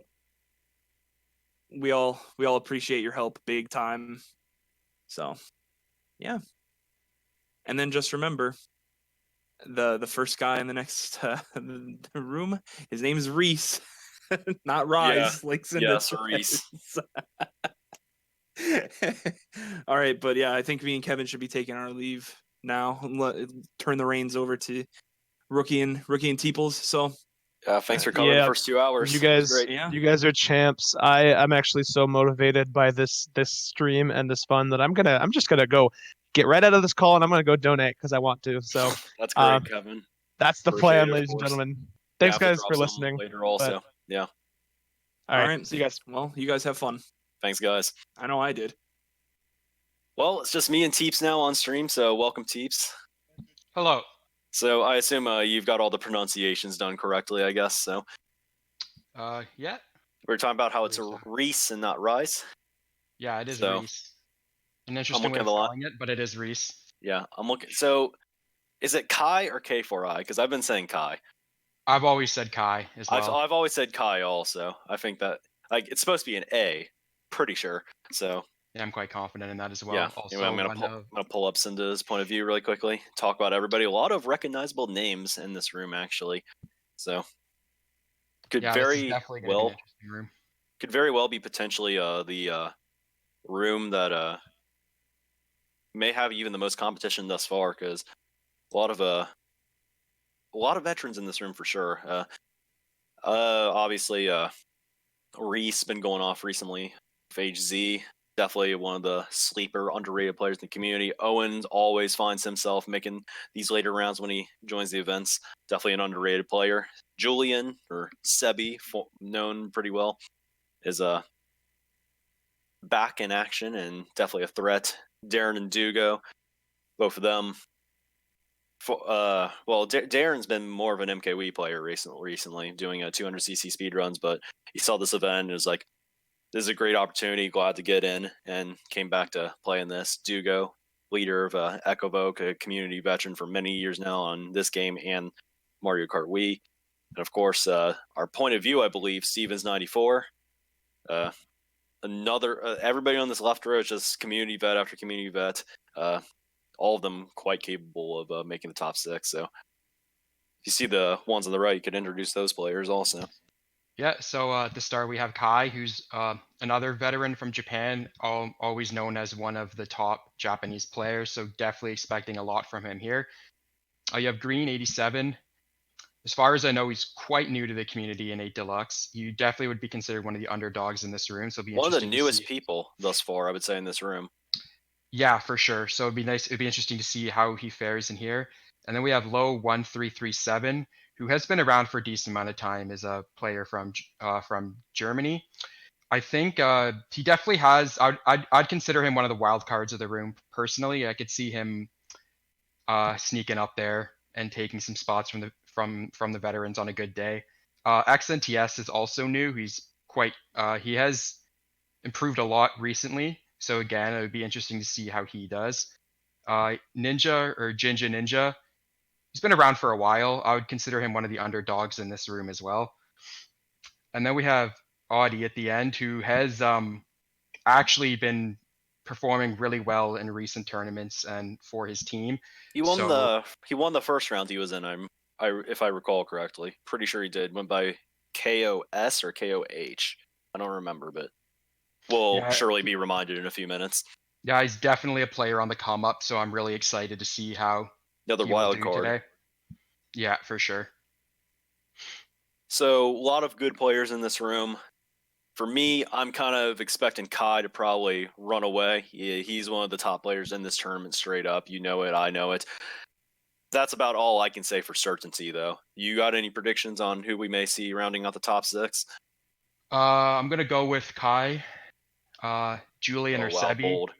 We all appreciate your help big time. So yeah. And then just remember, the first guy in the next room, his name is Reese, not Rise. yeah, Like yes, Reese. All right, but yeah, I think me and Kevin should be taking our leave now. Turn the reins over to Rookie and Teeples. So Thanks for covering the first 2 hours. You It was guys, great. yeah, you guys are champs. I'm actually so motivated by this stream and this fun that I'm just gonna go get right out of this call and I'm gonna go donate because I want to. So That's great, Kevin. that's the Appreciate plan, it, of ladies and course. gentlemen. Yeah, Thanks have to guys drop for some listening. later also. But, Yeah. all right, right. see you guys. Well, you guys have fun. Thanks, guys. I know I did. Well, it's just me and Teeps now on stream, so welcome, Teeps. Hello. So I assume you've got all the pronunciations done correctly, I guess. So Yeah. we were talking about how it's a Believe so. Reese and not Rice. Yeah, it is So, Reese. An interesting way looking of at the lot. spelling it, but it is Reese. Yeah, I'm looking. So is it Kai or K4I? Because I've been saying Kai. I've always said Kai as well. I've always said Kai also. I think that it's supposed to be an A. Pretty sure. So Yeah, I'm quite confident in that as well. yeah. Also, Anyway, I'm gonna pull up Cinda's point of view really quickly. Talk about everybody. A lot of recognizable names in this room actually. So could yeah, this is very definitely gonna be an well interesting room. could very well be potentially the room that may have even the most competition thus far, because a lot of veterans in this room for sure. Obviously, Reese been going off recently. Phage Z, definitely one of the sleeper underrated players in the community. Owens always finds himself making these later rounds when he joins the events. Definitely an underrated player. Julian, or Sebi, known pretty well, is back in action and definitely a threat. Darren and Dugo, both of them. Darren's been more of an MKW player recently, doing 200cc speed runs, but he saw this event and was like, "This is a great opportunity. Glad to get in," and came back to playing this. Dugo, leader of Echovoke, a community veteran for many years now on this game and Mario Kart Wii, and of course, our point of view, I believe, Stevens94. Another everybody on this left row is just community vet after community vet. All of them quite capable of making the top 6. So if you see the ones on the right, you could introduce those players also. Yeah, so at the start we have Kai, who's another veteran from Japan, always known as one of the top Japanese players, so definitely expecting a lot from him here. You have Green 87. As far as I know, he's quite new to the community in 8 Deluxe. You definitely would be considered one of the underdogs in this room, so it'd be One of the interesting to newest see. people thus far, I would say, in this room. Yeah, for sure. So it'd be nice. It'd be interesting to see how he fares in here. And then we have Low 1337, who has been around for a decent amount of time, is a player from Germany. I think he definitely has. I'd consider him one of the wild cards of the room personally. I could see him sneaking up there and taking some spots from the veterans on a good day. XNTS is also new. He has improved a lot recently. So again, it would be interesting to see how he does. Ninja or Jinja Ninja, he's been around for a while. I would consider him one of the underdogs in this room as well. And then we have Audie at the end, who has actually been performing really well in recent tournaments and for his team. He won the first round he was in. If I recall correctly, pretty sure he did. Went by KOS or KOH. I don't remember, but we'll surely be reminded in a few minutes. Yeah, he's definitely a player on the come up, so I'm really excited to see how another he will wild do card today. Yeah, for sure. So a lot of good players in this room. For me, I'm kind of expecting Kai to probably run away. He's one of the top players in this tournament straight up. You know it, I know it. That's about all I can say for certainty, though. You got any predictions on who we may see rounding out the top 6? I'm going to go with Kai, Julian, or Sebi. Bold.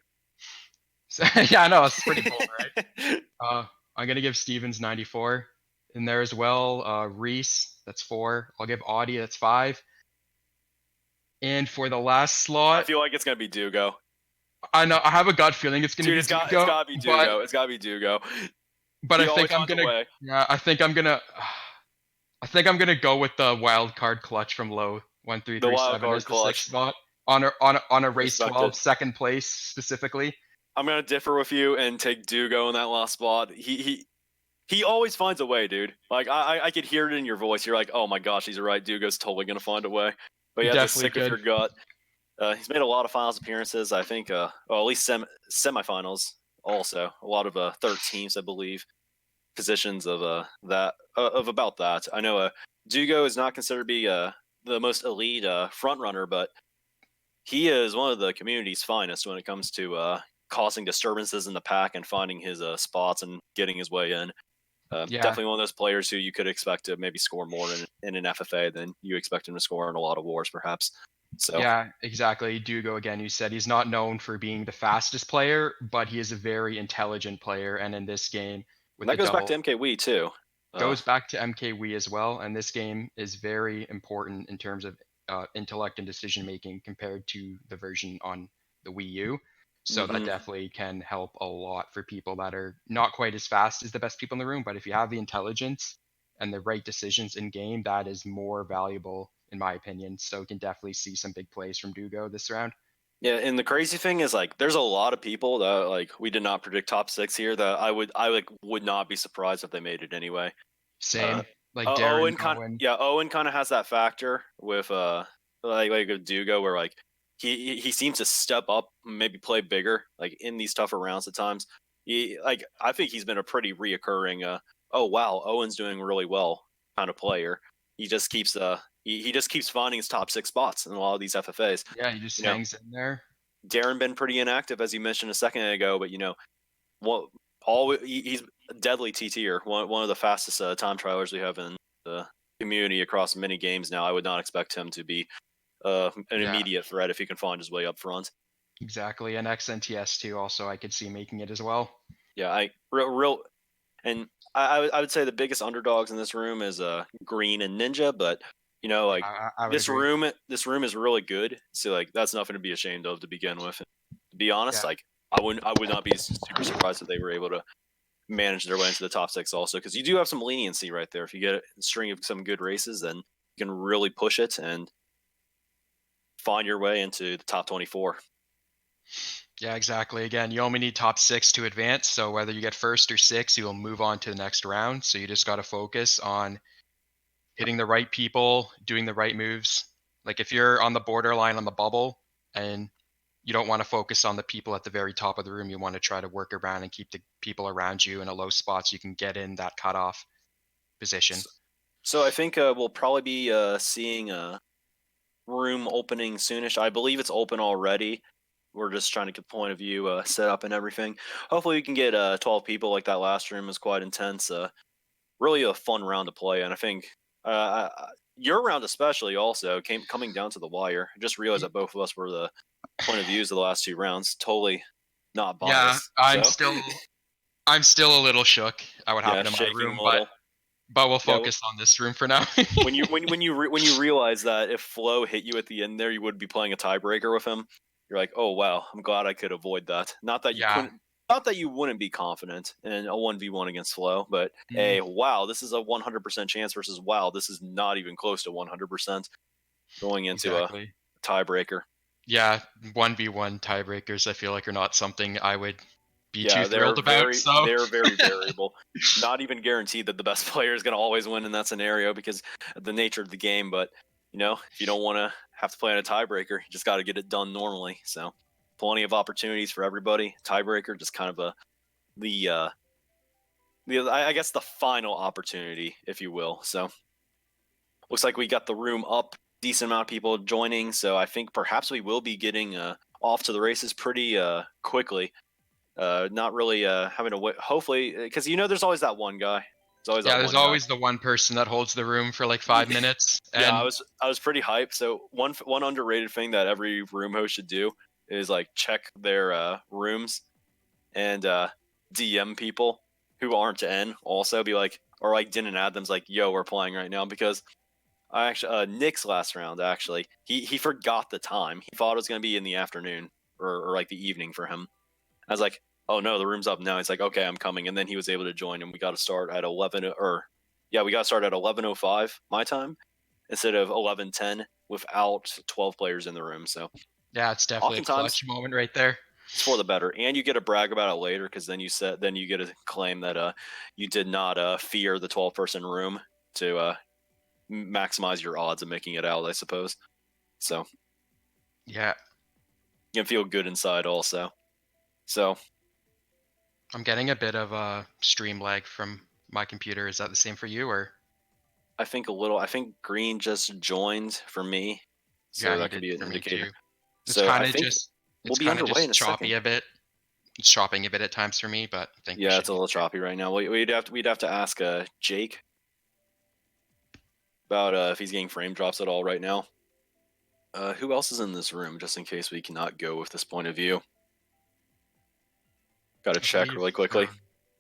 Yeah, I know, it's pretty bold, right? I'm going to give Stevens 94 in there as well. Reese, that's 4. I'll give Audie, that's 5. And for the last slot, I feel like it's going to be Dugo. I know. I have a gut feeling it's gonna Dude, be it's Dugo, gotta be but Dugo. It's gotta be Dugo. but He I think always I'm finds a gonna. way. Yeah, I think I'm gonna. I think I'm gonna go with the wild card clutch from low The wild 1337 card as the 6th clutch. spot on a race Respect 12 it. second place specifically. I'm gonna differ with you and take Dugo in that last spot. He always finds a way, dude. Like I could hear it in your voice. You're like, oh my gosh, he's right. Dugo's totally gonna find a way. But yeah, just Definitely sick of could. your gut. He's made a lot of finals appearances. I think, well, at least semifinals. Also, a lot of third teams, I believe, positions of that of about that. I know Dugo is not considered to be the most elite front runner, but he is one of the community's finest when it comes to causing disturbances in the pack and finding his spots and getting his way in. Yeah. Definitely one of those players who you could expect to maybe score more in an FFA than you expect him to score in a lot of wars, perhaps. So Yeah, exactly. Dugo again. You said he's not known for being the fastest player, but he is a very intelligent player. And in this game, with that the goes double, back to MKWee too. goes back to MKWee as well. And this game is very important in terms of intellect and decision making compared to the version on the Wii U. So that Mhm. definitely can help a lot for people that are not quite as fast as the best people in the room. But if you have the intelligence and the right decisions in game, that is more valuable in my opinion. So we can definitely see some big plays from Dugo this round. Yeah, and the crazy thing is like there's a lot of people that like we did not predict top 6 here that I would not be surprised if they made it anyway. Same. Like Owen Darren kind Owen. yeah, Owen kind of has that factor with like a Dugo where like he seems to step up, maybe play bigger like in these tougher rounds at times. I think he's been a pretty reoccurring oh wow, Owen's doing really well kind of player. He just keeps he just keeps finding his top 6 spots in a lot of these FFAs. Yeah, he just You know, hangs in there. Darren been pretty inactive as you mentioned a second ago, but you know what he's a deadly TTer, one of the fastest time trialers we have in the community across many games now. I would not expect him to be an Yeah. immediate threat if he can find his way up front. Exactly. And XNTS too, also I could see making it as well. Yeah, and I would say the biggest underdogs in this room is Green and Ninja, but you know like I would agree. this room is really good, so like that's nothing to be ashamed of to begin with. To be honest, Yeah. like I would not be super surprised if they were able to manage their way into the top 6 also, because you do have some leniency right there. If you get a string of some good races, then you can really push it and find your way into the top 24. Yeah, exactly. Again, you only need top 6 to advance. So whether you get first or 6, you will move on to the next round. So you just got to focus on hitting the right people, doing the right moves. Like if you're on the borderline on the bubble and you don't want to focus on the people at the very top of the room, you want to try to work around and keep the people around you in a low spot so you can get in that cutoff position. So I think we'll probably be seeing a room opening soonish. I believe it's open already. We're just trying to get point of view set up and everything. Hopefully we can get 12 people. Like that last room was quite intense. Really a fun round to play, and I think your round especially also coming down to the wire. I just realized that both of us were the point of views of the last 2 rounds. Totally not biased. Yeah, so. I'm still a little shook at what happened in my shaking room, a little. but we'll focus on this room for now. when you realize that if Flo hit you at the end there, you would be playing a tiebreaker with him. You're like, oh wow, I'm glad I could avoid that. Not that you couldn't. Not that you wouldn't be confident in a 1v1 against Flo, but hey, wow, this is a 100% chance versus wow, this is not even close to 100% going into a tiebreaker. Yeah, 1v1 tiebreakers I feel like are not something I would be too they're thrilled about. So they're very variable. Not even guaranteed that the best player is going to always win in that scenario because of the nature of the game. But you know, if you don't want to have to play on a tiebreaker, you just got to get it done normally. So plenty of opportunities for everybody. Tiebreaker, just kind of I guess the final opportunity, if you will. So looks like we got the room up, decent amount of people joining. So I think perhaps we will be getting off to the races pretty not really having to wait. Hopefully, because you know, there's always that one guy. There's always the one person that holds the room for like 5 minutes. And yeah, I was pretty hyped. So one underrated thing that every room host should do is like check their rooms and DM people who aren't in. Also, be like, or like didn't add them's like, yo, we're playing right now, because I actually Nick's last round actually he forgot the time. He thought it was gonna be in the afternoon, or like the evening for him. I was like, oh no, the room's up now. He's like, okay, I'm coming. And then he was able to join, and we got to start at 11:05 my time instead of 11:10 without 12 players in the room. So Yeah, it's definitely a Oftentimes- clutch moment right there. it's for the better, and you get to brag about it later because then you get to claim that you did not fear the 12-person room to maximize your odds of making it out, I suppose. So Yeah, you can feel good inside also. So I'm getting a bit of stream lag from my computer. Is that the same for you, or? I think I think Green just joined for me, so Yeah, he that could did be an for me indicator. too. It's So kind I of think just we'll it's be kind of underway in just a choppy second. a bit. It's chopping a bit at times for me, but I think we Yeah, should it's a little choppy right now. We'd have to ask Jake about if he's getting frame drops at all right now. Who else is in this room, just in case we cannot go with this point of view? Got to check really quickly.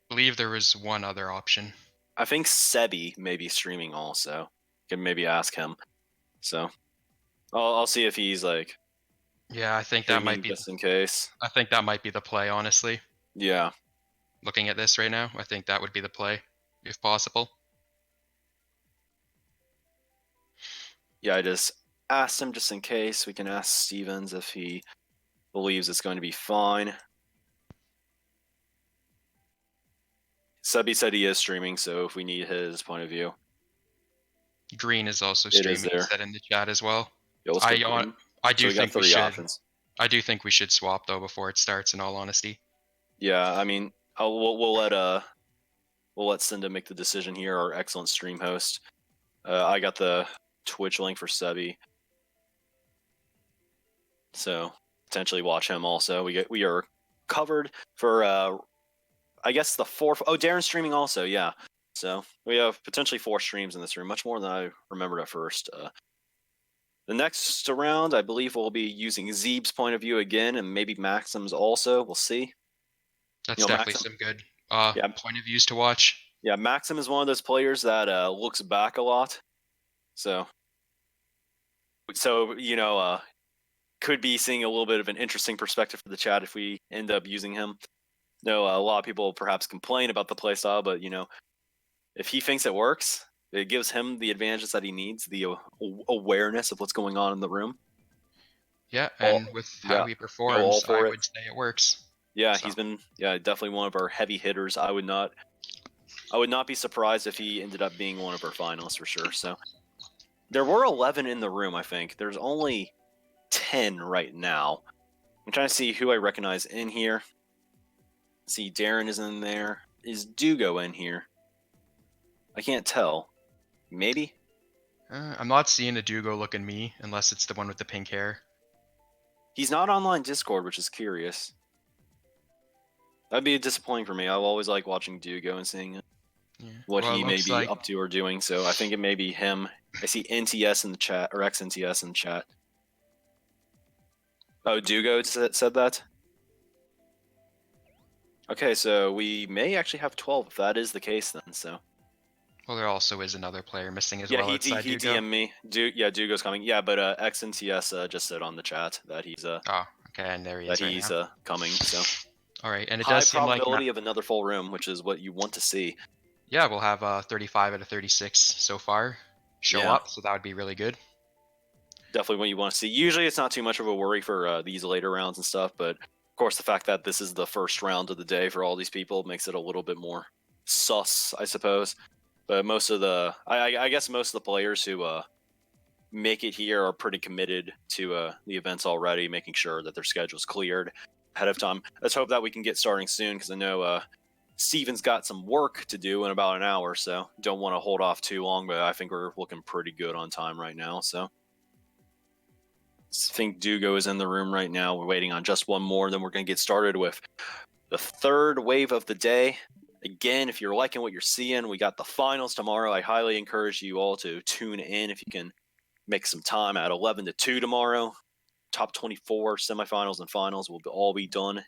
Believe there was one other option. I think Sebi may be streaming also. Can maybe ask him. So I'll see if he's like Yeah, I think that might streaming be. just in case. I think that might be the play, honestly. Yeah. Looking at this right now, I think that would be the play, if possible. Yeah, I just asked him just in case. We can ask Stevens if he believes it's going to be fine. Sebi said he is streaming, so if we need his point of view. Green is also It is streaming. He there. said in the chat as well. Yeah, let's I go Green. I So do we got think we three should. options. I do think we should swap though before it starts. In all honesty. Yeah, I mean, we'll let Cinda make the decision here. Our excellent stream host. I got the Twitch link for Sebi, so potentially watch him also. We are covered for I guess the fourth. Oh, Darren's streaming also. Yeah, so we have potentially 4 streams in this room, much more than I remembered at first. The next round, I believe we'll be using Zebe's point of view again, and maybe Maxim's also. We'll see. That's You know, definitely Maxim- some good Yeah. point of views to watch. Yeah, Maxim is one of those players that looks back a lot. So you know, could be seeing a little bit of an interesting perspective for the chat if we end up using him. No, a lot of people perhaps complain about the playstyle, but you know, if he thinks it works, it gives him the advantages that he needs, the awareness of what's going on in the room. Yeah, All- and with yeah, how he all performs, for I it. would say it works. Yeah, So. he's been definitely one of our heavy hitters. I would not be surprised if he ended up being one of our finalists for sure. So there were 11 in the room, I think. There's only 10 right now. I'm trying to see who I recognize in here. See, Darren is in there. Is Dugo in here? I can't tell. Maybe? I'm not seeing a Dugo look in me unless it's the one with the pink hair. He's not online Discord, which is curious. That'd be disappointing for me. I always like watching Dugo and seeing Yeah. what Well, he it may looks be like- up to or doing. So I think it may be him. I see NTS in the chat, or XNTS in the chat. Oh, Dugo said that? Okay, so we may actually have 12 if that is the case then, so. Well, there also is another player missing as Yeah, well he outside Dugo. DM'd me. Dugo's coming. Yeah, but XNTS just said on the chat that he's Oh, okay, and there he is right now. coming, so. All right, and it High does seem like probability of another full room, which is what you want to see. yeah, we'll have 35 out of 36 so far show Yeah. up, so that would be really good. Definitely what you want to see. Usually it's not too much of a worry for these later rounds and stuff, but of course the fact that this is the first round of the day for all these people makes it a little bit more sus, I suppose. But most of the, I guess most of the players who make it here are pretty committed to the events already, making sure that their schedule's cleared ahead of time. Let's hope that we can get starting soon, because I know Steven's got some work to do in about an hour, so don't want to hold off too long, but I think we're looking pretty good on time right now, so. I think Dugo is in the room right now. We're waiting on just one more, then we're going to get started with the third wave of the day. Again, if you're liking what you're seeing, we got the finals tomorrow. I highly encourage you all to tune in if you can make some time at 11 to 2 tomorrow. Top 24 semifinals and finals will all be done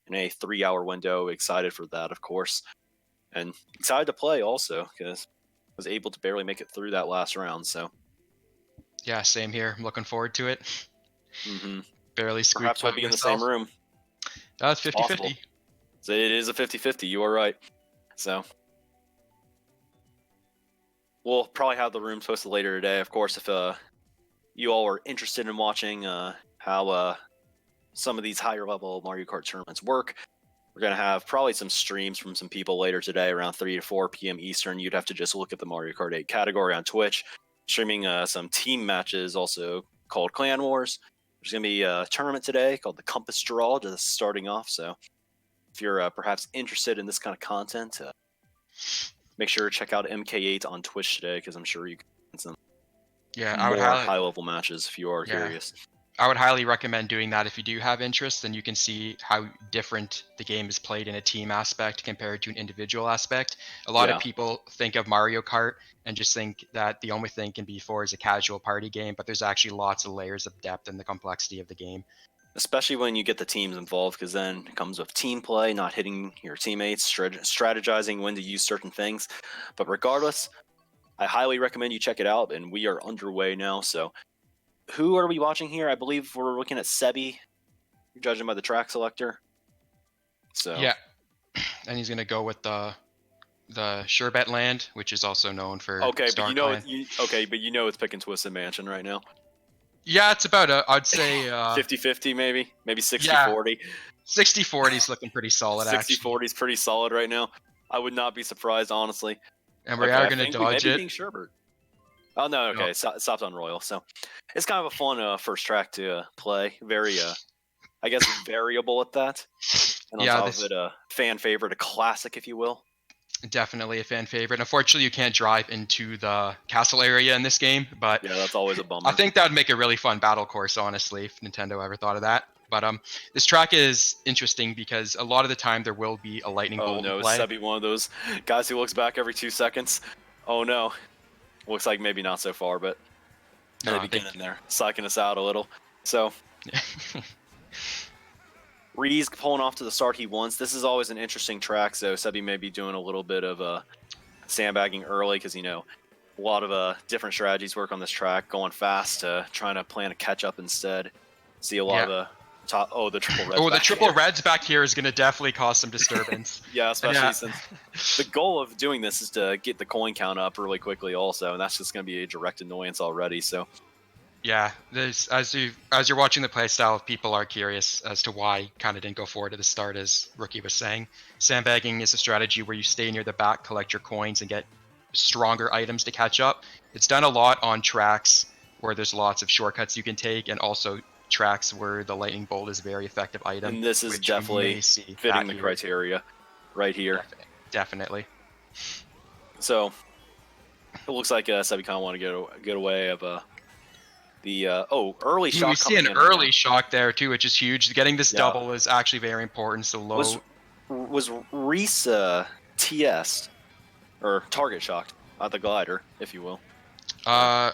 in a 3-hour window. Excited for that, of course. And excited to play also, because I was able to barely make it through that last round, so. Yeah, same here. I'm looking forward to it. Barely squeaked Perhaps we'll by be in the myself. same room. It's Possible. 50-50. So it is a 50-50. You are right. So we'll probably have the room posted later today. Of course, if you all are interested in watching how some of these higher level Mario Kart tournaments work, we're going to have probably some streams from some people later today around 3 to 4 p.m. Eastern. You'd have to just look at the Mario Kart 8 category on Twitch. Streaming some team matches also called Clan Wars. There's going to be a tournament today called the Compass Draw, just starting off. So if you're perhaps interested in this kind of content, make sure to check out MK8 on Twitch today, because I'm sure you can find some more high-level matches if you are curious. I would highly recommend doing that if you do have interest, then you can see how different the game is played in a team aspect compared to an individual aspect. A lot of people think of Mario Kart and just think that the only thing can be for is a casual party game, but there's actually lots of layers of depth in the complexity of the game. Especially when you get the teams involved, because then it comes with team play, not hitting your teammates, strategizing when to use certain things. But regardless, I highly recommend you check it out, and we are underway now. So who are we watching here? I believe we're looking at Sebi, judging by the track selector. So yeah, and he's gonna go with the Sherbet Land, which is also known for Star Clan. But you know it's Pick and Twisted Mansion right now. Yeah, it's about I'd say 50-50 maybe 60-40. 60-40 is looking pretty solid. 60-40 is pretty solid right now. I would not be surprised, honestly. And we are gonna dodge it. Being Sherbert. Oh no, okay, it stopped on Royal. So it's kind of a fun first track to play. Very, I guess, variable at that. And on top of it, a fan favorite, a classic, if you will. Definitely a fan favorite. Unfortunately, you can't drive into the castle area in this game, but yeah, that's always a bummer. I think that would make a really fun battle course, honestly, if Nintendo ever thought of that. But this track is interesting because a lot of the time there will be a lightning bolt. Oh no, is Sebi one of those guys who looks back every 2 seconds? Oh no. Looks like maybe not so far, but maybe getting in there, psyching us out a little. So Reed's pulling off to the start he wants. This is always an interesting track, so Sebi may be doing a little bit of sandbagging early, because a lot of different strategies work on this track, going fast, trying to plan a catch up instead. See a lot of the triple reds. The triple reds back here is going to definitely cause some disturbance. Yeah, especially since the goal of doing this is to get the coin count up really quickly also, and that's just going to be a direct annoyance already. So yeah, as you're watching the playstyle, people are curious as to why kind of didn't go forward at the start, as Rookie was saying. Sandbagging is a strategy where you stay near the back, collect your coins, and get stronger items to catch up. It's done a lot on tracks where there's lots of shortcuts you can take, and also tracks where the lightning bolt is a very effective item. And this is definitely fitting the criteria right here. Definitely. So it looks like Sebi kind of want to get away of the early shock. We see an early shock there too, which is huge. Getting this double is actually very important. So low was Reese TS or target shocked at the glider, if you will. It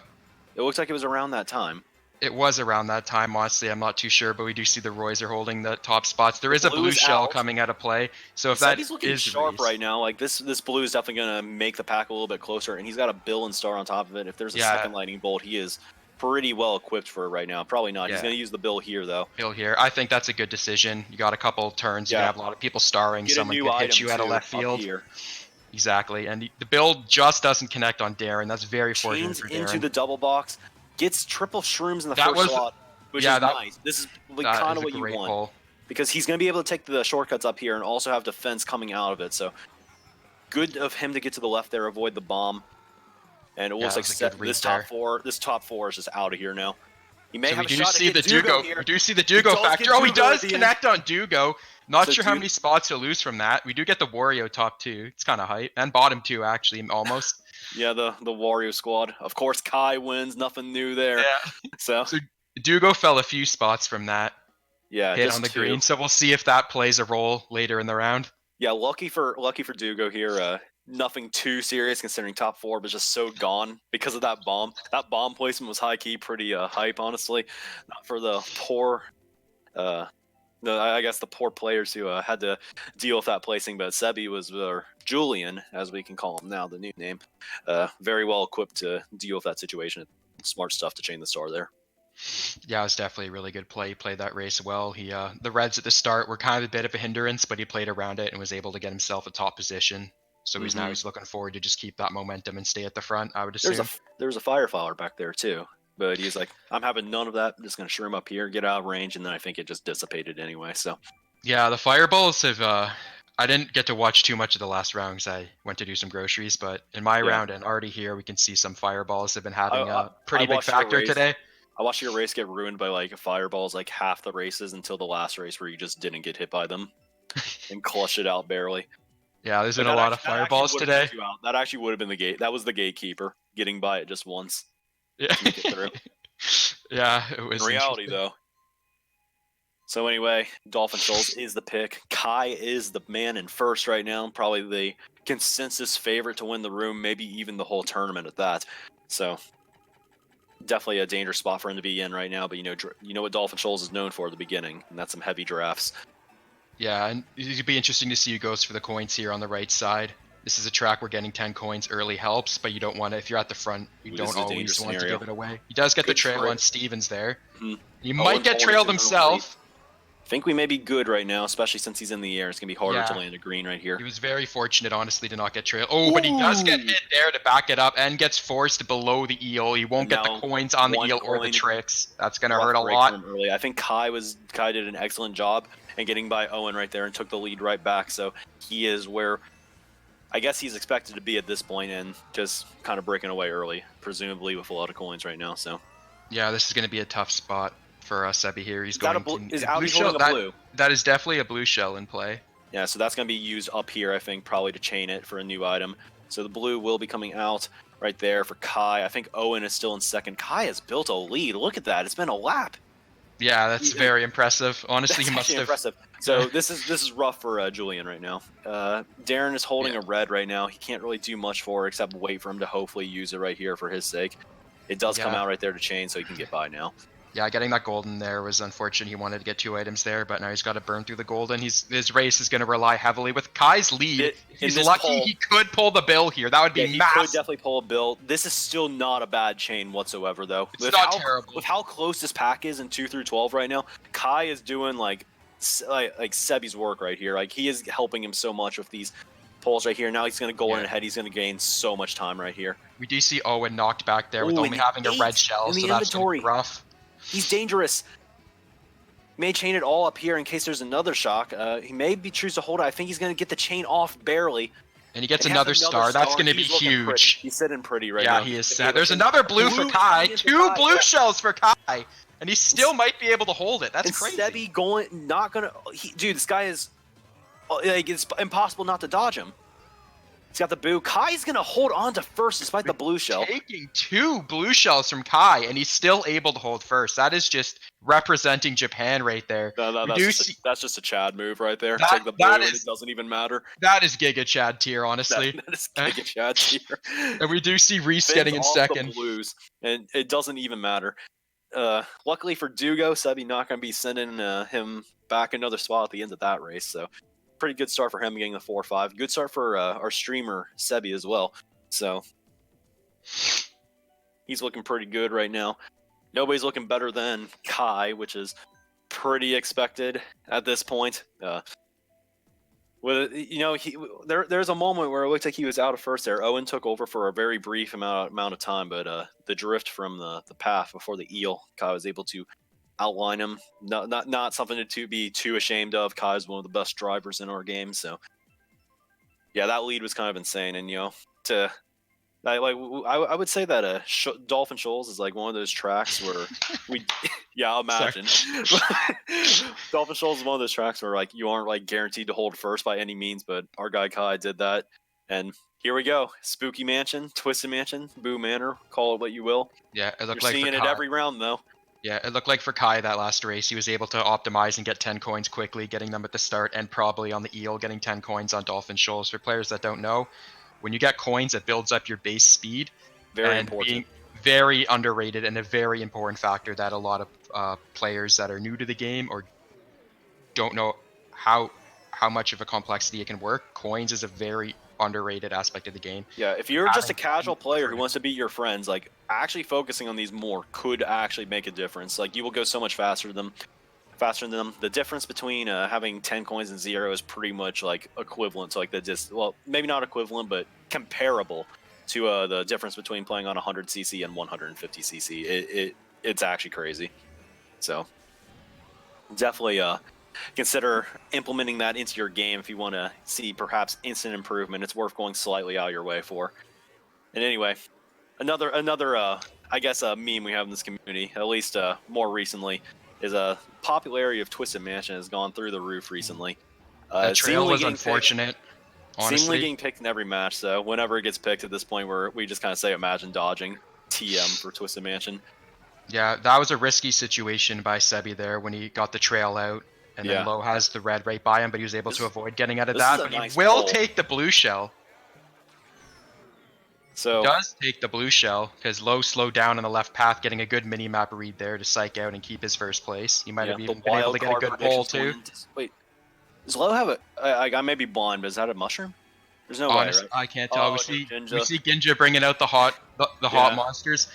looks like it was around that time. It was around that time, honestly. I'm not too sure, but we do see the Roys are holding the top spots. There is a blue shell coming out of play, so if that is looking sharp right now, like this blue is definitely going to make the pack a little bit closer, and he's got a Bill and Star on top of it. If there's a second lightning bolt, he is pretty well equipped for it right now. Probably not. He's going to use the Bill here, though. Bill here. I think that's a good decision. You got a couple turns. You have a lot of people starring. Someone could hit you out of left field. Exactly, and the Bill just doesn't connect on Darren. That's very fortunate for Darren. Into the double box. Gets triple shrooms in the first slot, which is nice. This is kind of what you want. Because he's going to be able to take the shortcuts up here and also have defense coming out of it. So good of him to get to the left there, avoid the bomb. And it looks like this top four is just out of here now. He may have a shot at Dugo here. We do see the Dugo factor. Oh, he does connect on Dugo. Not sure how many spots he'll lose from that. We do get the Wario top 2. It's kind of hype. And bottom 2, actually, almost. Yeah, the Wario squad. Of course, Kai wins. Nothing new there. Yeah. So Dugo fell a few spots from that. Yeah, hit on the green. So we'll see if that plays a role later in the round. Yeah, lucky for Dugo here. Nothing too serious considering top 4, but just so gone because of that bomb. That bomb placement was high key, pretty hype, honestly. Not for the poor. I guess the poor players who had to deal with that placing, but Sebi was, or Julian, as we can call him now, the new name, very well equipped to deal with that situation. Smart stuff to chain the star there. Yeah, it was definitely a really good play. He played that race well. He the reds at the start were kind of a bit of a hindrance, but he played around it and was able to get himself a top position. So he's looking forward to just keep that momentum and stay at the front, I would assume. There's a firefighter back there too, but he's like, I'm having none of that. I'm just gonna shroom up here, get out of range, and then I think it just dissipated anyway. So Yeah, the fireballs have. I didn't get to watch too much of the last round because I went to do some groceries. But in my round and already here, we can see some fireballs have been having a pretty big factor today. I watched your race get ruined by like fireballs like half the races until the last race where you just didn't get hit by them and clutched it out barely. Yeah, there's been a lot of fireballs today. That actually would have been the gate. That was the gatekeeper getting by it just once. Yeah. To make it through. Yeah, it was. In reality, though. So anyway, Dolphin Shoals is the pick. Kai is the man in first right now. Probably the consensus favorite to win the room, maybe even the whole tournament at that. So definitely a dangerous spot for him to be in right now. But you know what Dolphin Shoals is known for at the beginning, and that's some heavy drafts. Yeah, and it'd be interesting to see who goes for the coins here on the right side. This is a track where getting 10 coins early helps, but you don't want to, if you're at the front, you don't always want to give it away. He does get the trail on Stevens there. He might get trailed himself. I think we may be good right now, especially since he's in the air. It's going to be harder to land a green right here. He was very fortunate, honestly, to not get trailed. Oh, but he does get hit there to back it up and gets forced below the eel. He won't get the coins on the eel or the tricks. That's going to hurt a lot. I think Kai did an excellent job in getting by Owen right there and took the lead right back. So he is where I guess he's expected to be at this point and just kind of breaking away early, presumably with a lot of coins right now. So yeah, this is going to be a tough spot for Sebi here. He's going is Albie holding a blue? That is definitely a blue shell in play. Yeah, so that's going to be used up here, I think, probably to chain it for a new item. So the blue will be coming out right there for Kai. I think Owen is still in second. Kai has built a lead. Look at that. It's been a lap. Yeah, that's very impressive. Honestly, he must have. Impressive. So this is rough for Julian right now. Darren is holding a red right now. He can't really do much for it except wait for him to hopefully use it right here for his sake. It does come out right there to chain, so he can get by now. Yeah, getting that golden there was unfortunate. He wanted to get 2 items there, but now he's got to burn through the golden. His race is going to rely heavily with Kai's lead. He's lucky he could pull the bill here. That would be massive. He could definitely pull a bill. This is still not a bad chain whatsoever, though. It's not terrible. With how close this pack is in 2 through 12 right now, Kai is doing like Sebi's work right here. Like he is helping him so much with these pulls right here. Now he's going to go in ahead. He's going to gain so much time right here. We do see Owen knocked back there with only having a red shell, so that's rough. He's dangerous. May chain it all up here in case there's another shock. He may choose to hold it. I think he's going to get the chain off barely. And he gets another star. That's going to be huge. He's sitting pretty right now. Yeah, he is set. There's another blue for Kai. 2 blue shells for Kai. And he still might be able to hold it. That's crazy. Sebi dude, this guy is like, it's impossible not to dodge him. He's got the boo. Kai's going to hold on to first despite the blue shell. Taking 2 blue shells from Kai, and he's still able to hold first. That is just representing Japan right there. That's just a Chad move right there. Take the blue and it doesn't even matter. That is Giga Chad tier, honestly. That is Giga Chad tier. And we do see Reese getting in second. The blues, and it doesn't even matter. Luckily for Dugo, Sebi not going to be sending him back another spot at the end of that race, so pretty good start for him getting the 4-5. Good start for our streamer Sebi as well. So he's looking pretty good right now. Nobody's looking better than Kai, which is pretty expected at this point. There's a moment where it looked like he was out of first there. Owen took over for a very brief amount of time, but the drift from the path before the eel, Kai was able to outline him. Not something to be too ashamed of. Kai is one of the best drivers in our game, so yeah, that lead was kind of insane. And I would say that Dolphin Shoals is like one of those tracks where imagine. Dolphin Shoals is one of those tracks where like you aren't like guaranteed to hold first by any means, but our guy Kai did that, and here we go. Spooky Mansion, Twisted Mansion, Boo Manor, call it what you will. Yeah, it looked You're like seeing it every round though. Yeah, it looked like for Kai that last race, he was able to optimize and get 10 coins quickly, getting them at the start, and probably on the eel, getting 10 coins on Dolphin Shoals. For players that don't know, when you get coins, it builds up your base speed. Very important. Being very underrated and a very important factor that a lot of players that are new to the game or don't know how much of a complexity it can work. Coins is a very underrated aspect of the game. Yeah, if you're just a casual player who wants to beat your friends, like actually focusing on these more could actually make a difference. Like, you will go so much faster than them. The difference between having 10 coins and 0 is pretty much like equivalent to like well, maybe not equivalent, but comparable to the difference between playing on 100cc and 150cc. It's actually crazy. So definitely consider implementing that into your game if you want to see perhaps instant improvement. It's worth going slightly out of your way for. And anyway, another I guess a meme we have in this community, at least more recently, is a popularity of Twisted Mansion has gone through the roof recently. That trail was unfortunate. Honestly, seemingly getting picked in every match. So whenever it gets picked at this point, we just kind of say imagine dodging TM for Twisted Mansion. Yeah, that was a risky situation by Sebi there when he got the trail out, and then Low has the red right by him, but he was able to avoid getting out of that. But he will take the blue shell. So he does take the blue shell because Low slowed down on the left path, getting a good mini map read there to psych out and keep his first place. He might have even been able to get a good pole too. Wait, does Low have a? I may be blind, but is that a mushroom? There's no way, right? I can't tell. We see Ginja bringing out the hot monsters.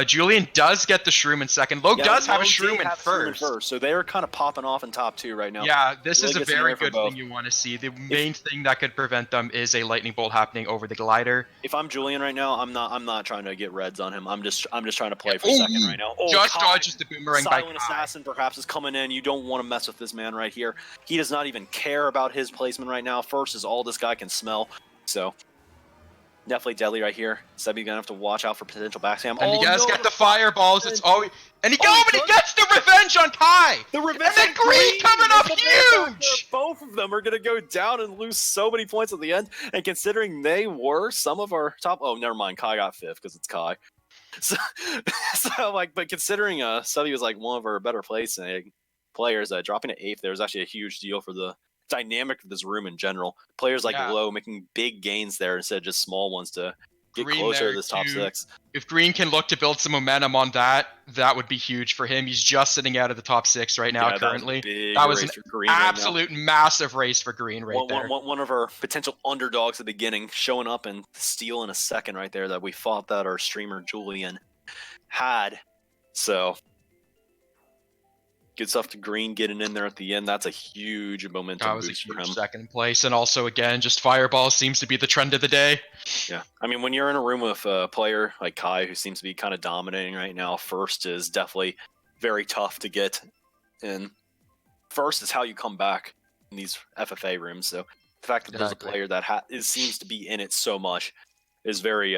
Julian does get the shroom in second. Low does have a shroom in first. So they're kind of popping off in top 2 right now. Yeah, this is a very good thing you want to see. The main thing that could prevent them is a lightning bolt happening over the glider. If I'm Julian right now, I'm not trying to get reds on him. I'm just trying to play for second right now. Just dodges the boomerang by Silent Assassin perhaps is coming in. You don't want to mess with this man right here. He does not even care about his placement right now. First is all this guy can smell. So definitely deadly right here. Sebi's gonna have to watch out for potential backstab. And you guys get the fireballs. It's always and he gets the revenge on Kai. The revenge. And then Green coming up huge. Both of them are gonna go down and lose so many points at the end. And considering they were some of our top, oh never mind, Kai got 5th because it's Kai. So like, but considering Sebi was like one of our better placing players, dropping to 8th, there was actually a huge deal for the dynamic of this room in general. Players like Low making big gains there instead of just small ones to get closer to this top 6. If Green can look to build some momentum on that would be huge for him. He's just sitting out of the top 6 right now currently. That was an absolute massive race for Green there. One of our potential underdogs at the beginning showing up and stealing a second right there that we thought that our streamer Julian had. So good stuff to Green getting in there at the end. That's a huge momentum boost for him. Second place, and also again, just fireball seems to be the trend of the day. Yeah, I mean, when you're in a room with a player like Kai, who seems to be kind of dominating right now, first is definitely very tough to get. And first is how you come back in these FFA rooms. So the fact that there's a player that seems to be in it so much is very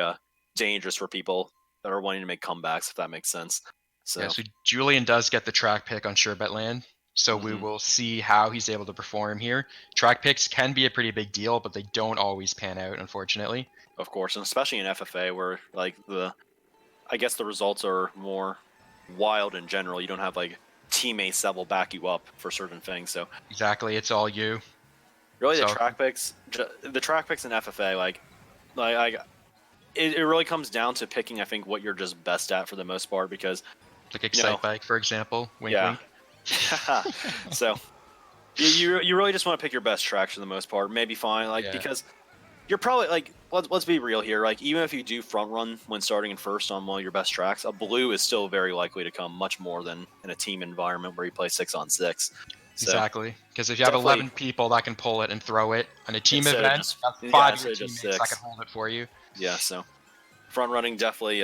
dangerous for people that are wanting to make comebacks, if that makes sense. So Julian does get the track pick on Sherbet Land, so we will see how he's able to perform here. Track picks can be a pretty big deal, but they don't always pan out, unfortunately. Of course, and especially in FFA where like I guess the results are more wild in general. You don't have like teammates that will back you up for certain things. So exactly, it's all you. Really, the track picks in FFA, like it really comes down to picking, I think, what you're just best at for the most part, because like Excite Bike, for example. Wink, wink. So you really just want to pick your best tracks for the most part. Maybe fine, because you're probably like, let's be real here. Like, even if you do front run when starting in first on one of your best tracks, a blue is still very likely to come much more than in a team environment where you play 6-on-6. So, exactly, because if you have 11 people that can pull it and throw it on a team event, that's 5 of your teammates that can hold it for you. Yeah, so front running definitely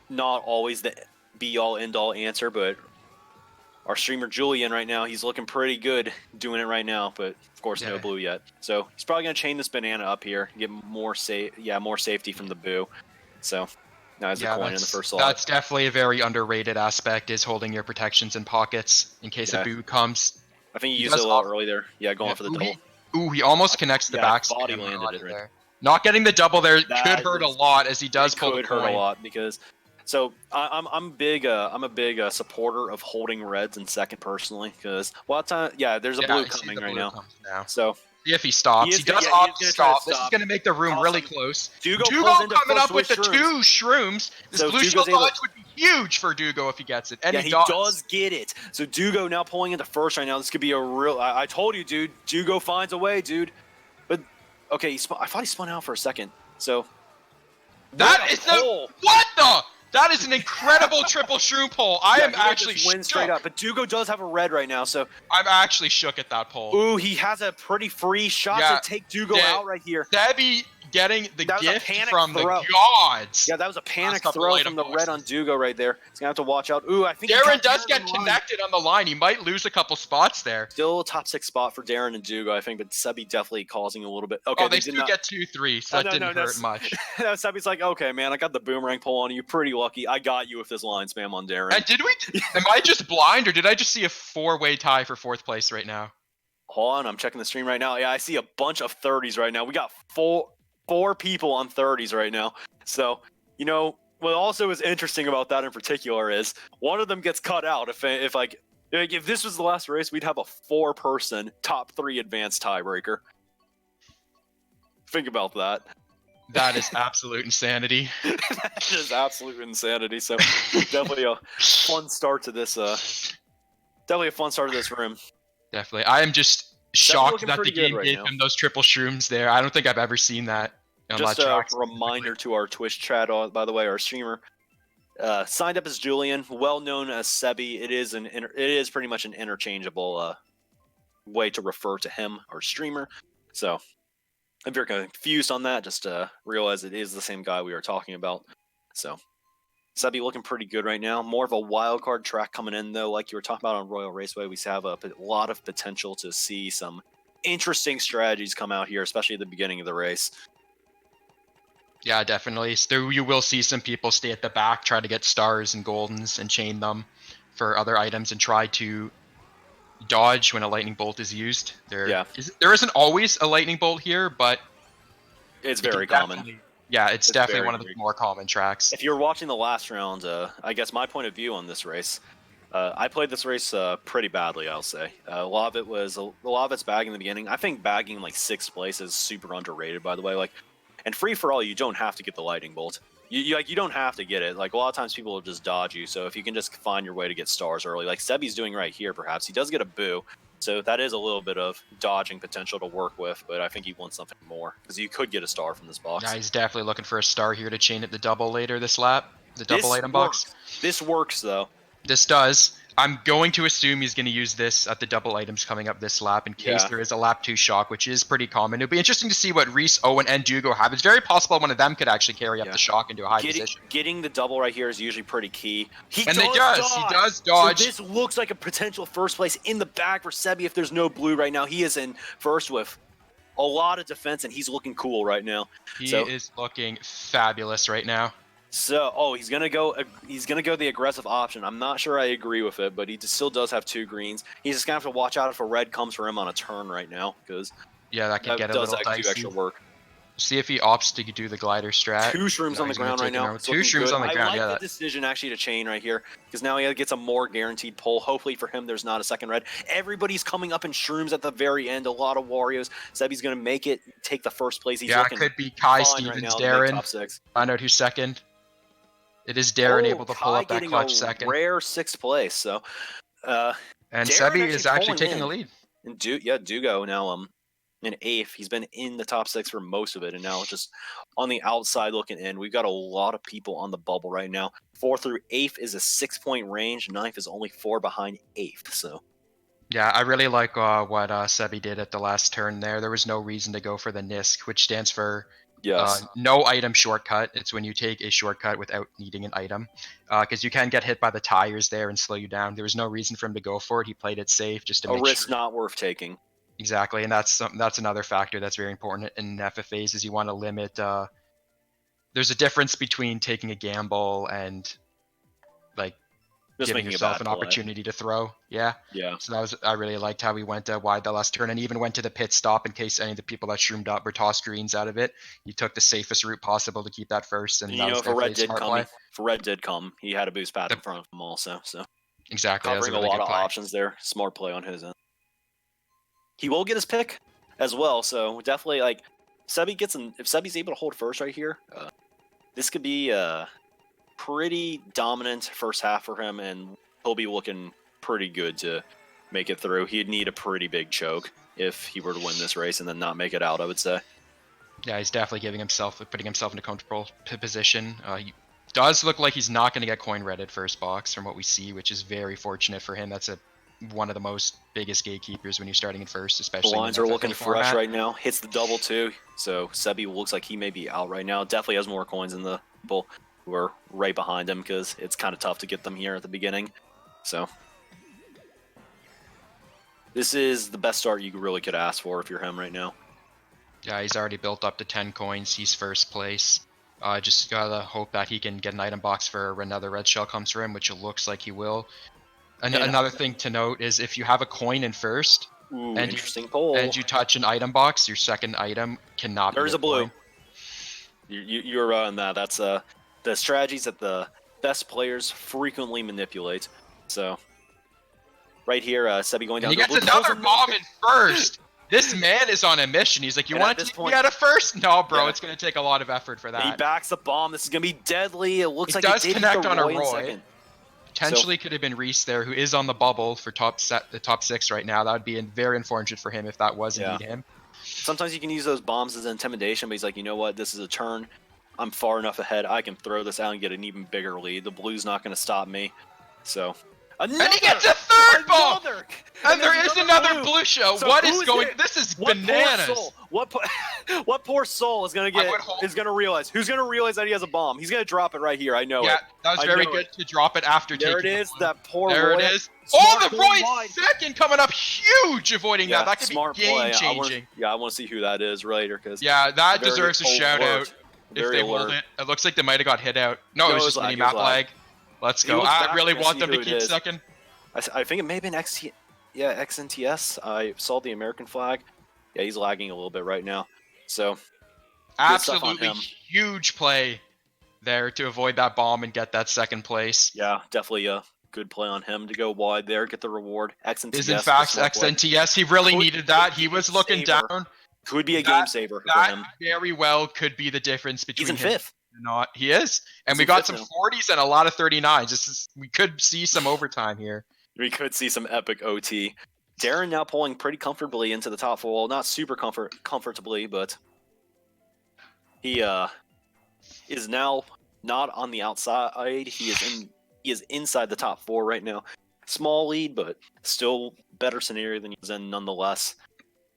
not always the be-all, end-all answer, but our streamer Julian right now, he's looking pretty good doing it right now, but of course no blue yet. So he's probably going to chain this banana up here, get more safety from the boo. So now he's a coin in the first slot. That's definitely a very underrated aspect, is holding your protections in pockets in case a boo comes. I think he used it a lot early there. Yeah, going for the double. He almost connects the back. Body landed it right. Not getting the double there could hurt a lot, as he does pull the coin. Hurt a lot because. So I'm a big supporter of holding reds in second personally, because there's a blue coming right now. So see if he stops. He does opt to stop. This is going to make the room really close. Dugo coming up with the 2 shrooms. This blue shell dodge would be huge for Dugo if he gets it. And he does get it. So Dugo now pulling into first right now. This could be a real. I told you, dude. Dugo finds a way, dude. But okay, I thought he spun out for a second. So that is the what the. That is an incredible triple shroom pull. I am actually win straight up. But Dugo does have a red right now, so I'm actually shook at that pull. ooh, he has a pretty free shot to take Dugo out right here. Sebi getting the gift from the gods. Yeah, that was a panic throw from the red on Dugo right there. He's gonna have to watch out. Ooh, I think Darren does get connected on the line. He might lose a couple spots there. Still a top 6 spot for Darren and Dugo, I think, but Sebi definitely causing a little bit. Okay, oh, they still get 2-3, so that didn't hurt much. Sebi's like, okay, man, I got the boomerang pull on you. Pretty lucky. I got you with this line spam on Darren. And am I just blind, or did I just see a 4-way tie for 4th place right now? Hold on, I'm checking the stream right now. Yeah, I see a bunch of 30s right now. We got four people on 30s right now. So, you know, what also is interesting about that in particular is one of them gets cut out. If this was the last race, we'd have a 4-person top 3 advanced tiebreaker. Think about that. That is absolute insanity. That is absolute insanity. So definitely a fun start to this. Definitely a fun start to this room. Definitely. I am just shocked that the game gave him those triple shrooms there. I don't think I've ever seen that. Just a reminder to our Twitch chat, by the way, our streamer signed up as Julian, well known as Sebi. It is pretty much an interchangeable way to refer to him, our streamer. So if you're confused on that, just realize it is the same guy we are talking about. So Sebi looking pretty good right now. More of a wild card track coming in, though. Like you were talking about on Royal Raceway, we have a lot of potential to see some interesting strategies come out here, especially at the beginning of the race. Yeah, definitely. So you will see some people stay at the back, try to get stars and goldens and chain them for other items and try to dodge when a lightning bolt is used. There isn't always a lightning bolt here, but it's very common. Yeah, it's definitely one of the more common tracks. If you're watching the last round, I guess my point of view on this race, I played this race pretty badly, I'll say. A lot of it's bagging in the beginning. I think bagging like 6th place is super underrated, by the way. And free for all, you don't have to get the lightning bolt. You don't have to get it. Like a lot of times people will just dodge you. So if you can just find your way to get stars early, like Sebi's doing right here, perhaps he does get a boo. So that is a little bit of dodging potential to work with, but I think he wants something more because you could get a star from this box. Yeah, he's definitely looking for a star here to chain at the double later this lap, the double item box. This works though. This does. I'm going to assume he's going to use this at the double items coming up this lap in case there is a lap 2 shock, which is pretty common. It'll be interesting to see what Reese, Owen, and Dugo have. It's very possible one of them could actually carry up the shock into a high position. Getting the double right here is usually pretty key. He does dodge. So this looks like a potential first place in the back for Sebi if there's no blue right now. He is in first with a lot of defense, and he's looking cool right now. He is looking fabulous right now. So, he's gonna go the aggressive option. I'm not sure I agree with it, but he still does have 2 greens. He's just gonna have to watch out if a red comes for him on a turn right now, because that can get a little dicey. Do extra work. See if he opts to do the glider strat. 2 shrooms on the ground right now. 2 shrooms on the ground. I like the decision actually to chain right here, because now he gets a more guaranteed pull. Hopefully for him, there's not a second red. Everybody's coming up in shrooms at the very end. A lot of Warriors. Sebi's gonna make it, take the first place. He's it could be Kai, Stevens, Darren. Top 6. Find out who's second. It is Darren able to pull up that clutch second. Rare 6th place. So, and Sebi is actually taking the lead. And Dugo now in 8th. He's been in the top 6 for most of it, and now just on the outside looking in. We've got a lot of people on the bubble right now. 4th through 8th is a 6-point range. 9th is only 4 behind 8th. So. Yeah, I really like what Sebi did at the last turn there. There was no reason to go for the NISC, which stands for no item shortcut. It's when you take a shortcut without needing an item, because you can get hit by the tires there and slow you down. There was no reason for him to go for it. He played it safe just to make sure. A risk not worth taking. Exactly, and that's another factor that's very important in FFAs is you want to limit. There's a difference between taking a gamble and just giving yourself an opportunity to throw. Yeah. So I really liked how he went wide the last turn and even went to the pit stop in case any of the people that shroomed up or tossed greens out of it. He took the safest route possible to keep that first. And if a red did come, he had a boost pad in front of him also. So exactly, covering a lot of options there. Smart play on his end. He will get his pick as well. So definitely if Sebi's able to hold first right here, this could be pretty dominant first half for him, and he'll be looking pretty good to make it through. He'd need a pretty big choke if he were to win this race and then not make it out, I would say. Yeah, he's definitely putting himself in a comfortable position. does look like he's not going to get coin red at first box from what we see, which is very fortunate for him. That's one of the most biggest gatekeepers when you're starting in first, especially. The lines in are FFA looking fresh format. right now. Hits the double too. So Sebi looks like he may be out right now. Definitely has more coins than the people who are right behind him because it's kind of tough to get them here at the beginning. So this is the best start you really could ask for if you're him right now. Yeah, he's already built up to 10 coins. He's first place. Just gotta hope that he can get an item box for another red shell comes for him, which it looks like he will. Another thing to note is if you have a coin in first, Ooh, and interesting poll. and you touch an item box, your second item cannot be There's a blue. coin. You're right on that. That's the strategies that the best players frequently manipulate. So right here, Sebi going down. And he to the gets blue. another bomb in first. This man is on a mission. He's like, you And want at to this take me point- out of first? No, bro, Yeah. it's going to take a lot of effort for He that. backs the bomb. This is gonna be deadly. It looks He like does it did connect hit the on a Roy in Roy. second. Potentially could have been Reese there, who is on the bubble for the top 6 right now. That would be very unfortunate for him if that was indeed him. Sometimes you can use those bombs as intimidation, but he's like, you know what? This is a turn. I'm far enough ahead. I can throw this out and get an even bigger lead. The blue's not going to stop me. So, And he gets a third bomb! And there is another blue. blue shell. So what who is is going? it? This is What bananas. Poor soul? What poor soul is gonna realize? Who's gonna realize that he has a bomb? He's gonna drop it right here. I know Yeah, it. that was I very know good to drop it after There it taking the is. blue. That poor. There Roy. it is. Smart Oh, the going Roy wide. second coming up huge, avoiding Yeah, that. That could smart be game play. changing. I want to see who that is later because Yeah, that very deserves a shout out. alert. If Very they alert. hold it, it looks like they might have got hit out. No, it was just lag, mini it was map lag. lag. Let's He go. looks back, I really we're gonna want see them who to it keep is. second. I think it may have been XNTS. I saw the American flag. Yeah, he's lagging a little bit right now. So good stuff on Absolutely him. huge play there to avoid that bomb and get that second place. Yeah, definitely a good play on him to go wide there, get the reward. XNTS Is in fact just looked like- XNTS. He really Could needed be that. a He was game looking saver. down. could be a That- game saver for That him. very well could be the difference between He's in him fifth. and not. He is. And He's we in got fifth some now. 40s and a lot of 39s. We could see some overtime here. We could see some epic OT. Darren now pulling pretty comfortably into the top 4. Well, not super comfortably, but he is now not on the outside. He is inside the top 4 right now. Small lead, but still better scenario than he was in nonetheless.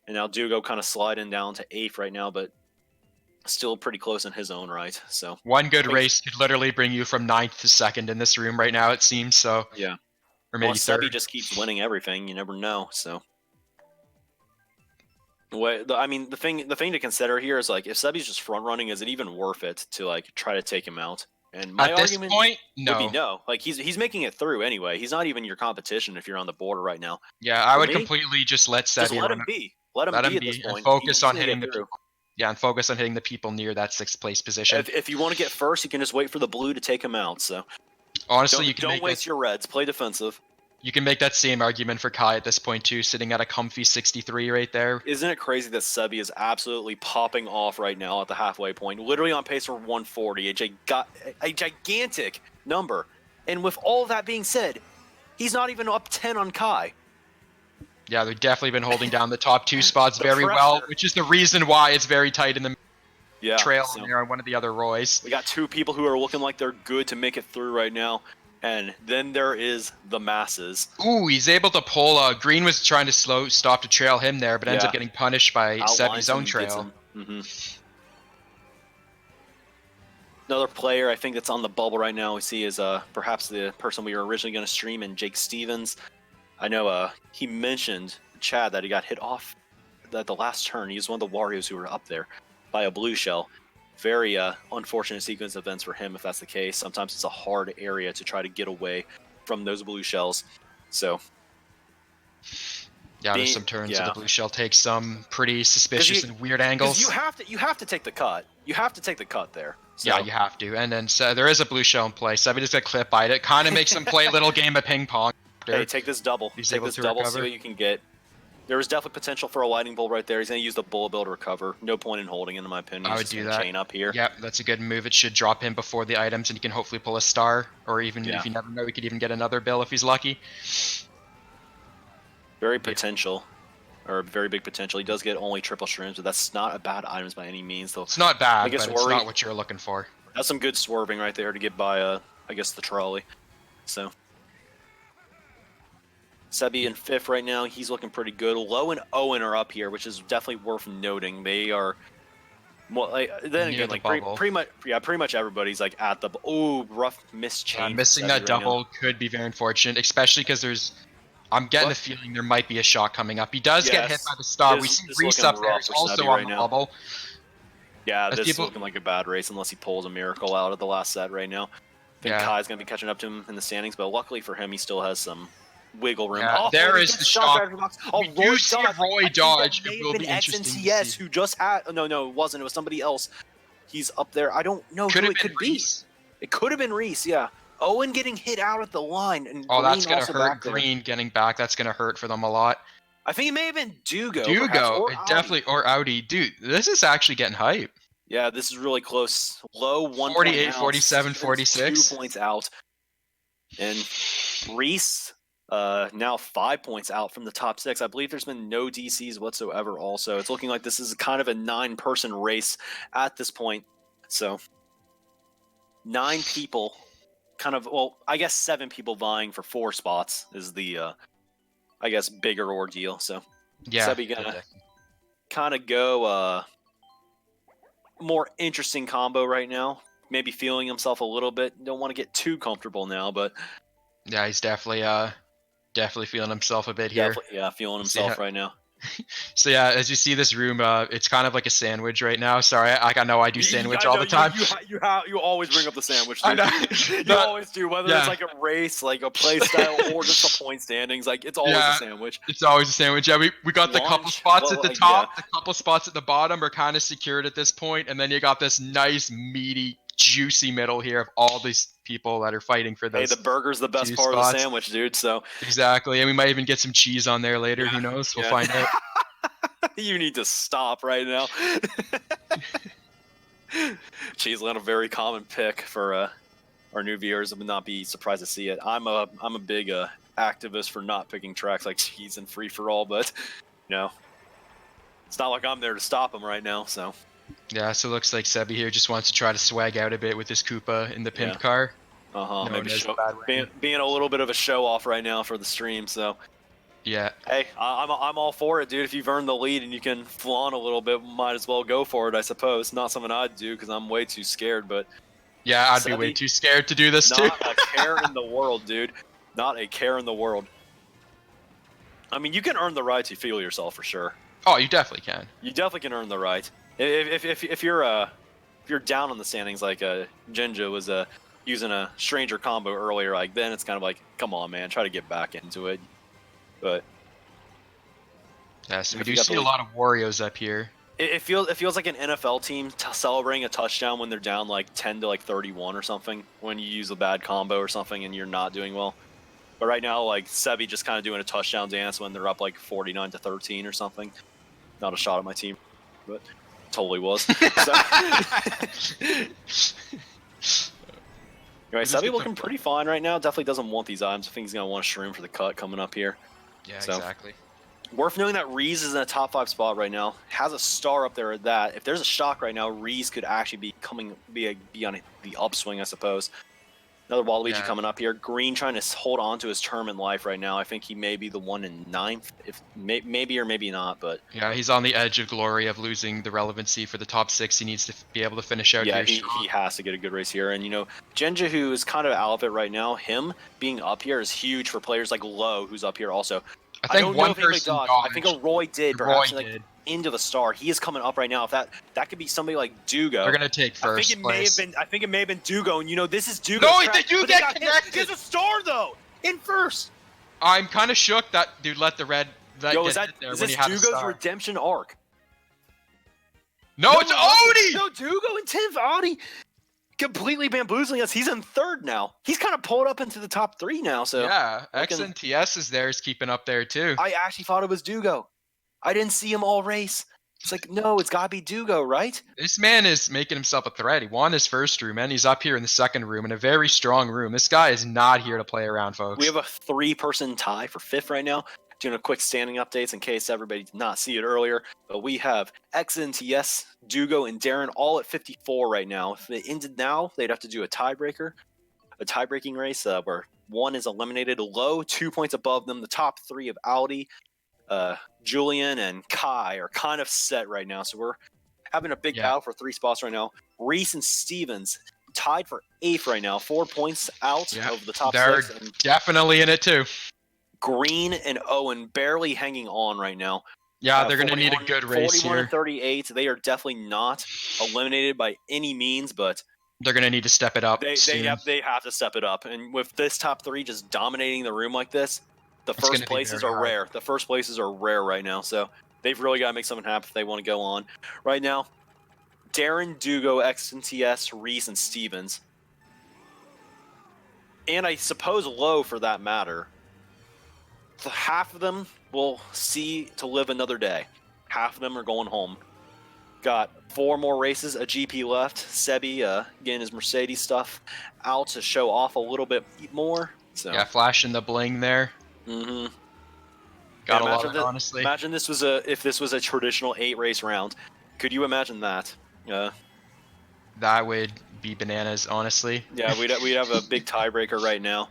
And now Dugo kind of sliding down to 8th right now, but still pretty close in his own right. So One good race could literally bring you from 9th to 2nd in this room right now, it seems. So yeah. or maybe Unless Sebi 3rd. just keeps winning everything, you never know. So, the thing to consider here is like if Sebi's just front running, is it even worth it to like try to take him out? And my At this argument point, would be no. no. Like he's making it through anyway. He's not even your competition if you're on the border right now. Yeah, I For would me, completely just let Sebi Just let run him it. be. Let him be at this and point. focus He's on gonna hitting get the through. people. Yeah, and focus on hitting the people near that 6th place position. If you want to get first, you can just wait for the blue to take him out. So Honestly, you can don't make waste that, your reds. Play defensive. you can make that same argument for Kai at this point too, sitting at a comfy 63 right there. Isn't it crazy that Sebi is absolutely popping off right now at the halfway point, literally on pace for 140, a gigantic number. And with all that being said, he's not even up 10 on Kai. Yeah, they've definitely been holding down the top 2 spots The very well, pressure. which is the reason why it's very tight in the Yeah, trail so there on one of the other Roys. we got 2 people who are looking like they're good to make it through right now. And then there is the masses. Ooh, he's able to pull. Green was trying to stop to trail him there, but ends Yeah. up getting punished by Outlines Sebi's him own and gets trail. him. Another player I think that's on the bubble right now we see is perhaps the person we were originally going to stream in, Jake Stevens. I know he mentioned Chad that he got hit off at the last turn. He was one of the Warriors who were up there by a blue shell. Very unfortunate sequence of events for him if that's the case. Sometimes it's a hard area to try to get away from those blue shells. So Yeah, there's some turns that yeah. the blue shell takes some pretty suspicious and weird angles. you have to take the cut. You have to take the cut there. So, Yeah, you have to. And then there is a blue shell in play. Sebi just got clipped by it. It kind of makes him play a little game of ping pong. Hey, take this double. He's Take able this to double, see recover. what you can get. There is definitely potential for a lightning bolt right there. He's going to use the bullet bill to recover. No point in holding it, in my opinion. I He's would just do gonna that. chain up here. Yep, that's a good move. It should drop him before the items, and he can hopefully pull a star, or even Yeah. if you never know, he could even get another bill if he's lucky. Very potential, or very big potential. He does get only triple shrooms, but that's not a bad items by any means. Though It's not bad, Biggest but it's worry- not what you're looking for. That's some good swerving right there to get by, I guess, the trolley. So Sebi in 5th right now. He's looking pretty good. Low and Owen are up here, which is definitely worth noting. They are. Well, then again, like pretty much everybody's like at the. Oh, rough miss change. Missing that double could be very unfortunate, especially because I'm getting the feeling there might be a shot coming up. He does get hit by the star. We see Reese up there. He's also on the bubble. Yeah, this is looking like a bad race unless he pulls a miracle out of the last set right now. I think Kai's going to be catching up to him in the standings, but luckily for him, he still has some wiggle room. Yeah, there is the shot. We do see Roy dodge. It will be interesting to see. Who just had... No, it wasn't. It was somebody else. He's up there. I don't know who it could be. It could have been Reese, yeah. Owen getting hit out at the line. And that's going to hurt. Green getting back. That's going to hurt for them a lot. I think it may have been Dugo. Definitely, or Audi. Dude, this is actually getting hype. Yeah, this is really close. Low 1 48, 47, 46. 2 points out. And Reese now 5 points out from the top 6. I believe there's been no DCs whatsoever also. It's looking like this is kind of a 9-person race at this point. So 9 people kind of, well, I guess 7 people vying for 4 spots is the, I guess, bigger ordeal. So yeah, Sebi gonna kind of go more interesting combo right now. Maybe feeling himself a little bit. Don't want to get too comfortable now, but yeah, he's definitely feeling himself a bit here. Yeah, feeling himself right now. So yeah, as you see this room, it's kind of like a sandwich right now. Sorry, I know I do sandwich all the time. You always bring up the sandwich. Dude. I know. You always do, whether it's like a race, like a play style, or just the point standings. Like it's always a sandwich. It's always a sandwich. Yeah, we got the couple spots at the top, the couple spots at the bottom are kind of secured at this point, and then you got this nice meaty, juicy middle here of all these people that are fighting for this. Hey, the burger's the best part of the sandwich, dude. So exactly, and we might even get some cheese on there later. Who knows? We'll find out. You need to stop right now. Cheeseland, a very common pick for our new viewers. I would not be surprised to see it. I'm a big activist for not picking tracks like cheese and free for all, but it's not like I'm there to stop him right now. So yeah, so it looks like Sebi here just wants to try to swag out a bit with his Koopa in the pimp car. Maybe being a little bit of a show off right now for the stream. So yeah. Hey, I'm all for it, dude. If you've earned the lead and you can flaunt a little bit, might as well go for it, I suppose. Not something I'd do because I'm way too scared, but yeah, I'd be way too scared to do this too. Not a care in the world, dude. Not a care in the world. I mean, you can earn the right to feel yourself for sure. Oh, you definitely can. You definitely can earn the right. If you're down on the standings like Jinja was using a stranger combo earlier, like then it's kind of like, come on, man, try to get back into it. But yeah, so we do see a lot of Warriors up here. It feels like an NFL team celebrating a touchdown when they're down like 10 to like 31 or something when you use a bad combo or something and you're not doing well. But right now, like Sebi just kind of doing a touchdown dance when they're up like 49 to 13 or something. Not a shot at my team, but totally was. Anyway, Sebi looking pretty fine right now. Definitely doesn't want these items. I think he's gonna want a shroom for the cut coming up here. Yeah, exactly. Worth knowing that Reese is in a top 5 spot right now. Has a star up there at that. If there's a shock right now, Reese could actually be on the upswing, I suppose. Another Waluigi coming up here. Green trying to hold on to his term in life right now. I think he may be the one in 9th, if maybe or maybe not. But yeah, he's on the edge of glory of losing the relevancy for the top 6. He needs to be able to finish out. Yeah, he has to get a good race here. And Genja, who is kind of out of it right now, him being up here is huge for players like Low, who's up here also. I think one person dodged. I think a Roy did, perhaps into the star. He is coming up right now. If that could be somebody like Dugo. They're gonna take first. I think it may have been Dugo, and this is Dugo. No, they do get connected. He's a star though, in first. I'm kind of shook that dude let the red. Is this Dugo's redemption arc? No, it's Audi. No, Dugo and 10th. Audi completely bamboozling us. He's in 3rd now. He's kind of pulled up into the top 3 now. So yeah, XNTS is there, is keeping up there too. I actually thought it was Dugo. I didn't see him all race. It's like, no, it's got to be Dugo, right? This man is making himself a threat. He won his first room, and he's up here in the second room in a very strong room. This guy is not here to play around, folks. We have a 3-person tie for 5th right now. doing a quick standing updates in case everybody did not see it earlier. But we have XNTS, Dugo, and Darren all at 54 right now. If it ended now, they'd have to do a tie-breaking race where one is eliminated. Low, 2 points above them. The top three of Audi, Julian, and Kai are kind of set right now. So we're having a big battle for 3 spots right now. Reese and Stevens tied for 8th right now, 4 points out of the top They're 6. And definitely in it too. Green and Owen barely hanging on right now. Yeah, they're going to need a good race 41 here. and 38. They are definitely not eliminated by any means, but they're going to need to step it up. They have to step it up. And with this top 3 just dominating the room like this, the first places are rare. The first places are rare right now, so they've really got to make something happen if they want to go on. Right now, Darren, Dugo, XNTS, Reese, and Stevens. And I suppose Low, for that matter. Half of them will see to live another day. Half of them are going home. Got 4 more races, a GP left. Sebi getting his Mercedes stuff out to show off a little bit more. So. Yeah, flashing the bling there. Mm-hmm. Gotta love it, honestly. Imagine if this was a traditional 8-race round. Could you imagine that? That would be bananas, honestly. Yeah, we'd have a big tiebreaker right now.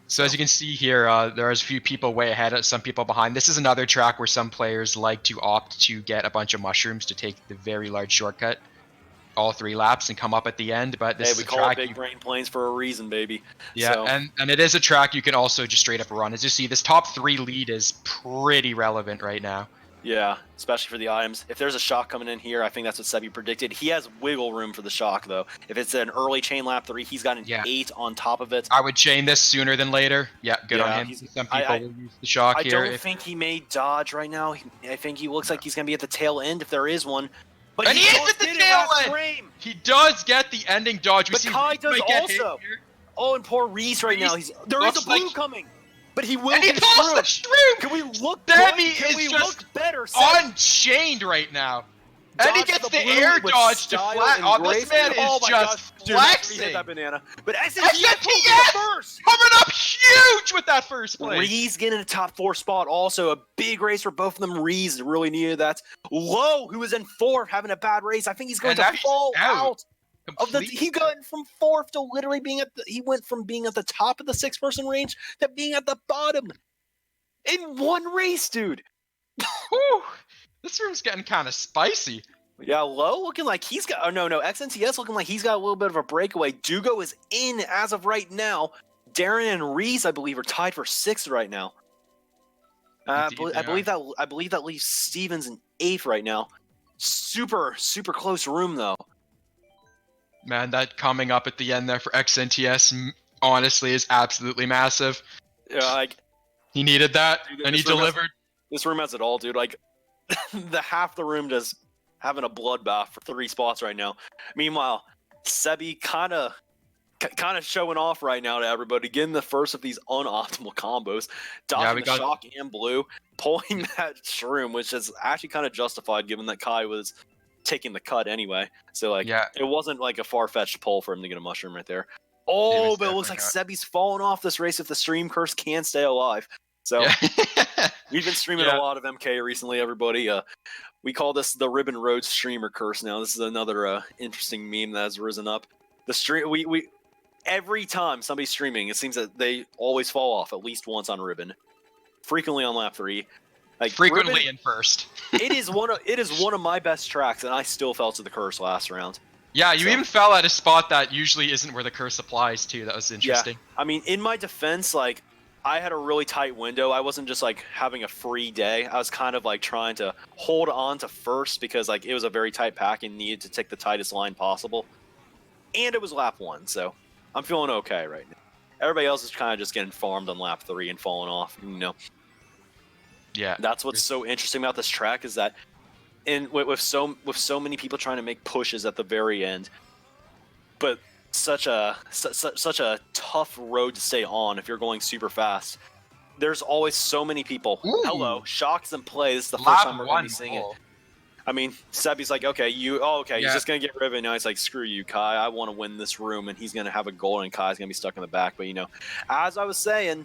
So as you can see here, there's a few people way ahead, some people behind. This is another track where some players like to opt to get a bunch of mushrooms to take the very large shortcut, all 3 laps, and come up at the end. But this is a track. We call it Big Brain Plains for a reason, baby. Yeah, so. and it is a track you can also just straight up run. As you see, this top 3 lead is pretty relevant right now. Yeah, especially for the items. If there's a shock coming in here, I think that's what Sebi predicted. He has wiggle room for the shock, though. If it's an early chain lap 3, he's got an 8 on top of it. I would chain this sooner than later. Yeah, good on him. Some people will use the shock here. I don't think he may dodge right now. I think he looks like he's going to be at the tail end if there is one. But and he is at the tail end! He does get the ending dodge. But Kai does also. Oh, and poor Reese right now. There is a blue coming. But he will and he pulls the shroom! Can we look Sebi is just better? Unchained right now. And he gets the air dodge to flat. Oh, this man is just flexing. Hit that banana. But SFTS coming up huge with that first place. Reese getting a top 4 spot. Also a big race for both of them. Reese really needed that. Low, who was in 4th, having a bad race. I think he's going to fall out. He got from 4th to literally being he went from being at the top of the 6-person range to being at the bottom in one race, dude. Whew. This room's getting kind of spicy. Yeah, Low looking like he's got. Oh no, XNTS looking like he's got a little bit of a breakaway. Dugo is in as of right now. Darren and Reese, I believe, are tied for 6th right now. I believe that leaves Stevens in 8th right now. Super close room though. Man, that coming up at the end there for XNTS, honestly, is absolutely massive. Yeah, he needed that, and he delivered. This room has it all, dude. Half the room just having a bloodbath for 3 spots right now. Meanwhile, Sebi kind of showing off right now to everybody, getting the first of these unoptimal combos, dodging the shock and blue, pulling that shroom, which is actually kind of justified given that Kai was taking the cut anyway. So it wasn't like a far-fetched pull for him to get a mushroom right there. Oh, but it looks like Sebi's falling off this race if the stream curse can stay alive. So we've been streaming a lot of MK recently, everybody. We call this the Ribbon Road streamer curse now. This is another interesting meme that has risen up. The stream we every time somebody's streaming, it seems that they always fall off at least once on Ribbon. Frequently on lap 3. Frequently Ribbon, in first. it is one of my best tracks, and I still fell to the curse last round. Yeah, you even fell at a spot that usually isn't where the curse applies to. That was interesting. Yeah. I mean, in my defense, I had a really tight window. I wasn't just having a free day. I was kind of trying to hold on to first because it was a very tight pack and needed to take the tightest line possible. And it was lap 1, so I'm feeling okay right now. Everybody else is kind of just getting farmed on lap 3 and falling off, Yeah. That's what's so interesting about this track is that with so many people trying to make pushes at the very end, but such a tough road to stay on if you're going super fast. There's always so many people. Ooh. Hello, Shock's in play. This is the first time we're going to be seeing it. Ball. I mean, Sebi's okay, he's just going to get Riven. Now he's screw you, Kai. I want to win this room, and he's going to have a goal, and Kai's going to be stuck in the back. But, as I was saying,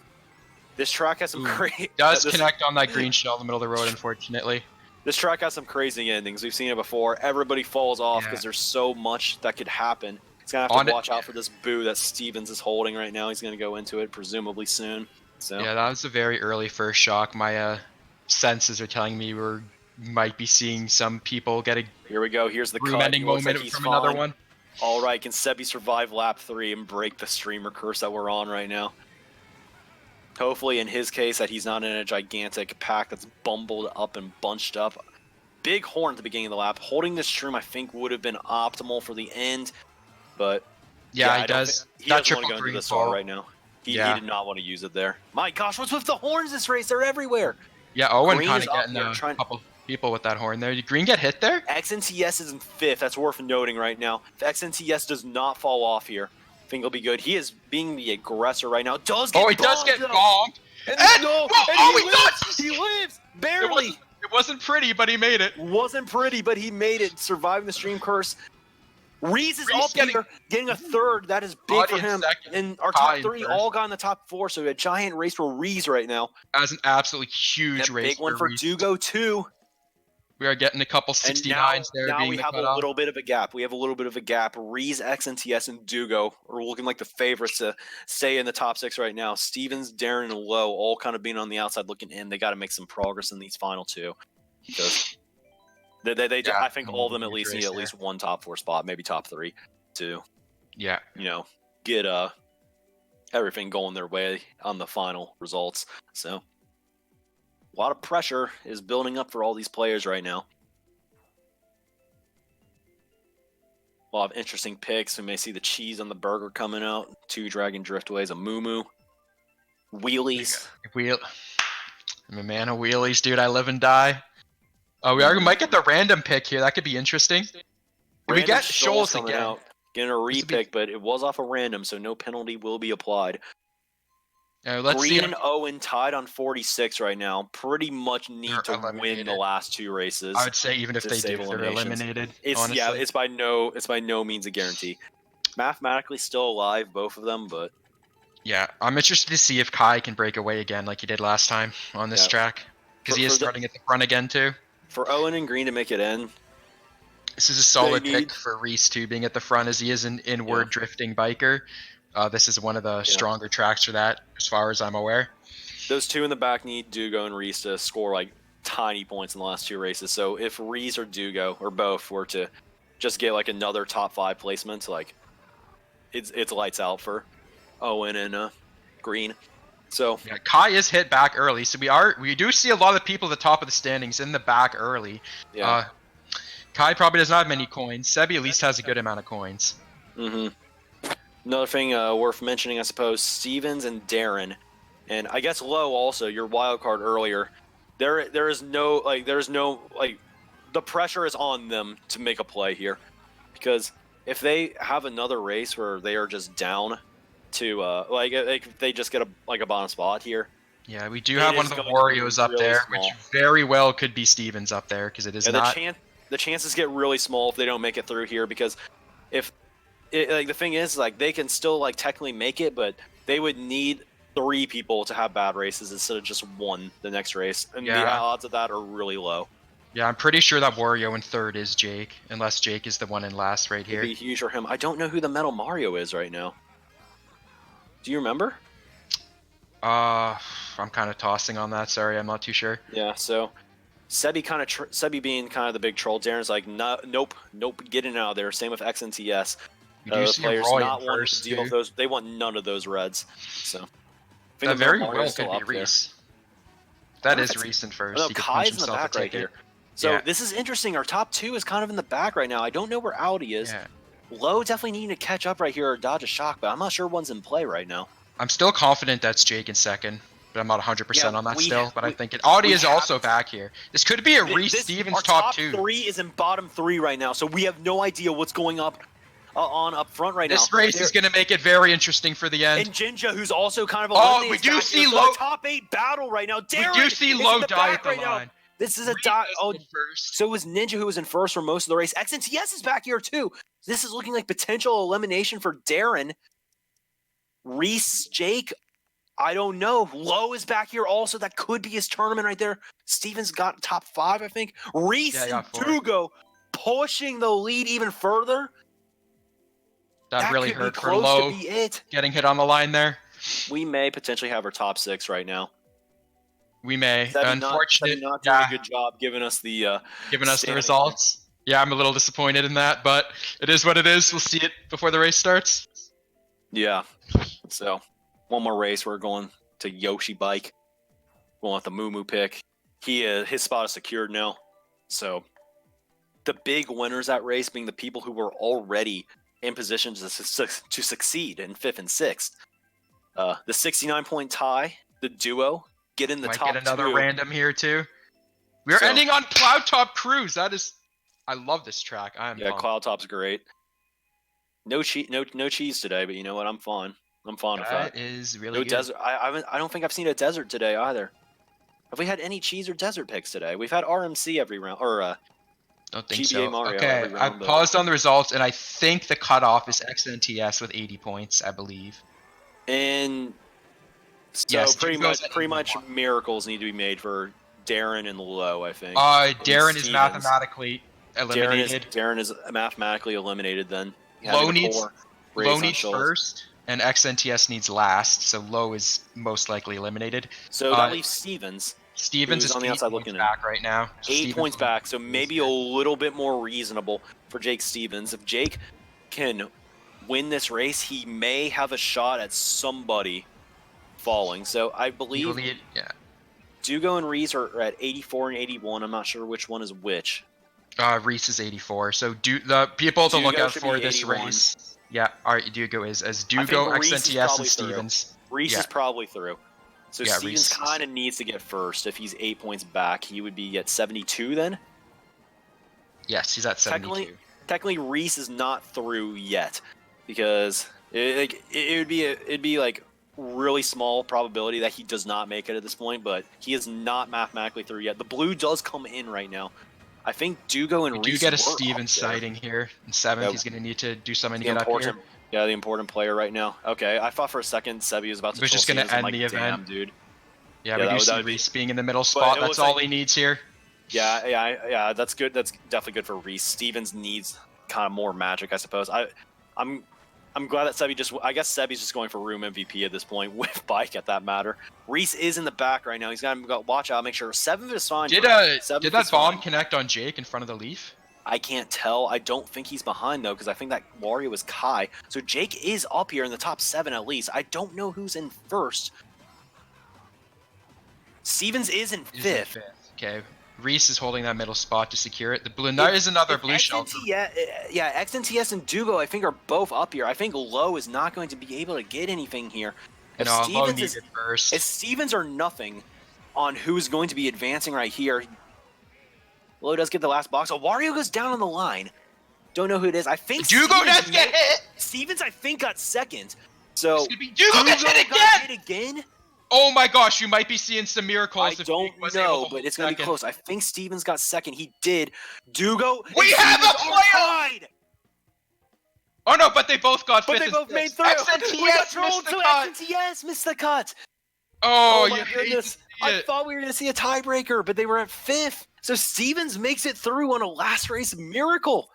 This track has some Ooh, crazy. Does connect on that green shell in the middle of the road, unfortunately. This track has some crazy endings. We've seen it before. Everybody falls off because there's so much that could happen. He's gonna have to watch out for this boo that Stevens is holding right now. He's gonna go into it presumably soon. So yeah, that was a very early first shock. My senses are telling me we might be seeing some people get a here we go. Here's the cut. room-ending He looks moment like he's from fine. another one. All right, can Sebi survive lap 3 and break the streamer curse that we're on right now? Hopefully, in his case, that he's not in a gigantic pack that's bumbled up and bunched up. Big horn at the beginning of the lap. Holding this shroom, I think, would have been optimal for the end, but yeah, he does. He doesn't want to go into the star right now. He did not want to use it there. My gosh, what's with the horns this race? They're everywhere. Yeah, Owen Green kind is of up getting there a trying- couple people with that horn there. Did Green get hit there? XNTS is in 5th. That's worth noting right now. If XNTS does not fall off here, I think he'll be good. He is being the aggressor right now. Does get he does get though. bombed. And he lives. He lives. Barely. It wasn't pretty, but he made it. Wasn't pretty, but he made it, surviving the stream curse. Reese is up getting- here, getting a third. That is big for Audience him. second, And our Kai top in 3 first. all got in the top 4, so a giant race for Reese right now. That was an absolutely huge And a race. big one for Reese. Dugo too. We are getting a couple And 69s there. now being we the have a cutoff. little bit of a gap. We have a little bit of a gap. Reese, XNTS, and Dugo are looking like the favorites to stay in the top 6 right now. Stevens, Darren, and Lowe all kind of being on the outside looking in. They got to make some progress in these final 2. Because I think all of them at least need at least one top 4 spot, maybe top 3 to get everything going their way on the final results. So a lot of pressure is building up for all these players right now. A lot of interesting picks. We may see the cheese on the burger coming out. 2 Dragon Driftways, a Moo wheelies. I'm a man of wheelies, dude. I live and die. We might get the random pick here. That could be interesting. We get Shoals coming again. out. Getting a repick, but it was off a random, so no penalty will be applied. Let's Green see. and Owen tied on 46 right now. Pretty much need They're to win eliminated. the last 2 races. I would say even if they do, disable they're eliminations. eliminated. It's honestly. it's by no means a guarantee. Mathematically still alive, both of them, but Yeah, I'm interested to see if Kai can break away again like he did last time on this track. Because he is starting at the front again too. For Owen and Green to make it in, this is a solid They pick need- for Reese too, being at the front as he is an inward drifting biker. This is one of the stronger tracks for that, as far as I'm aware. those 2 in the back need Dugo and Reese to score like tiny points in the last 2 races. So if Reese or Dugo or both were to just get like another top 5 placement, like it's lights out for Owen and Green. So yeah, Kai is hit back early, so we do see a lot of people at the top of the standings in the back early. yeah. Kai probably does not have many coins. Sebi at least has a good amount of coins. Another thing worth mentioning, I suppose, Stevens and Darren, and I guess Lowe also, your wild card earlier. There is no the pressure is on them to make a play here, because if they have another race where they are just down to if they just get a bottom spot here. Yeah, we do have one of the Warriors up there, which very well could be Stevens up there, because it is not. The chances get really small if they don't make it through here, because if the thing is, like, they can still technically make it, but they would need 3 people to have bad races instead of just 1 the next race, and the odds of that are really low. Yeah, I'm pretty sure that Wario in 3rd is Jake, unless Jake is the one in last right here. It'd be huge for him. I don't know who the Metal Mario is right now. Do you remember? I'm kind of tossing on that. Sorry, I'm not too sure. Yeah, so Sebi being kind of the big troll. Darren's like, nope, getting out of there. Same with XNTS. You do see players Roy not in wanting first, to deal with those. They want none of those reds. So that very well could be Reese. That is Reese in first. No, he could Kai's punch in the himself back a right ticket. here. So Yeah. this is interesting. Our top 2 is kind of in the back right now. I don't know where Audi is. Yeah. Lowe definitely needing to catch up right here or dodge a shock, but I'm not sure one's in play right now. I'm still confident that's Jake in 2nd, but I'm not 100% on that still. But I think Audi we is also back here. This could be a Reese Stevens our top 2. 3 is in bottom 3 right now, so we have no idea what's going up front right This now. race is going to make it very interesting for the end. And Jinja, who's also kind of Oh, we do see Lowe. top 8 battle right now. Darren We do see is in Lowe the die back at the right now. line. This is a Reese die. is Oh, in first. so was Ninja, who was in first for most of the race. XNTS is back here too. This is looking like potential elimination for Darren. Reese, Jake, I don't know. Lowe is back here also. That could be his tournament right there. Steven's got top 5, I think. Reese and Dugo pushing the lead even further. That really could be hurt for close Lowe. to be it. Getting hit on the line there. We may potentially have our top 6 right now. We may. Sebi Unfortunate. not doing a good job giving us the results. Yeah, I'm a little disappointed in that, but it is what it is. We'll see it before the race starts. Yeah. So, one more race. We're going to Yoshi Bike. Going with the Moo pick. His spot is secured now. So, the big winners that race being the people who were already in position to succeed in 5th and 6th. The 69-point tie, the duo, get in the top 2. Might get another random here too. We're ending on Cloud Top Cruise. That is, I love this track. Cloud Top's great. No cheese today, but you know what? I'm fine. I'm fond of that. That is really good. Desert. I don't think I've seen a desert today either. Have we had any cheese or desert picks today? We've had RMC every round, or don't think GBA so. Mario Okay, every round, I paused on the results, and I think the cutoff is XNTS with 80 points, I believe. And so Yes, pretty Dugo's much miracles need to be made for Darren and Lowe, I think. Darren is mathematically eliminated. Darren is mathematically eliminated then. Lowe needs first, and XNTS needs last, so Lowe is most likely eliminated. So that leaves Stevens. Stevens is on the outside looking back right now. 8 points back, so maybe a little bit more reasonable for Jake Stevens. If Jake can win this race, he may have a shot at somebody falling. So I believe Dugo and Reese are at 84 and 81. I'm not sure which one is which. Reese is 84. So the people to look out for this 81. race. Yeah, Dugo is as Dugo, XNTS, and Stevens. Reese is probably through. So Stevens Reese kind of needs to get first. If he's 8 points back, he would be at 72 then? Yes, he's at 72. Technically, Reese is not through yet because it'd be like really small probability that he does not make it at this point, but he is not mathematically through yet. The blue does come in right now. I think Dugo and Reese do get a Stevens sighting here in 7th. He's going to need to do something to get up here. Yeah, the important player right now. Okay, I thought for a second Sebi was about to. We're just going to end the event, dude. Yeah, we do see Reese being in the middle spot. That's all he needs here. Yeah, that's good. That's definitely good for Reese. Stevens needs kind of more magic, I suppose. I'm glad that I guess Sebi's just going for room MVP at this point with Bike at that matter. Reese is in the back right now. He's got to watch out, make sure 7th is fine. Did that bomb connect on Jake in front of the leaf? I can't tell. I don't think he's behind, though, because I think that Wario was Kai. So Jake is up here in the top 7 at least. I don't know who's in first. Stevens is in 5th. Okay. Reese is holding that middle spot to secure it. There is another blue shelter. Yeah, XNTS and Dugo, I think, are both up here. I think Lowe is not going to be able to get anything here. If Lowe needed first. If Stevens are nothing on who's going to be advancing right here, Lowe does get the last box. So Wario goes down on the line. Don't know who it is. I think Dugo does get hit. Stevens, I think, got 2nd. So Dugo gets hit again. Oh my gosh, you might be seeing some miracles. I don't know, but it's going to be close. I think Stevens got 2nd. He did. Dugo. We have a player! Oh no, but they both got 5th. But they both made through. XNTS missed the cut. Oh my goodness. I thought we were going to see a tiebreaker, but they were at 5th. So Stevens makes it through on a last race miracle.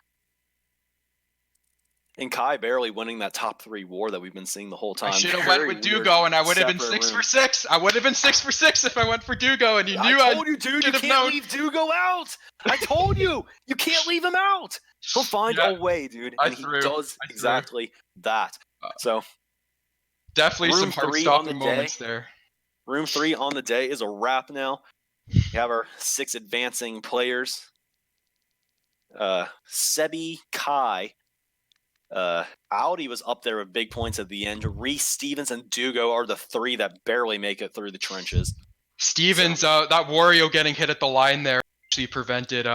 And Kai barely winning that top 3 war that we've been seeing the whole time. I should have went with Dugo, and I would have been 6 for 6. I would have been 6 for 6 if I went for Dugo, and I told you, dude, you can't leave Dugo out. I told you, you can't leave him out. He'll find a way, dude, and he does exactly that. So definitely some heart-stopping moments there. Room 3 on the day is a wrap now. We have our 6 advancing players. Sebi, Kai. Audi was up there with big points at the end. Reese, Stevens, and Dugo are the 3 that barely make it through the trenches. Stevens, that Wario getting hit at the line there actually prevented.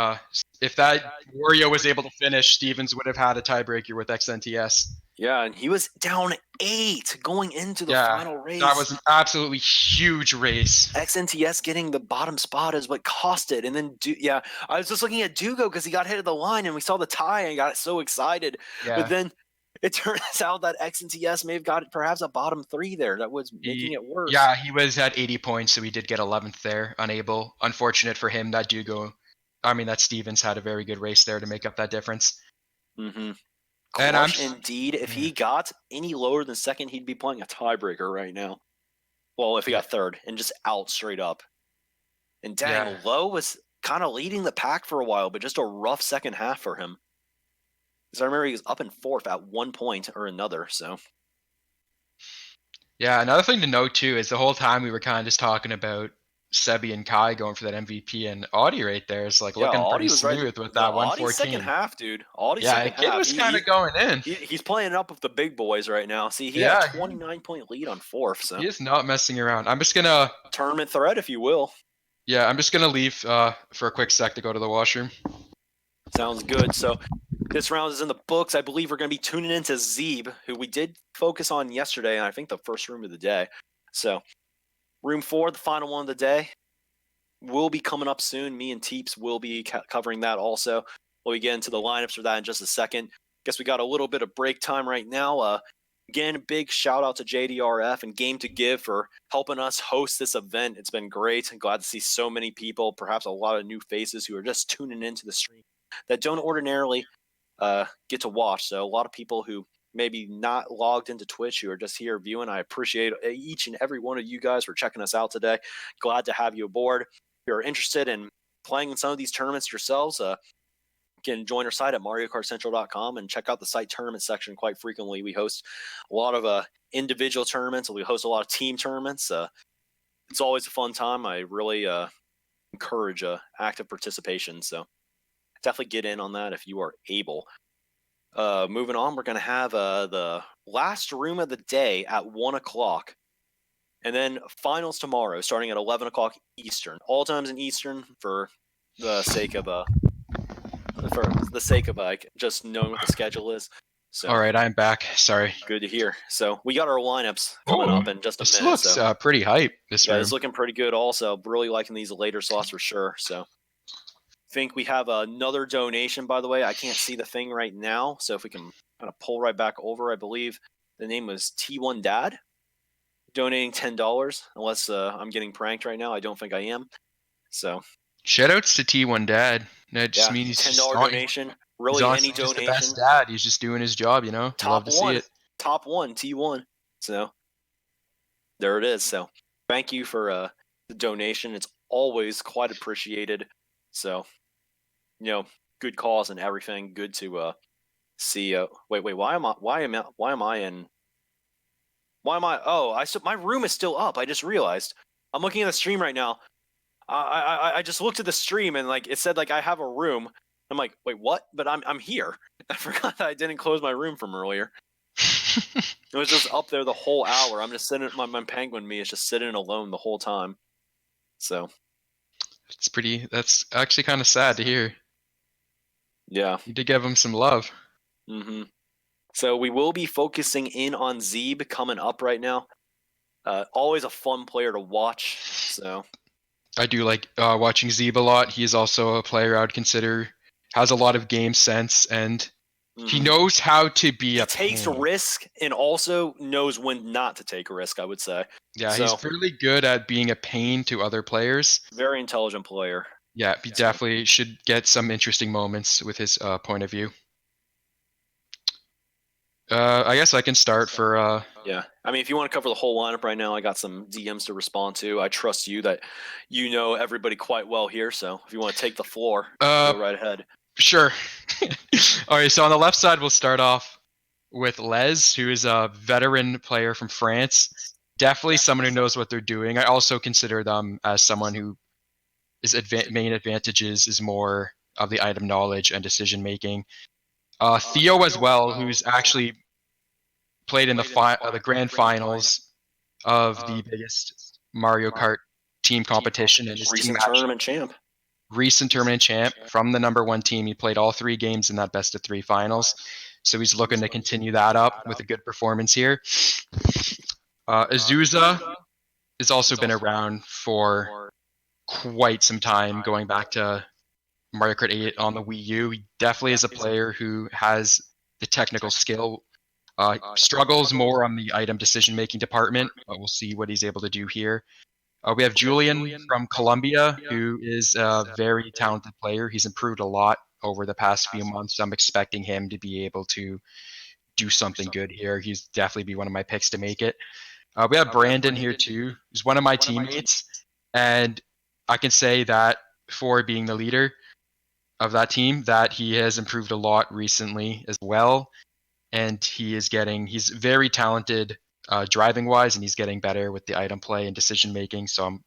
If that Wario was able to finish, Stevens would have had a tiebreaker with XNTS. Yeah, and he was down 8 going into the final race. That was an absolutely huge race. XNTS getting the bottom spot is what cost it. And then, I was just looking at Dugo because he got hit at the line and we saw the tie and got so excited. Yeah. But then it turns out that X and TS may have got perhaps a bottom 3 there. That was making it worse. Yeah, he was at 80 points, so he did get 11th there. Unable. Unfortunate for him. That Stevens had a very good race there to make up that difference. Mm-hmm. And Clutch indeed. If he got any lower than second, he'd be playing a tiebreaker right now. Well, if he got third and just out straight up. And dang, Lowe was kind of leading the pack for a while, but just a rough second half for him. Because I remember he was up in fourth at one point or another. So. Yeah, another thing to note too is the whole time we were kind of just talking about Sebi and Kai going for that MVP, and Audie right there is like looking pretty smooth with that 114. Audie's second half, dude. Audie's second half. Yeah, kid was kind of going in. He's playing up with the big boys right now. See, he had a 29-point lead on fourth. So he is not messing around. I'm just gonna tournament threat, if you will. Yeah, I'm just gonna leave for a quick sec to go to the washroom. Sounds good. So this round is in the books. I believe we're going to be tuning into Zebe, who we did focus on yesterday, and I think the first room of the day. So room 4, the final one of the day, will be coming up soon. Me and Teeps will be covering that also. We'll get into the lineups for that in just a second. Guess we got a little bit of break time right now. Again, big shout out to JDRF and Game2Give for helping us host this event. It's been great. I'm glad to see so many people, perhaps a lot of new faces who are just tuning into the stream that don't ordinarily get to watch. So a lot of people who maybe not logged into Twitch who are just here viewing, I appreciate each and every one of you guys for checking us out today. Glad to have you aboard. If you're interested in playing in some of these tournaments yourselves, you can join our site at MarioKartCentral.com and check out the site tournament section. Quite frequently, we host a lot of individual tournaments, and we host a lot of team tournaments. It's always a fun time. I really encourage active participation. So definitely get in on that if you are able. Moving on, we're going to have the last room of the day at 1 o'clock. And then finals tomorrow, starting at 11 o'clock Eastern. All times in Eastern for the sake of just knowing what the schedule is. So, all right, I'm back. Sorry. Good to hear. So we got our lineups coming up in just a minute. This looks pretty hype. This room. It's looking pretty good also. Really liking these later slots for sure. So think we have another donation, by the way. I can't see the thing right now. So if we can kind of pull right back over, I believe the name was T1 Dad donating $10. Unless I'm getting pranked right now. I don't think I am. So shoutouts to T1 Dad. That just means he's $10 donation. Really, any donation. The best dad. He's just doing his job, you know. Top one. Top one. T1. So there it is. So thank you for the donation. It's always quite appreciated. So, good cause and everything. Good to see. Wait. Why am I? Oh, my room is still up. I just realized. I'm looking at the stream right now. I just looked at the stream and it said I have a room. I'm like, wait, what? But I'm here. I forgot that I didn't close my room from earlier. It was just up there the whole hour. I'm just sitting. My penguin me is just sitting alone the whole time. So that's actually kind of sad to hear. Yeah. You did give him some love. Mm-hmm. So we will be focusing in on Zebe coming up right now. Always a fun player to watch. So I do like watching Zebe a lot. He is also a player I would consider has a lot of game sense, and he knows how to be takes risk and also knows when not to take a risk, I would say. Yeah, he's really good at being a pain to other players. Very intelligent player. Yeah, he definitely should get some interesting moments with his point of view. I guess I can start for... Yeah, I mean, if you want to cover the whole lineup right now, I got some DMs to respond to. I trust you that you know everybody quite well here, so if you want to take the floor, go right ahead. Sure. All right, so on the left side, we'll start off with Les, who is a veteran player from France. Definitely someone who knows what they're doing. I also consider them as someone who his main advantages is more of the item knowledge and decision making. Theo as well, who's actually played in the grand finals of the biggest Mario Kart team competition, and his recent tournament champ. Recent tournament champ from the #1 team. He played all 3 games in that best of 3 finals, so he's looking to continue that up with a good performance here. Azusa has also been around for quite some time, going back to Mario Kart 8 on the Wii U. He definitely is a player who has the technical skill Struggles more on the item decision-making department, but we'll see what he's able to do here. We have Julian from Colombia, who is a very talented player. He's improved a lot over the past few months. I'm expecting him to be able to do something good here. He's definitely be one of my picks to make it. We have Brandon here too, who's one of my teammates, and I can say that for being the leader of that team, that he has improved a lot recently as well, and he's very talented driving wise, and he's getting better with the item play and decision making. So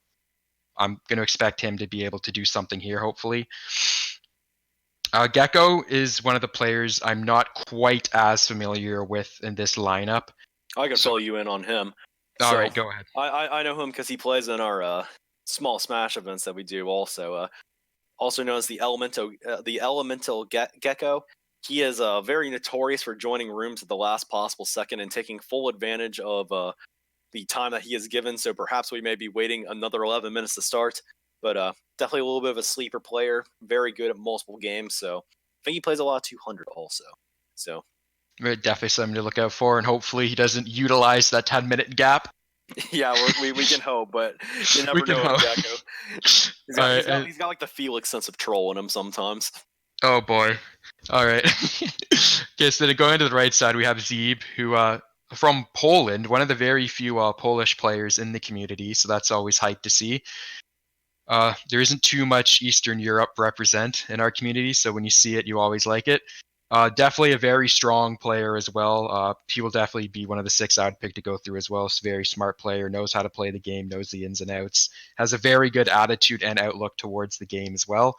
I'm going to expect him to be able to do something here, hopefully. Gecko is one of the players I'm not quite as familiar with in this lineup. I can fill you in on him. All right, go ahead. I know him because he plays in our small Smash events that we do. Also known as the Elemental Gecko. He is very notorious for joining rooms at the last possible second and taking full advantage of the time that he is given. So perhaps we may be waiting another 11 minutes to start. But definitely a little bit of a sleeper player. Very good at multiple games. So I think he plays a lot of 200 also. So definitely something to look out for, and hopefully he doesn't utilize that 10-minute gap. Yeah, we can hope, but you never know with Gecko. He's got like the Felix sense of troll in him sometimes. Oh boy. All right. Okay, so then going to the right side, we have Zebe, who from Poland, one of the very few Polish players in the community, so that's always hype to see. There isn't too much Eastern Europe represent in our community, so when you see it, you always like it. Definitely a very strong player as well. He will definitely be one of the 6 I would pick to go through as well. He's a very smart player, knows how to play the game, knows the ins and outs, has a very good attitude and outlook towards the game as well.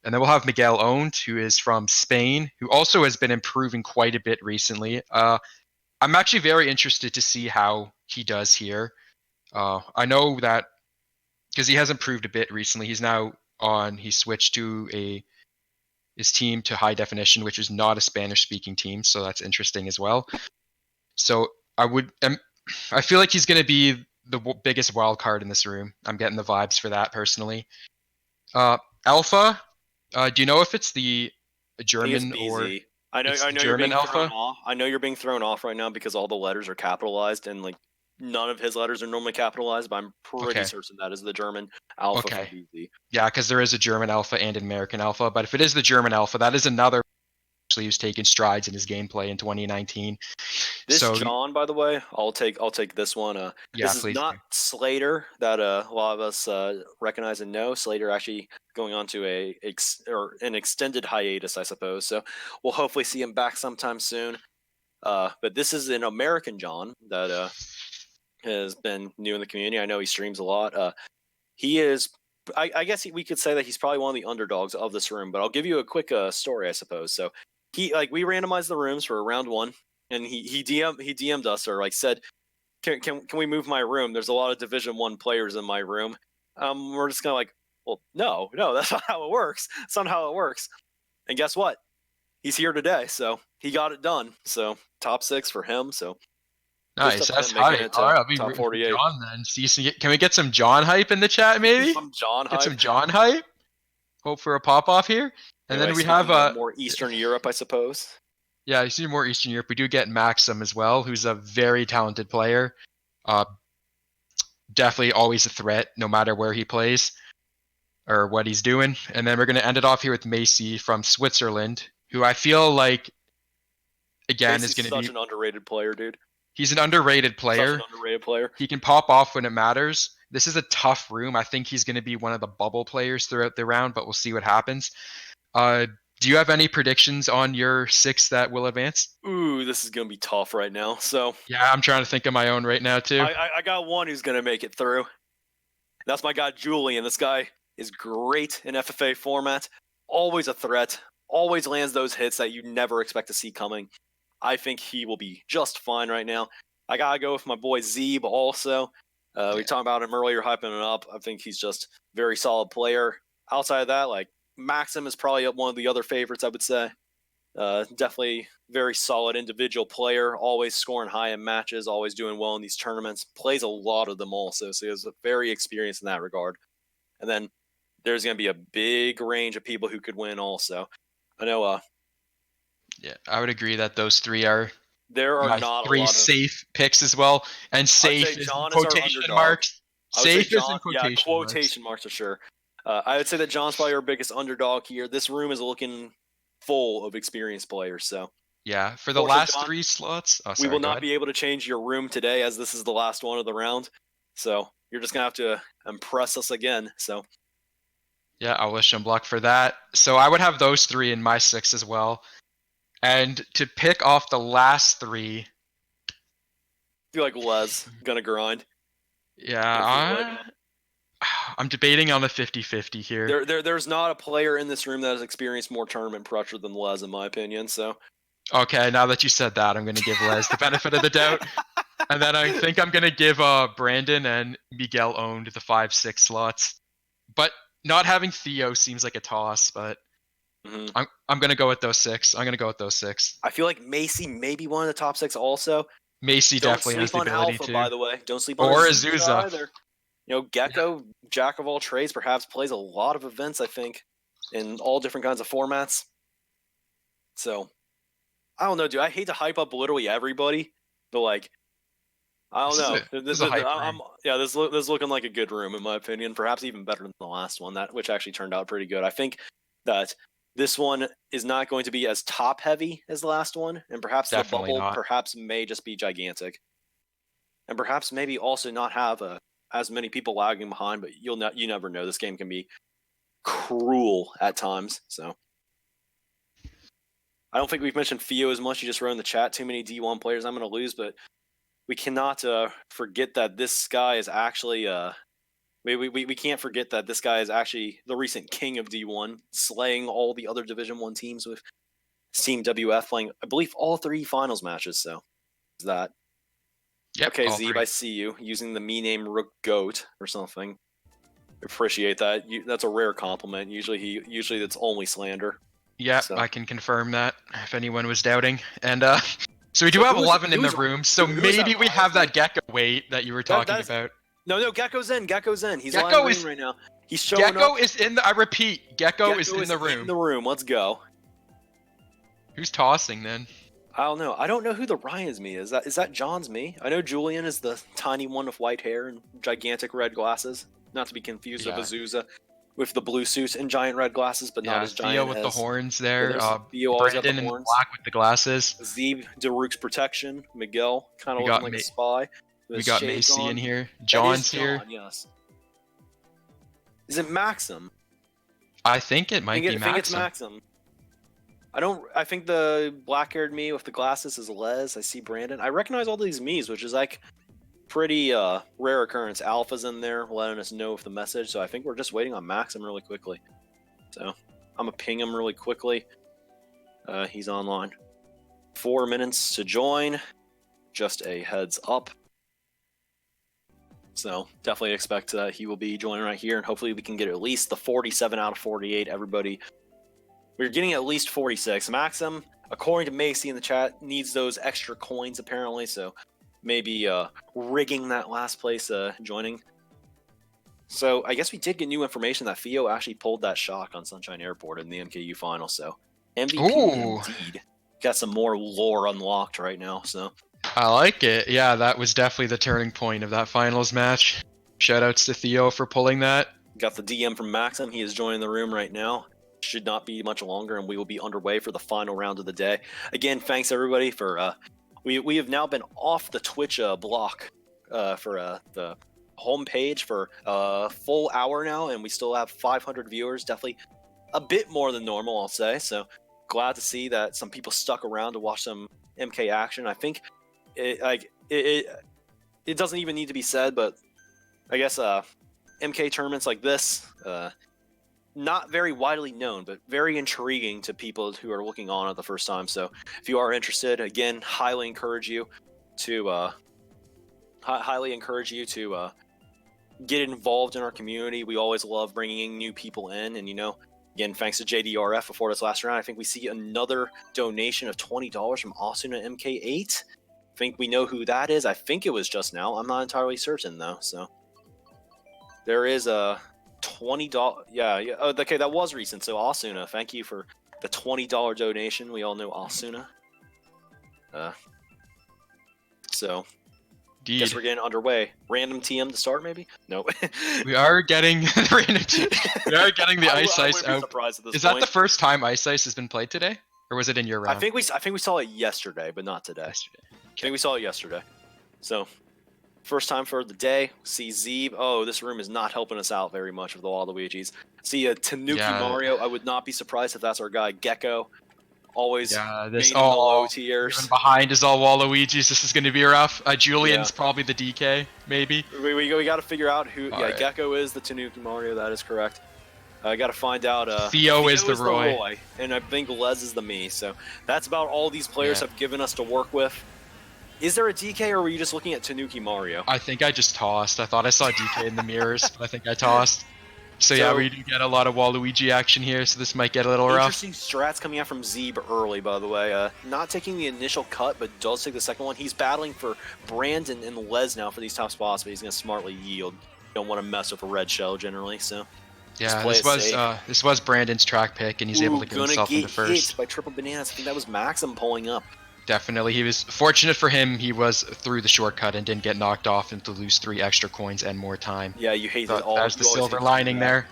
And then we'll have Miguel Owned, who is from Spain, who also has been improving quite a bit recently. I'm actually very interested to see how he does here. I know that because he has improved a bit recently. He switched to his team to high definition, which is not a Spanish speaking team. So that's interesting as well. So I feel like he's going to be the biggest wild card in this room. I'm getting the vibes for that personally. Alpha, do you know if it's the German or I know German you're being Alpha? thrown off. I know you're being thrown off right now because all the letters are capitalized and like none of his letters are normally capitalized, but I'm pretty certain that is the German Alpha from BZ. Yeah, because there is a German Alpha and an American Alpha, but if it is the German Alpha, that is another who's taken strides in his gameplay in 2019. John, by the way, I'll take this one. This is not Slater that a lot of us recognize and know. Slater actually going on to an extended hiatus, I suppose. So we'll hopefully see him back sometime soon. But this is an American John that has been new in the community. I know he streams a lot. He is. I guess we could say that he's probably one of the underdogs of this room. But I'll give you a quick story, I suppose. So we randomized the rooms for round 1. And he DM'd us or said, can we move my room? There's a lot of Division 1 players in my room. We're just kind of well, no, that's not how it works. That's not how it works. And guess what? He's here today, so he got it done. So top 6 for him. So nice. That's high. All right, I'll be top 48. John then. Can we get some John hype in the chat? Maybe some John hype. Get some John hype. Hope for a pop off here. And then we have more Eastern Europe, I suppose. Yeah, you see more Eastern Europe. We do get Maxim as well, who's a very talented player. Definitely always a threat, no matter where he plays or what he's doing. And then we're going to end it off here with Macy from Switzerland, who I feel like, again, is going to be such an underrated player, dude. He's an underrated player. Such an underrated player. He can pop off when it matters. This is a tough room. I think he's going to be one of the bubble players throughout the round, but we'll see what happens. Do you have any predictions on your 6 that will advance? Ooh, this is going to be tough right now. So yeah, I'm trying to think of my own right now too. I got one who's going to make it through. That's my guy Julian. This guy is great in FFA format. Always a threat. Always lands those hits that you never expect to see coming. I think he will be just fine right now. I got to go with my boy Zebe also. We talked about him earlier, hyping him up. I think he's just a very solid player. Outside of that, Maxim is probably one of the other favorites, I would say. Definitely very solid individual player, always scoring high in matches, always doing well in these tournaments, plays a lot of them also, so he's very experienced in that regard. And then there's going to be a big range of people who could win also. I know. Yeah, I would agree that those 3 are There are You got not a three lot of. safe picks as well, and safe say is John in is our quotation underdog. marks. I would say Safe is in John, quotation marks for sure. I would say that John's probably our biggest underdog here. This room is looking full of experienced players, so Yeah, for the Fortunate, last John, 3 slots. Oh, we sorry, will go not ahead. be able to change your room today, as this is the last one of the round. So you're just gonna have to impress us again. So Yeah, I'll wish him luck for that. So I would have those 3 in my 6 as well. And to pick off the last 3, I feel like Les gonna grind. yeah, I'm debating on a 50-50 here. There's not a player in this room that has experienced more tournament pressure than Les, in my opinion. So Okay, now that you said that, I'm going to give Les the benefit of the doubt. And then I think I'm going to give Brandon and Miguel owned the 5-6 slots. But not having Theo seems like a toss, but I'm going to go with those 6. I'm going to go with those 6. I feel like Macy may be one of the top 6 also. Macy Don't definitely has sleep the on ability Alpha, to. by the way. Don't sleep on Or Azusa Azusa. either. You know, Gecko, jack of all trades, perhaps plays a lot of events, I think, in all different kinds of formats. So, I don't know, dude. I hate to hype up literally everybody, but like, I don't know. This is a hype room. This is looking like a good room in my opinion. Perhaps even better than the last one, which actually turned out pretty good. I think that this one is not going to be as top heavy as the last one, and perhaps Definitely the bubble not. perhaps may just be gigantic, and perhaps maybe also not have as many people lagging behind. But you never know. This game can be cruel at times. So I don't think we've mentioned Theo as much. You just wrote in the chat, too many D1 players I'm going to lose, but we cannot forget that this guy is actually we can't forget that this guy is actually the recent king of D1, slaying all the other Division 1 teams with Team WF, playing I believe all 3 finals matches. So is that Yep, okay? all Zebe, 3. I see you using the me name Rook Goat or something. Appreciate that. That's a rare compliment. Usually that's only slander. Yep, So. I can confirm that if anyone was doubting. And so we do have 11 in the room, so maybe we have that Gecko weight that you were talking about. No, Gecko's in. He's Gecko live is right now. He's showing up. Gecko is in the. I repeat, Gecko is in the room. In the room. Let's go. Who's tossing then? I don't know. I don't know who the Ryan's me is. Is that John's me? I know Julian is the tiny one with white hair and gigantic red glasses. Not to be confused with Azusa with the blue suit and giant red glasses, but not as giant Theo with the horns there. Theo always got the Brandon in horns. black with the glasses. Zebe, Daruk's protection. Miguel, kind of looking like a spy. We got Macy in here. John's here. John, yes. Is it Maxim? I think it might be Maxim. I think it's Maxim. I think the black-haired me with the glasses is Les. I see Brandon. I recognize all these me's, which is like pretty rare occurrence. Alpha's in there letting us know of the message, so I think we're just waiting on Maxim really quickly. So I'm gonna ping him really quickly. He's online. 4 minutes to join. Just a heads up. So definitely expect he will be joining right here, and hopefully we can get at least the 47 out of 48. Everybody, we're getting at least 46. Maxim, according to Macy in the chat, needs those extra coins apparently, so maybe rigging that last place joining. So I guess we did get new information that Theo actually pulled that shock on Sunshine Airport in the MKU final. So MVP indeed. Got some more lore unlocked right now. So I like it. Yeah, that was definitely the turning point of that finals match. Shoutouts to Theo for pulling that. Got the DM from Maxim. He is joining the room right now. Should not be much longer, and we will be underway for the final round of the day. Again, thanks everybody for. We have now been off the Twitch block for the homepage for a full hour now, and we still have 500 viewers. Definitely a bit more than normal, I'll say. So glad to see that some people stuck around to watch some MK action. I think it doesn't even need to be said, but I guess MK tournaments like this, not very widely known, but very intriguing to people who are looking on at the first time. So if you are interested, again, highly encourage you to get involved in our community. We always love bringing new people in, and again, thanks to JDRF before this last round, I think we see another donation of $20 from Asuna MK8. I think we know who that is. I think it was just now. I'm not entirely certain though. So there is a $20. Yeah. Oh, okay, that was recent. So Asuna, thank you for the $20 donation. We all know Asuna. So Indeed. guess we're getting underway. Random TM to start, maybe? No. We are getting we are getting the Ice Ice I wouldn't be out. surprised at this Is that point. the first time Ice Ice has been played today, or was it in your round? I think we saw it yesterday, but not today. Yesterday. I think we saw it yesterday. So, first time for the day. See Zebe. Oh, this room is not helping us out very much with the Waluigis. See a Tanuki Yeah. Mario. I would not be surprised if that's our guy Gecko. Always Yeah, this main in the low even tiers. behind is all Waluigi's. This is going to be rough. Julian's Yeah. probably the DK, maybe. We got to figure out who. All yeah, right. Gecko is the Tanuki Mario. That is correct. I got to find out. Theo is the Roy. And I think Les is the me. So that's about all these players Yeah. have given us to work with. Is there a DK, or were you just looking at Tanuki Mario? I think I just tossed. I thought I saw DK in the mirrors, but I think I tossed. So yeah, we do get a lot of Waluigi action here, so this might get a little rough. Interesting strats coming out from Zebe early, by the way. Not taking the initial cut, but does take the second one. He's battling for Brandon and Les now for these top spots, but he's going to smartly yield. Don't want to mess with a red shell generally, so. Yeah, play it safe. this was Brandon's track pick, and he's able to get himself into first. Hit by triple bananas. I think that was Maxim pulling up. Definitely, he was fortunate for him. He was through the shortcut and didn't get knocked off and to lose 3 extra coins and more time. Yeah, you hate So it all. there's the you always silver hate to do lining that. there.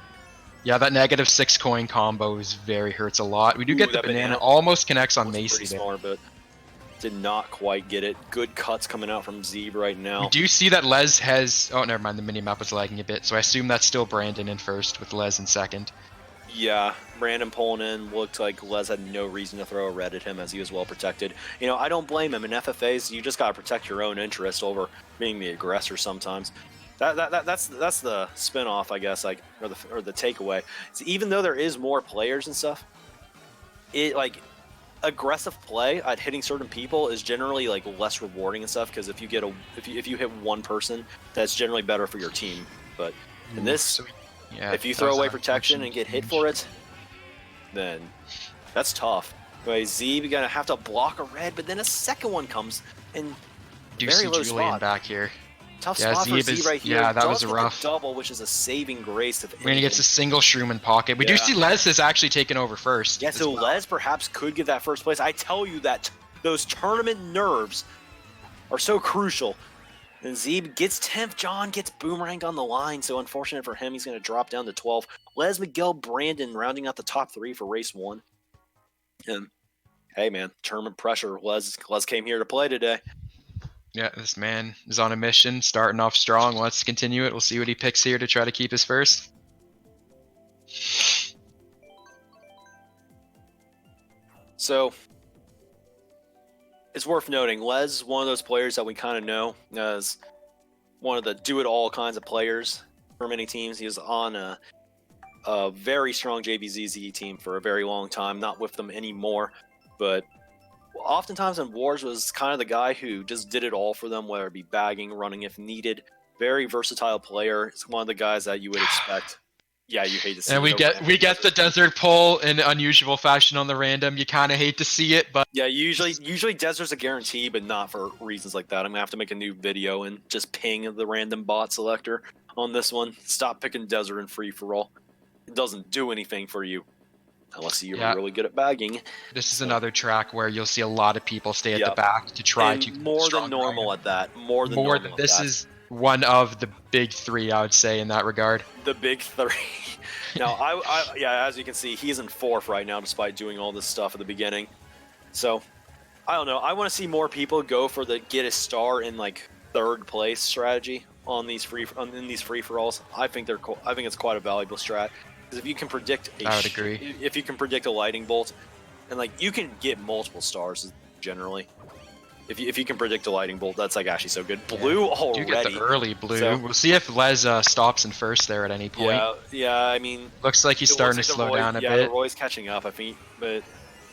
Yeah, that negative 6 coin combo is hurts a lot. We do Ooh, get the that banana. banana Almost connects on Was Macy pretty there. smart, but did not quite get it. Good cuts coming out from Zebe right now. We do see that Les has. Oh, never mind. The mini map was lagging a bit, so I assume that's still Brandon in first with Les in second. Yeah, Brandon pulling in. Looked like Les had no reason to throw a red at him as he was well protected. You know, I don't blame him. In FFAs, you just gotta protect your own interest over being the aggressor sometimes. That's the spin-off, I guess, like or the takeaway. So even though there is more players and stuff, it like aggressive play at hitting certain people is generally like less rewarding and stuff because if you hit one person, that's generally better for your team. But in this, Yeah, if you that throw was away an protection and get hit for it, then that's tough. Anyway, Zebe gonna have to block a red, but then a second one comes and do very see low Julian spot. back here. Tough Yeah, spot for Zebe is- Zebe right here. yeah, that Does was get the rough. double, which is a saving grace. If When he gets a single shroom in pocket, we do Yeah. see Les has actually taken over first. Yeah, as so well. Les perhaps could get that first place. I tell you that those tournament nerves are so crucial. And Zebe gets 10th. John gets boomeranged on the line, so unfortunate for him, he's going to drop down to 12. Les, Miguel, Brandon rounding out the top 3 for race 1. And hey, man, tournament pressure. Les came here to play today. Yeah, this man is on a mission, starting off strong, wants to continue it. We'll see what he picks here to try to keep his first. So it's worth noting, Les is one of those players that we kind of know as one of the do-it-all kinds of players for many teams. He was on a very strong JBZZ team for a very long time, not with them anymore, but oftentimes in Wars was kind of the guy who just did it all for them, whether it be bagging, running if needed. Very versatile player. It's one of the guys that you would expect. Yeah, you hate to see And it. we get the desert pull in unusual fashion on the random. You kind of hate to see it, but Yeah, usually Desert's a guarantee, but not for reasons like that. I'm gonna have to make a new video and just ping the random bot selector on this one. Stop picking Desert and free for all. It doesn't do anything for you unless you're Yeah. really good at bagging. this is another track where you'll see a lot of people stay at the Yep. back to try And to more than strong normal item. at that. More than More normal. than this at that. is one of the big 3, I would say, in that regard. The big 3. Now, yeah, as you can see, he's in 4th right now, despite doing all this stuff at the beginning. So, I don't know. I want to see more people go for the get a star in like 3rd place strategy on these in these free for alls. I think it's quite a valuable strat because if you can predict, I would agree. If you can predict a lightning bolt, and like you can get multiple stars generally. If you can predict a lightning bolt, that's like actually so good. Blue already. You get the early blue. So- We'll see if Les stops in first there at any point. Yeah. I mean, Looks like he's it starting to looks like slow the Roy, down a yeah, bit. the Roy's catching up, I think, but it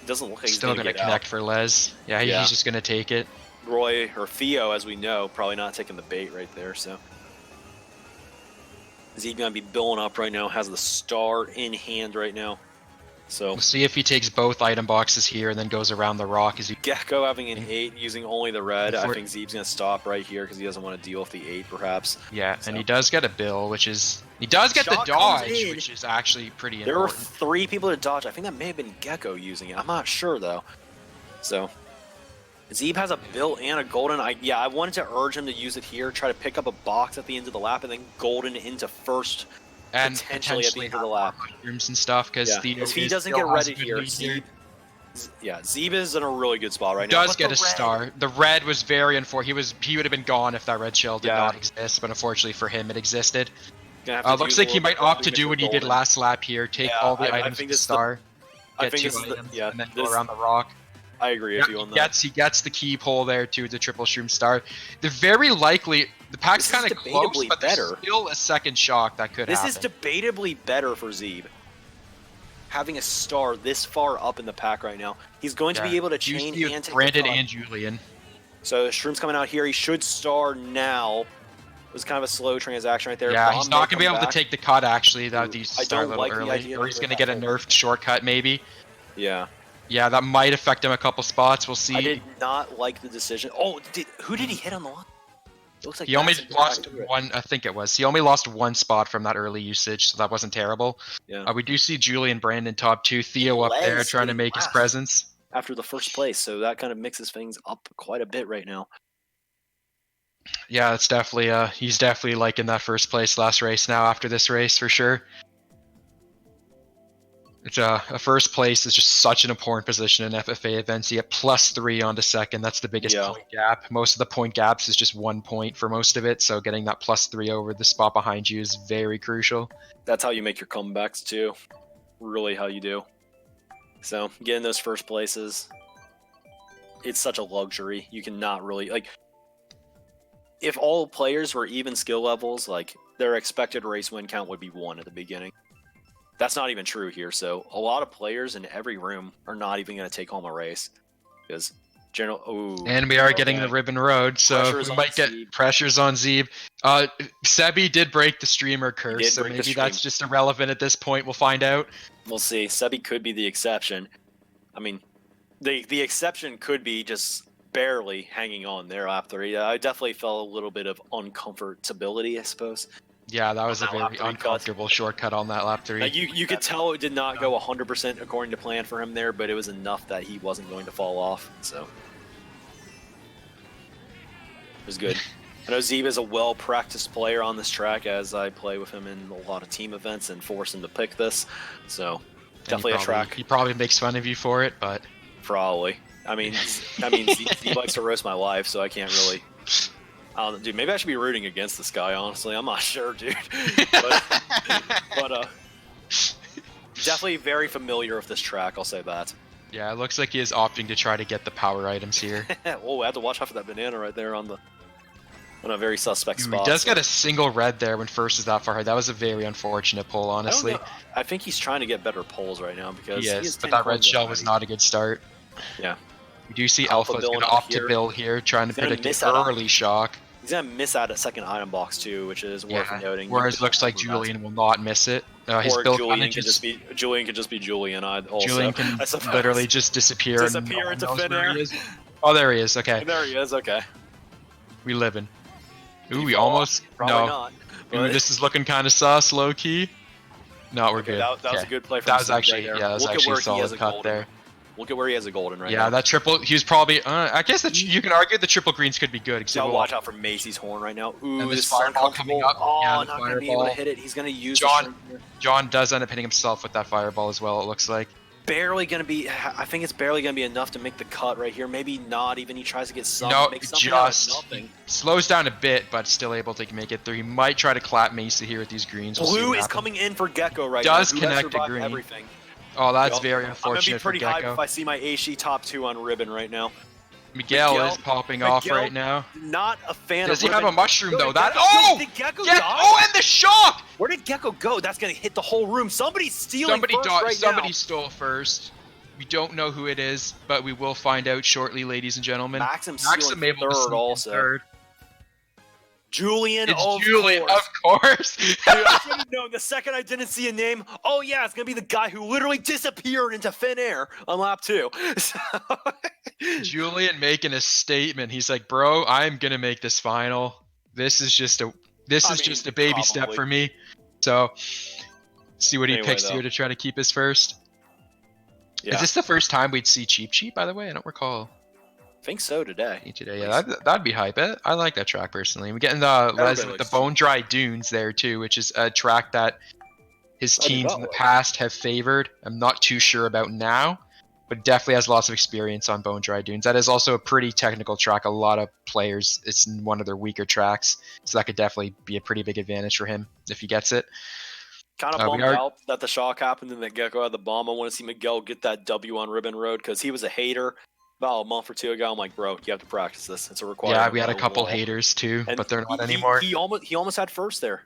doesn't look like he's Still gonna gonna get connect out. for Les. Yeah, Yeah. he's just gonna take it. Roy or Theo, as we know, probably not taking the bait right there. So is he gonna be billing up right now? Has the star in hand right now. So We'll see if he takes both item boxes here and then goes around the rock as he. Gecko having an 8, using only the red. I Before- think Zebe's gonna stop right here because he doesn't want to deal with the 8, perhaps. Yeah, So- and he does get a bill, which is he does get the Shot comes dodge, in. which is actually pretty There were important. 3 people to dodge. I think that may have been Gecko using it. I'm not sure though. So Zebe has a built and a golden. I wanted to urge him to use it here, try to pick up a box at the end of the lap, and then golden into first, And potentially at the end of the lap. Rooms and stuff, because if he doesn't get ready here, Zebe is in a really good spot right now. Does get a star. The red was very unfortunate. He would have been gone if that red shell did not exist, but unfortunately for him, it existed. Looks like he might opt to do what he did last lap here, take all the items to the star, get 2 items, and then go around the rock. I agree with you on that. He gets the key pull there to the triple shroom star. They're very likely, the pack's kind of close, but there's still a second shock that could happen. This is debatably better for Zebe. Having a star this far up in the pack right now, he's going to be able to chain and take Brandon and Julian. So Shroom's coming out here. He should star now. It was kind of a slow transaction right there. Yeah, he's not going to be able to take the cut, actually. That would start a little early. Or he's going to get a nerfed shortcut, maybe. Yeah. Yeah, that might affect him a couple spots. We'll see. I did not like the decision. Oh, who did he hit on the line? It looks like he only lost one. I think it was. He only lost 1 spot from that early usage, so that wasn't terrible. Yeah. We do see Julian Brandon top 2. Theo up there trying to make his presence after the first place, so that kind of mixes things up quite a bit right now. Yeah, it's definitely. He's definitely like in that first place last race now. After this race, for sure. It's a first place is just such an important position in FFA events. You get +3 onto second. That's the biggest point gap. Most of the point gaps is just 1 point for most of it. So getting that +3 over the spot behind you is very crucial. That's how you make your comebacks too. Really how you do. So getting those first places, it's such a luxury. You cannot really if all players were even skill levels, their expected race win count would be 1 at the beginning. That's not even true here. So a lot of players in every room are not even going to take home a race because and we are getting the ribbon road, so we might get pressures on Zebe. Sebi did break the streamer curse, so maybe that's just irrelevant at this point. We'll find out. We'll see. Sebi could be the exception. I mean, the exception could be just barely hanging on there lap 3. I definitely felt a little bit of uncomfortability, I suppose. Yeah, that was a very uncomfortable shortcut on that lap 3. You could tell it did not go 100% according to plan for him there, but it was enough that he wasn't going to fall off. So it was good. I know Zebe is a well-practiced player on this track, as I play with him in a lot of team events and force him to pick this. So definitely a track. He probably makes fun of you for it, but probably. I mean, Zebe likes to roast my life, so I can't really. Dude, maybe I should be rooting against this guy, honestly. I'm not sure, dude. but definitely very familiar with this track, I'll say that. Yeah, it looks like he is opting to try to get the power items here. Oh, I have to watch out for that banana right there on a very suspect spot. He does get a single red there when first is that far ahead. That was a very unfortunate pull, honestly. I think he's trying to get better pulls right now because he is, but that red shell was not a good start. Yeah. We do see Alpha is going to opt to build here, trying to predict an early shock. He's going to miss out a second item box too, which is worth noting. Whereas it looks like Julian will not miss it. His or Julian can just be Julian. Julian can literally just disappear into thin air. Oh, there he is. Okay. There he is. Okay. We living. Ooh, we almost not. Ooh, this is looking kind of sus, low key. No, we're good. That was a good play. That was actually that was actually a solid cut there. Look at where he has a golden right now. Yeah, that triple, he was probably, I guess that you can argue the triple greens could be good. So watch out for Macy's horn right now. Ooh, this fireball coming up. Oh, not going to be able to hit it. He's going to use John does end up hitting himself with that fireball as well, it looks like. Barely going to be, I think it's barely going to be enough to make the cut right here. Maybe not even. He tries to get some. No, make something out of nothing. Slows down a bit, but still able to make it through. He might try to clap Macy here with these greens. Blue is coming in for Gecko right now. Does connect a green. Everything. Oh, that's very unfortunate for Gecko. I'm going to be pretty hyped if I see my AC top 2 on Ribbon right now. Miguel is popping off right now. Not a fan Does of he have a mushroom, though? Did Gecko die? Oh, and the shock! Where did Gecko go? That's going to hit the whole room. Somebody's stealing Somebody stole first. We don't know who it is, but we will find out shortly, ladies and gentlemen. Maxim able third also. Third. Julian, of course. Dude, I should have known the second I didn't see a name. Oh yeah, it's gonna be the guy who literally disappeared into thin air on lap 2. So... Julian making a statement. He's like, "Bro, I'm gonna make this final. This is just a baby step for me." So, see what he picks here to try to keep his first. Yeah. Is this the first time we'd see Cheap Cheap? By the way, I don't recall. think so today. Yeah, that'd be hype. I like that track personally. We're getting the Les with the Bone Dry Dunes there too, which is a track that his teams in the past have favored. I'm not too sure about now, but definitely has lots of experience on Bone Dry Dunes. That is also a pretty technical track. A lot of players, it's one of their weaker tracks, so that could definitely be a pretty big advantage for him if he gets it. Kind of bummed out that the shock happened and that Gecko had the bomb. I want to see Miguel get that W on Ribbon Road because he was a hater about a month or two ago. I'm like, bro, you have to practice this. It's a requirement. Yeah, we had a couple haters too, but they're not anymore. He almost had first there.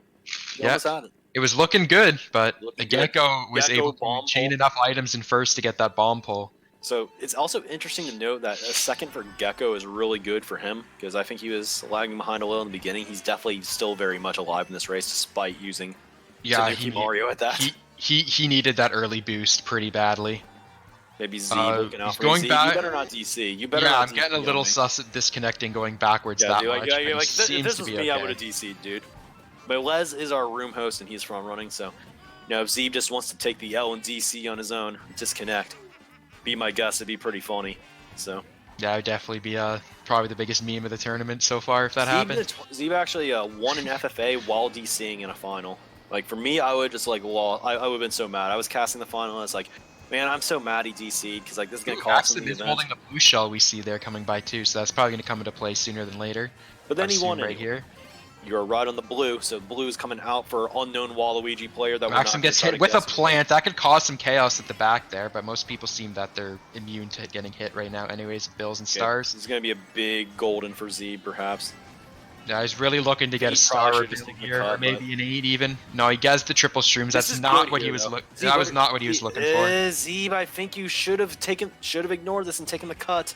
He almost had it. It was looking good, but the Gecko was able to chain enough items in first to get that bomb pull. So it's also interesting to note that a second for Gecko is really good for him because I think he was lagging behind a little in the beginning. He's definitely still very much alive in this race despite using Mario at that. He needed that early boost pretty badly. Maybe Z looking out for going Z. back. You better not DC. You better. Yeah, not I'm getting a little sus at disconnecting going backwards that much. Yeah, like, if this was me, I would have okay. DC'd, dude. But Les is our room host and he's front running, so if Zebe just wants to take the L and DC on his own, disconnect. Be my guess, it'd be pretty funny. So yeah, it would definitely be probably the biggest meme of the tournament so far if that happened. Zebe actually won an FFA while DCing in a final. Like for me, I would just like lost. I would have been so mad. I was casting the final and it's like, man, I'm so mad he DC'd because like this is gonna cost him the event. Holding the blue shell we see there coming by too, so that's probably gonna come into play sooner than later. But then he won right here. You're right on the blue, so blue is coming out for unknown Waluigi player that Maxim gets hit with a plant. That could cause some chaos at the back there, but most people seem that they're immune to getting hit right now anyways, Bills and stars. It's going to be a big golden for Z, perhaps. Yeah, he's really looking to get a star here, or maybe an 8 even. No, he gets the triple shrooms. That's not what he was looking for. That was not what he was looking for. Zebe, I think you should have ignored this and taken the cut.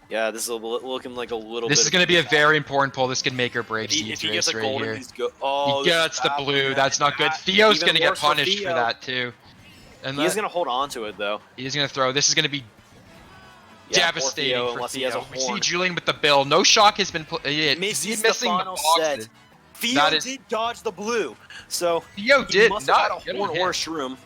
Yeah, this is looking like a little bit. This is going to be a very important pull. This could make or break Zebe's race right here. He gets the blue. That's not good. Theo's going to get punished for that too. And he's going to hold on to it though. He's going to throw. This is going to be devastating for Theo. We see Julian with the bill. No shock has been missing the boxes. Theo did dodge the blue. So Theo did not get a horse room.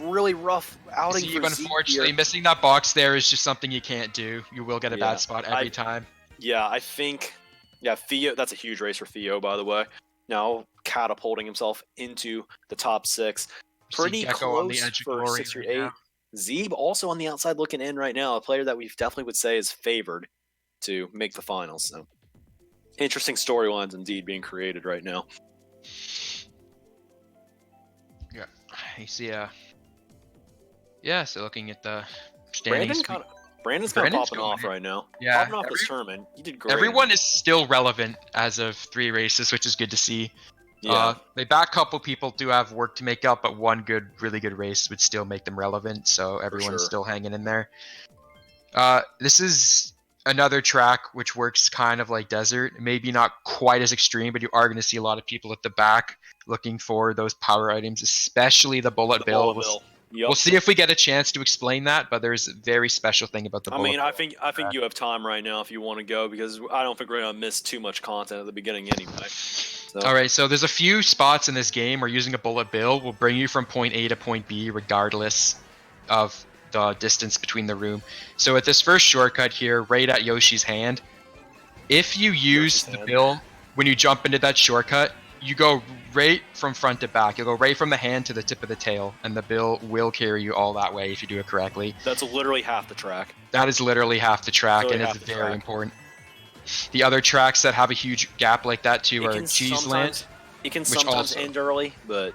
Really rough outing for unfortunately, missing that box there is just something you can't do. You will get a bad spot every time. Yeah, I think. Yeah, Theo. That's a huge race for Theo, by the way. Now catapulting himself into the top 6. Pretty close on the edge for 6 or 8. Zebe also on the outside looking in right now. A player that we definitely would say is favored to make the finals. So interesting storylines indeed being created right now. Yeah, you see yeah, so looking at the standings. Brandon's kind of popping off right now. Yeah, popping off this tournament. He did great. Everyone is still relevant as of 3 races, which is good to see. Yeah. The back couple people do have work to make up, but one really good race would still make them relevant. So everyone's still hanging in there. This is another track which works kind of like Desert. Maybe not quite as extreme, but you are going to see a lot of people at the back looking for those power items, especially the Bullet Bill. We'll see if we get a chance to explain that, but there's a very special thing about the bullet. I think you have time right now if you want to go, because I don't think we're going to miss too much content at the beginning anyway. So. All right, so there's a few spots in this game where using a bullet bill will bring you from point A to point B regardless of the distance between the room. So at this first shortcut here, right at Yoshi's hand, if you use the bill when you jump into that shortcut, you go right from front to back. You'll go right from the hand to the tip of the tail, and the bill will carry you all that way if you do it correctly. That's literally half the track. That is literally half the track, and it's very important. The other tracks that have a huge gap like that too are Cheeseland. You can sometimes end early, but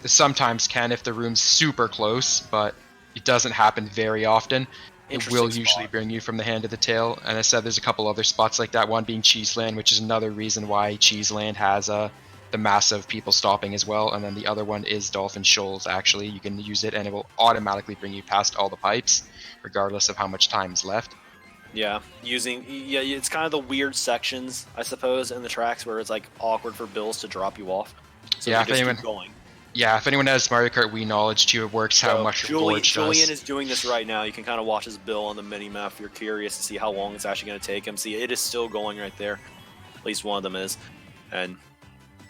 sometimes can if the room's super close, but it doesn't happen very often. It will usually bring you from the hand to the tail. And I said there's a couple other spots like that, one being Cheeseland, which is another reason why Cheeseland has the massive people stopping as well. And then the other one is Dolphin Shoals, actually. You can use it and it will automatically bring you past all the pipes, regardless of how much time is left. Yeah, it's kind of the weird sections, I suppose, in the tracks where it's like awkward for bills to drop you off. So yeah, if anyone has Mario Kart Wii knowledge too, it works how much Julian is doing this right now. You can kind of watch his bill on the mini-map if you're curious to see how long it's actually going to take him. See, it is still going right there. At least one of them is. And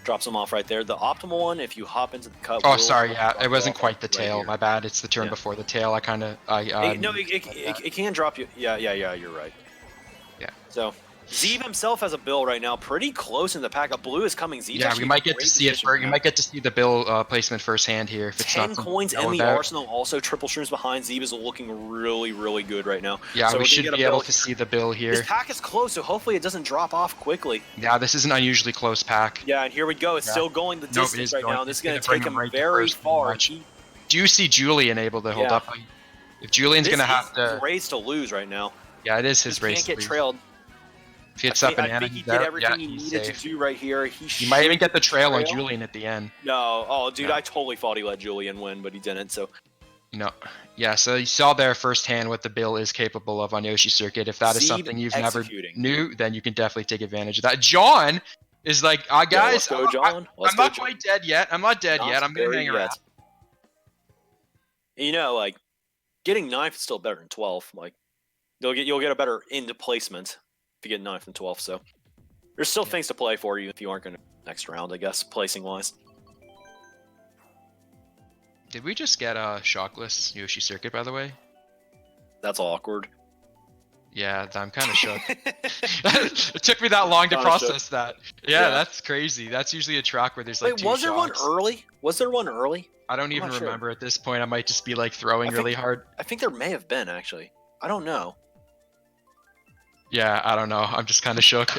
drops them off right there. The optimal one, if you hop into the cut. Oh, sorry, yeah, it wasn't quite the tail. My bad. It's the turn before the tail. I kind of. No, it can drop you. Yeah, you're right. Yeah. So Zebe himself has a bill right now, pretty close in the pack. A blue is coming. Zebe's Yeah, we actually might in get to great see it. position right You now. might get to see the bill placement firsthand here. If it's 10 not something coins you know in the about. arsenal. Also, triple shrooms behind. Zebe is looking really, really good right now. Yeah, so we we're gonna should get a be able bill. to see the bill This here. pack is close, so hopefully it doesn't drop off quickly. Yeah, this is an unusually close pack. Yeah, and here we go. It's Yeah. still going the Nope, it distance is right going- now. This it's is going gonna to bring take him him right to very first, pretty far. much. Do you see Julian able to hold Yeah. up? If Julian's This gonna have is to, his race to lose right now. yeah, it is his He race. can't to get lose. trailed. If he hits I that banana, think he he's did out. everything Yeah, he he's needed safe. to do right here. He might even get the trail on trail. Julian at the end. No, oh, dude, Yeah. I totally thought he let Julian win, but he didn't. So You know, yeah. So you saw there firsthand what the bill is capable of on Yoshi Circuit. If that is Zebe something you've executing. never knew, then you can definitely take advantage of that. John is like, Yeah, guys, let's go, John. I'm not quite dead yet. I'm not dead yet. I'm gonna very hang around. yet. You know, like getting 9th is still better than 12th. Like you'll get a better into placement if you get 9th and 12th. So there's still things to play for you if you aren't going to next round, I guess, placing wise. Did we just get a shockless Yoshi Circuit, by the way? That's awkward. Yeah, I'm kind of shook. It took me that long to Kinda shook. process that. Yeah, Yeah. that's crazy. That's usually a track where there's like Wait, two was there one shocks. early? Was there one early? I don't even not sure. remember at this point. I might just be like throwing I think- really hard. I think there may have been actually. I don't know. Yeah, I don't know. I'm just kind of shook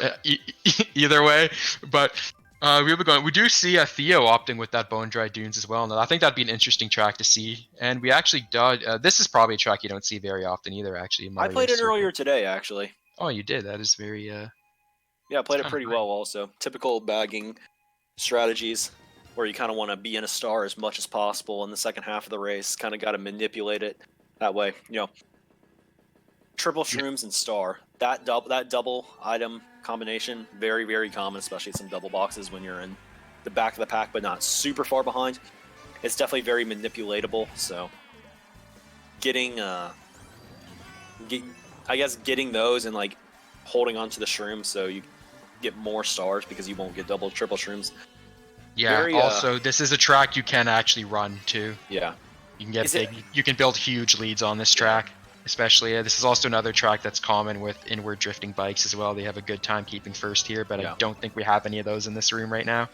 either way. But we'll be going. We do see Theo opting with that Bone Dry Dunes as well. And I think that'd be an interesting track to see. And we actually did. This is probably a track you don't see very often either, actually. in I Mario played it Circuit. earlier today, actually. Oh, you did. That is very. Yeah, I played it kinda pretty nice. well also. Typical bagging strategies where you kind of want to be in a star as much as possible in the second half of the race. Kind of got to manipulate it that way. You know, triple shrooms and star. That double item combination, very, very common, especially at some double boxes when you're in the back of the pack but not super far behind. It's definitely very manipulatable, so getting I guess getting those and like holding onto the shrooms so you get more stars because you won't get double triple shrooms. Yeah. Very, also, this is a track you can actually run too. Yeah. You can get Is it- big. You can build huge leads on this track. Especially, this is also another track that's common with inward drifting bikes as well. They have a good time keeping first here, but Yeah. I don't think we have any of those in this room right now.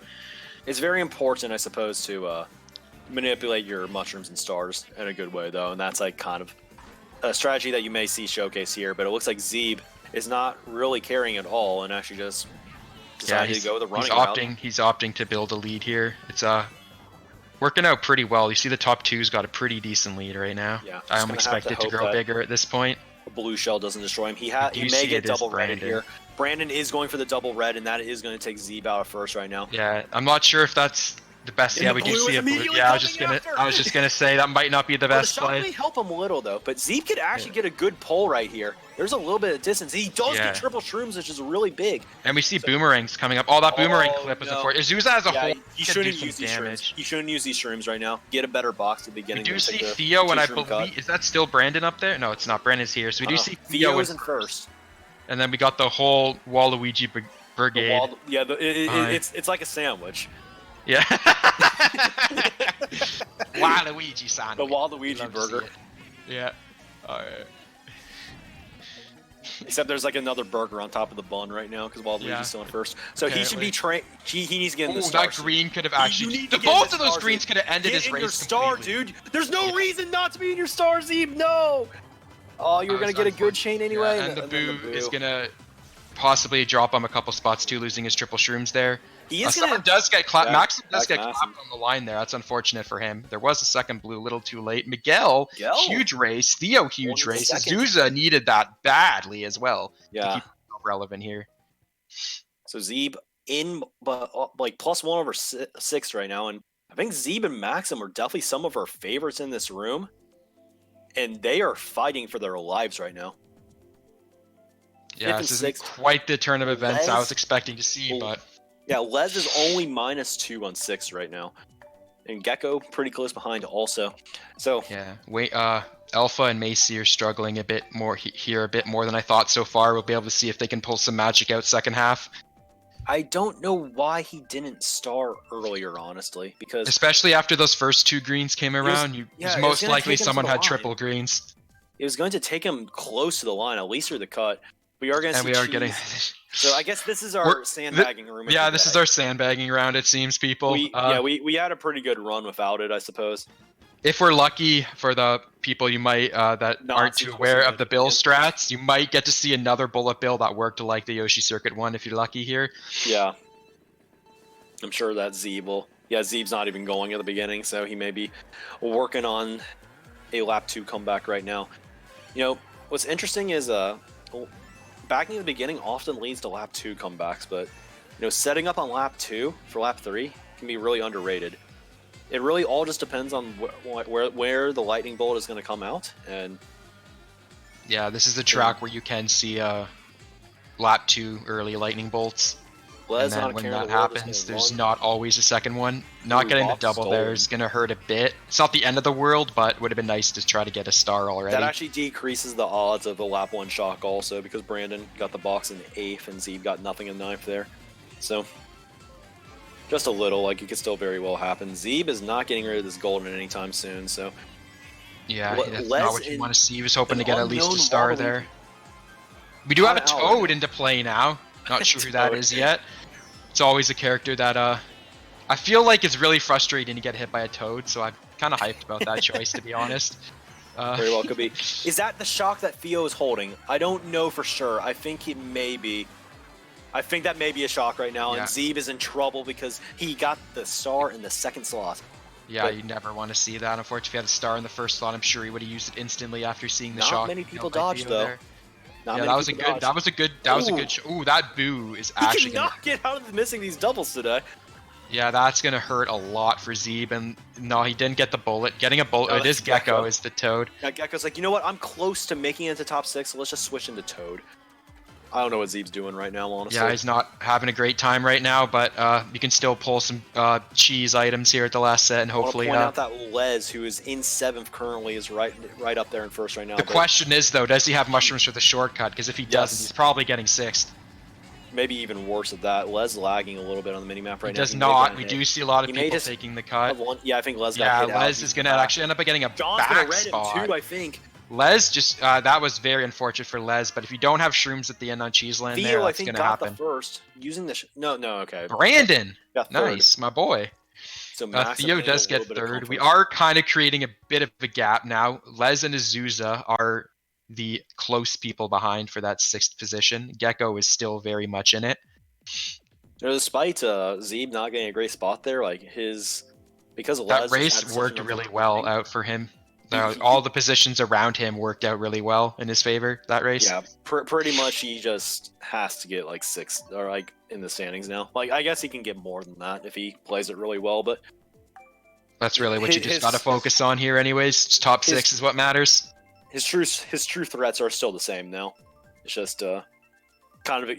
It's very important, I suppose, to manipulate your mushrooms and stars in a good way, though, and that's like kind of a strategy that you may see showcased here. But it looks like Zebe is not really caring at all, and actually just decided to go the running route. He's opting to build a lead here. It's working out pretty well. You see the top two's got a pretty decent lead right now. Yeah, just I'm gonna have expect to it to hope grow that bigger at this point. A blue shell doesn't destroy him. He do may see get it is double redded Brandon. here. Brandon is going for the double red, and that is going to take Zebe out of first right now. Yeah, I'm not sure if that's the best. And yeah, the we do blue see is a blue. immediately Yeah, coming after. I was just gonna say that might not be the Well, best the shot may play. help him a little though, but Zebe could actually get a good pull right here. There's a little bit of distance. He does Yeah. get triple shrooms, which is really big. And we see boomerangs coming up. Oh, that boomerang Oh, clip is no. important. Azusa as a Yeah, whole you could do shouldn't some use these damage. shrooms. You shouldn't use these shrooms right now. Get a better box at the We beginning. do and see take the Theo, and I two-shroom cut. believe is that still Brandon up there? No, it's not. Brandon's here. So we do see Theo Theo, is in first. and then we got the whole Waluigi The brigade. wall, yeah, Alright. it's like a sandwich. Yeah. Waluigi sandwich. The Waluigi Love to see burger. it. Yeah. Alright. Except there's like another burger on top of the bun right now because Waluigi's Yeah. still in first. So he should be trained. He needs to get in the Oh, star. that green could have You actually. need to The get in both the of those star, greens Zebe. could have ended Get his in race. your star, completely. dude. There's no reason not to be in your star, Zebe. No. Oh, you were gonna It's get a good unfortunate. chain anyway. Yeah, and the then boo is gonna possibly drop him a couple spots too, losing his triple shrooms there. He is Someone gonna. does get clapped. Yeah, Maxim does back get Maxim. clapped on the line there. That's unfortunate for him. There was a second blue, a little too late. Miguel, Miguel. huge race. Theo, huge Only race. second. Azusa needed that badly as well to Yeah. keep himself relevant here. So Zebe in, but like +1/6 right now, and I think Zebe and Maxim are definitely some of our favorites in this room, and they are fighting for their lives right now. Yeah, and this isn't sixth. quite the turn of events I Les- was expecting to see, but Yeah, Les is only -2 on 6 right now, and Gecko pretty close behind also. So yeah. Wait, Alpha and Macy are struggling a bit more here, a bit more than I thought so far. We'll be able to see if they can pull some magic out second half. I don't know why he didn't star earlier, honestly, because Especially after those first two greens came around, yeah, it it was was most gonna likely take him to someone the had line. triple greens. it was going to take him close to the line, at least through the cut. We are gonna And see we are cheese. getting. So I guess this is our sandbagging room. Yeah, this is our sandbagging round. It seems, people. We had a pretty good run without it, I suppose. If we're lucky for the people you might that aren't too aware of the bill strats, you might get to see another bullet bill that worked like the Yoshi Circuit one if you're lucky here. Yeah. I'm sure that Zebe will. Yeah, Zebe's not even going at the beginning, so he may be working on a lap 2 comeback right now. You know, what's interesting is backing at the beginning often leads to lap 2 comebacks, but you know, setting up on lap 2 for lap 3 can be really underrated. It really all just depends on where the lightning bolt is going to come out, and yeah, this is the track where you can see lap 2 early lightning bolts. And then when that happens, there's not always a second one. Not getting the double there is going to hurt a bit. It's not the end of the world, but would have been nice to try to get a star already. That actually decreases the odds of a lap 1 shock also, because Brandon got the box in 8th and Zebe got nothing in 9th there. So, just a little, like, it could still very well happen. Zebe is not getting rid of this golden anytime soon, so... Yeah, that's not what you want to see. He was hoping to get at least a star there. We do have a Toad into play now. Not sure who that is yet. It's always a character that I feel like it's really frustrating to get hit by a Toad, so I'm kind of hyped about that choice, to be honest. Very well could be. Is that the shock that Theo is holding? I don't know for sure. I think it may be. I think that may be a shock right now, and Zebe is in trouble because he got the star in the second slot. Yeah, you never want to see that. Unfortunately, if he had a star in the first slot, I'm sure he would have used it instantly after seeing the shock. Not many people dodged though. Yeah, that was a good. Ooh, that boo is actually. He cannot get out of missing these doubles today. Yeah, that's gonna hurt a lot for Zebe, and no, he didn't get the bullet. Getting a bullet, it is Gecko is the Toad. Yeah, Gecko's like, you know what? I'm close to making it into top 6, so let's just switch into Toad. I don't know what Zebe's doing right now, honestly. Yeah, he's not having a great time right now, but you can still pull some cheese items here at the last set, and hopefully. I want to point out that Les, who is in 7th currently, is right up there in 1st right now. The question is, though, does he have mushrooms for the shortcut? Because if he doesn't, he's probably getting 6th. Maybe even worse at that. Les lagging a little bit on the minimap right now. He does not. We do see a lot of people taking the cut. Yeah, I think Les got hit out. Les is going to actually end up getting a back spot. Him too, I think. Les just, that was very unfortunate for Les, but if you don't have shrooms at the end on Cheeseland there, that's going to happen. The first, using the no, okay. Brandon! Nice, my boy. So Theo does get 3rd. We are kind of creating a bit of a gap now. Les and Azusa are the close people behind for that 6th position. Gecko is still very much in it. Despite Zebe not getting a great spot there, like because that race worked really well out for him. All the positions around him worked out really well in his favor, that race. Yeah, pretty much he just has to get like 6th or like in the standings now. Like, I guess he can get more than that if he plays it really well, but that's really what you just got to focus on here anyways. Just top 6 is what matters. His true threats are still the same now. It's just kind of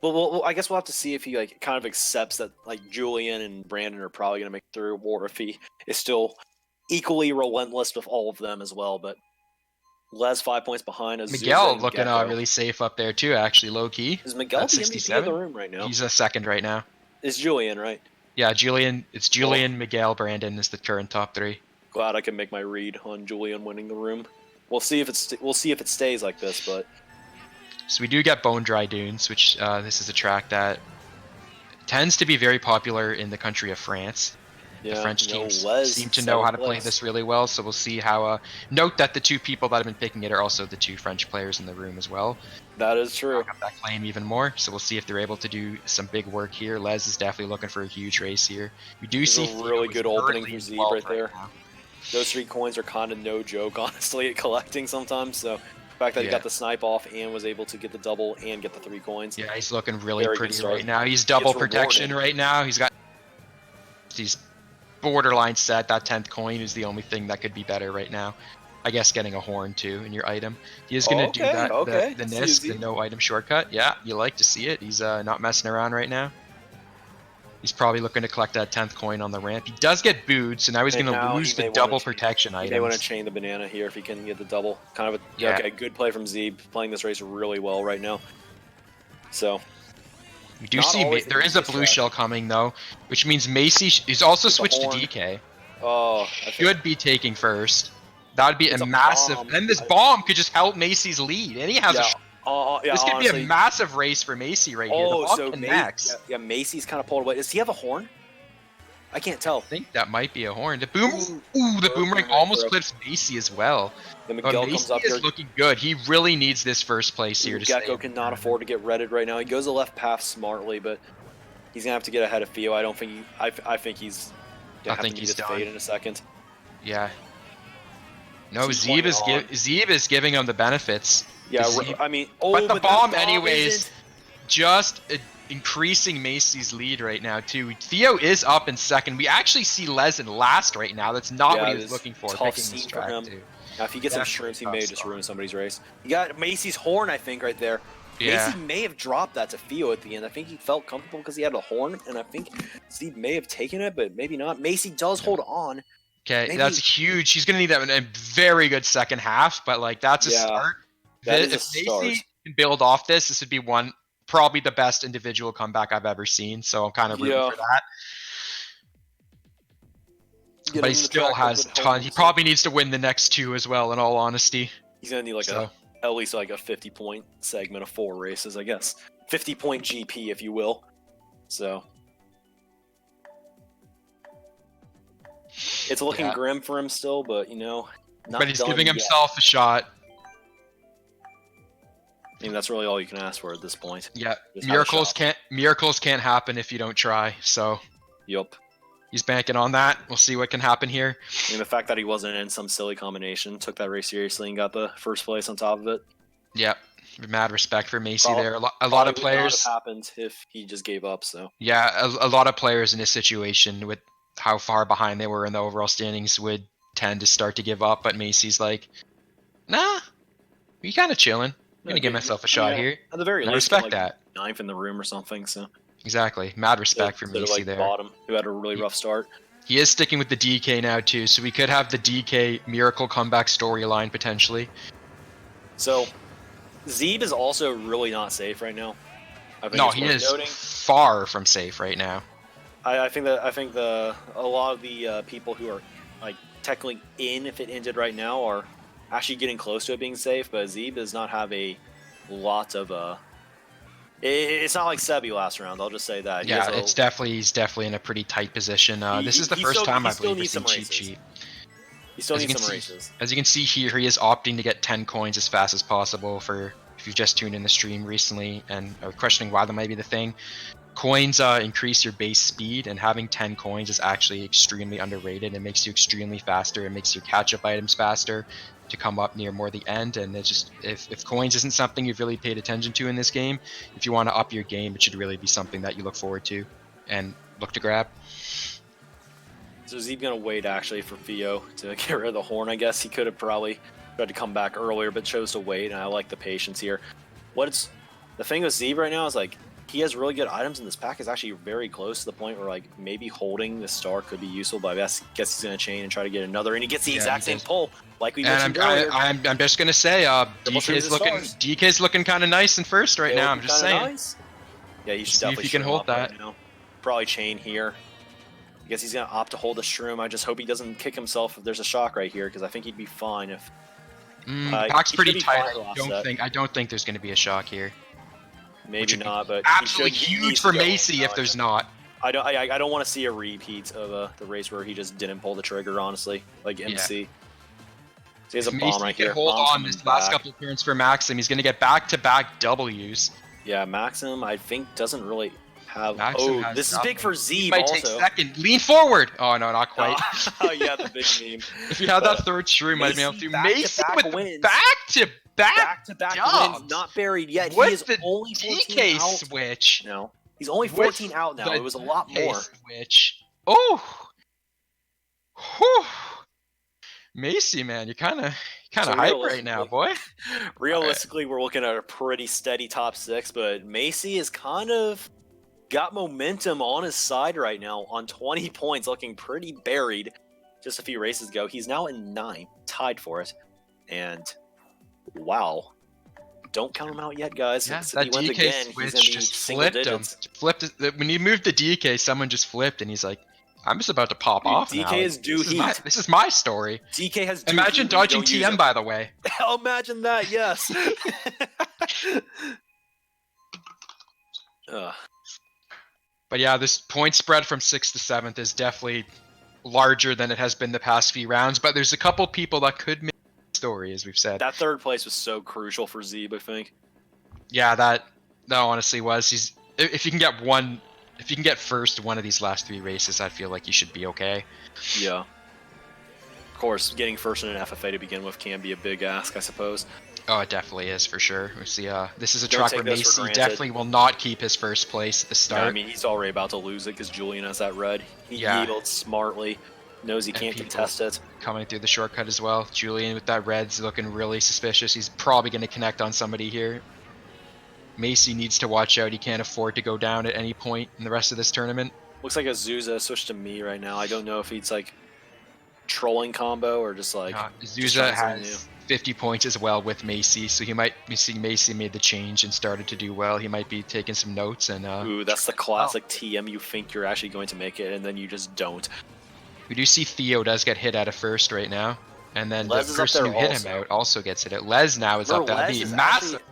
well, I guess we'll have to see if he like kind of accepts that like Julian and Brandon are probably going to make it through, or if he is still equally relentless with all of them as well. But Les 5 points behind. Miguel looking really safe up there too, actually, low key. Is Miguel the MVP of the room right now? He's a 2nd right now. It's Julian, right? Yeah, Julian. It's Julian, Miguel, Brandon is the current top 3. Glad I can make my read on Julian winning the room. We'll see if it stays like this, but. So we do get Bone Dry Dunes, which this is a track that tends to be very popular in the country of France. Yeah, the French teams seem to know how to play this really well, so we'll see how... note that the 2 people that have been picking it are also the 2 French players in the room as well. That is true. Up that claim even more, so we'll see if they're able to do some big work here. Les is definitely looking for a huge race here. We do see a really good opening from Zebe right there. Now. Those 3 coins are kind of no joke, honestly, at collecting sometimes, so... The fact that he got the snipe off and was able to get the double and get the 3 coins. Yeah, he's looking really pretty right now. He's double protection right now. He's got... He's borderline set. That 10th coin is the only thing that could be better right now. I guess getting a horn too in your item. He is going to do that. The NISC, the no item shortcut. Yeah, you like to see it. He's not messing around right now. He's probably looking to collect that 10th coin on the ramp. He does get booed, so now he's going to lose the double protection items. He may want to chain the banana here if he can get the double. Kind of a good play from Zebe, playing this race really well right now. So we do see there is a blue shell coming though, which means Macy is also switched to DK. Oh, should be taking 1st. That would be a massive. And this bomb could just help Macy's lead, and he has Yeah, This could honestly, be a massive race for Macy right here. The ball so connects. Macy's kind of pulled away. Does he have a horn? I can't tell. I think that might be a horn. The boom. Ooh, The boomerang right almost through. clips Macy as well. Then But Miguel Macy comes up is here. looking good. He really needs this first place here to stay. Gecko cannot afford to get redded right now. He goes the left path smartly, but he's gonna have to get ahead of Theo. I don't think he. I think he's. Gonna have to meet his fate in a second. Yeah. No, He's Zebe pointing on. Zebe is giving him the benefits. Yeah, Zebe- I mean, but the that bomb anyways, isn't- just increasing Macy's lead right now too. Theo is up in second. We actually see Les in last right now. That's not what he was looking for. Tough Picking scene this for track him. too. Now, if he gets some Definitely shrooms, he tough may just spot. ruin somebody's race. You got Macy's horn, I think, right there. Yeah. Macy may have dropped that to Theo at the end. I think he felt comfortable because he had a horn, and I think Steve may have taken it, but maybe not. Macy does hold on. Okay, Maybe- that's huge. He's gonna need that in a very good second half, but like that's a Yeah, start. that If is a start. Macy can build off this, this would be probably the best individual comeback I've ever seen. So I'm kind of rooting Yeah. for that. Get But him he the still track, has but ton. hold He him. probably needs to win the next two as well. In all honesty, He's gonna need like So- at least like a 50-point segment of 4 races, I guess. 50-point GP, if you will. So it's looking Yeah. grim for him still, but you know, not but he's done giving yet. himself a shot. I mean, that's really all you can ask for at this point. Yeah, Just have a shot. miracles can't happen if you don't try. So Yup. he's banking on that. We'll see what can happen here. I mean, the fact that he wasn't in some silly combination, took that race seriously, and got the first place on top of it. Yeah, mad respect for Macy Prob- there. A lot of Probably would not players. have happened if he just gave up. So Yeah, a lot of players in this situation with how far behind they were in the overall standings would tend to start to give up. But Macy's like, nah, we kind of chilling. I'm gonna give myself a shot here. At the very And I least, respect get, like, that. 9th in the room or something. So Exactly. Mad respect for instead of, Macy like there. bottom, who had a really rough start. He is sticking with the DK now too, so we could have the DK miracle comeback storyline potentially. So Zebe is also really not safe right now. I think No, it's he worth is noting. far from safe right now. I think a lot of the people who are like technically in, if it ended right now, are actually getting close to it being safe. But Zebe does not have a lot of It's not like Sebi last round. I'll just say that. He Yeah, has a- he's definitely in a pretty tight position. This is the he first still- time he I still believe we've needs seen some Cheap races. Cheap. He still As you needs can some see- races. As you can see here, he is opting to get 10 coins as fast as possible for if you've just tuned in the stream recently and are questioning why that might be the thing. Coins increase your base speed, and having 10 coins is actually extremely underrated. It makes you extremely faster. It makes your catch-up items faster to come up near more the end. And it's just, if coins isn't something you've really paid attention to in this game, if you want to up your game, it should really be something that you look forward to and look to grab. So is he gonna wait actually for Theo to get rid of the horn? I guess he could have probably tried to come back earlier, but chose to wait. And I like the patience here. The thing with Zebe right now is like he has really good items, and this pack is actually very close to the point where like maybe holding the star could be useful. But I guess he's gonna chain and try to get another, and he gets the Yeah, exact he same does. pull like we And mentioned earlier. I'm just gonna say, Triple streams of stars. DK's looking kind of nice in first right They now. I'm looking just kinda saying. nice. Yeah, you should See if definitely you can shroom hold up right that. now. Probably chain here. I guess he's gonna opt to hold the shroom. I just hope he doesn't kick himself if there's a shock right here, because I think he'd be fine if. Pack's he pretty should be tight. fine to offset. I don't think there's gonna be a shock here. Maybe Which would be not, but Absolutely he huge needs for to go in Macy now, if I there's think. not. I don't want to see a repeat of the race where he just didn't pull the trigger. Honestly, like MC. So he has a If bomb Macy right can here. hold Bomb's on coming this last back. couple of turns for Maxim. He's gonna get back-to-back W's. Yeah, Maxim. I think doesn't really have. Maxim has This is big for He Zebe might take also. second. Lean forward. Oh no, not quite. Oh yeah, the big meme. If you had But, that third shroom, might have been able Macy to. Macy back-to-back with wins. back-to-back Back-to-back wins, dubs. not buried yet. He With is the only 14 DK out. switch. No, he's only With 14 out now. the It was a lot DK more. switch. Oh. Whew. Macy, man, you're kind of So hype right now, boy. Realistically, we're looking at a pretty steady top 6, but Macy is kind of got momentum on his side right now on 20 points, looking pretty buried. Just a few races ago, he's now in 9, tied for it. And wow, don't count him out yet, guys. Yeah, If that he wins DK again, he's switch gonna be just single flipped him. digits. Flipped it. When he moved the DK, someone just flipped, and he's like, "I'm just about to pop Dude, off DK now." is due heat. This is my story. DK has. due Imagine heat when you dodging don't use TM, him. by the way. Imagine that, yes. But yeah, this point spread from 6th to 7th is definitely larger than it has been the past few rounds. But there's a couple people that could make the story, as we've said. That third place was so crucial for Zebe, I think. Yeah, that honestly was. If you can get first one of these last 3 races, I feel like you should be okay. Yeah. Of course, getting first in an FFA to begin with can be a big ask, I suppose. Oh, it definitely is for sure. We see. This is a Don't track take where this for Macy granted. definitely will not keep his first place at the start. Yeah, I mean, he's already about to lose it because Julian has that red. He Yeah. yields smartly, knows he And can't people- contest it. Coming through the shortcut as well. Julian with that red's looking really suspicious. He's probably going to connect on somebody here. Macy needs to watch out. He can't afford to go down at any point in the rest of this tournament. Looks like Azusa switched to me right now. I don't know if he's like trolling combo or just like. just Zuza trying something has 50 points as well with Macy, so he might be seeing Macy made the change and started to do well. He might be taking some notes and. Ooh, that's the classic TM. You think you're actually going to make it, and then you just don't. We do see Theo does get hit at a first right now, and then Les the is up person who there hit also. him out also gets hit out. Les now is Remember, up there. Les That'd is be massive.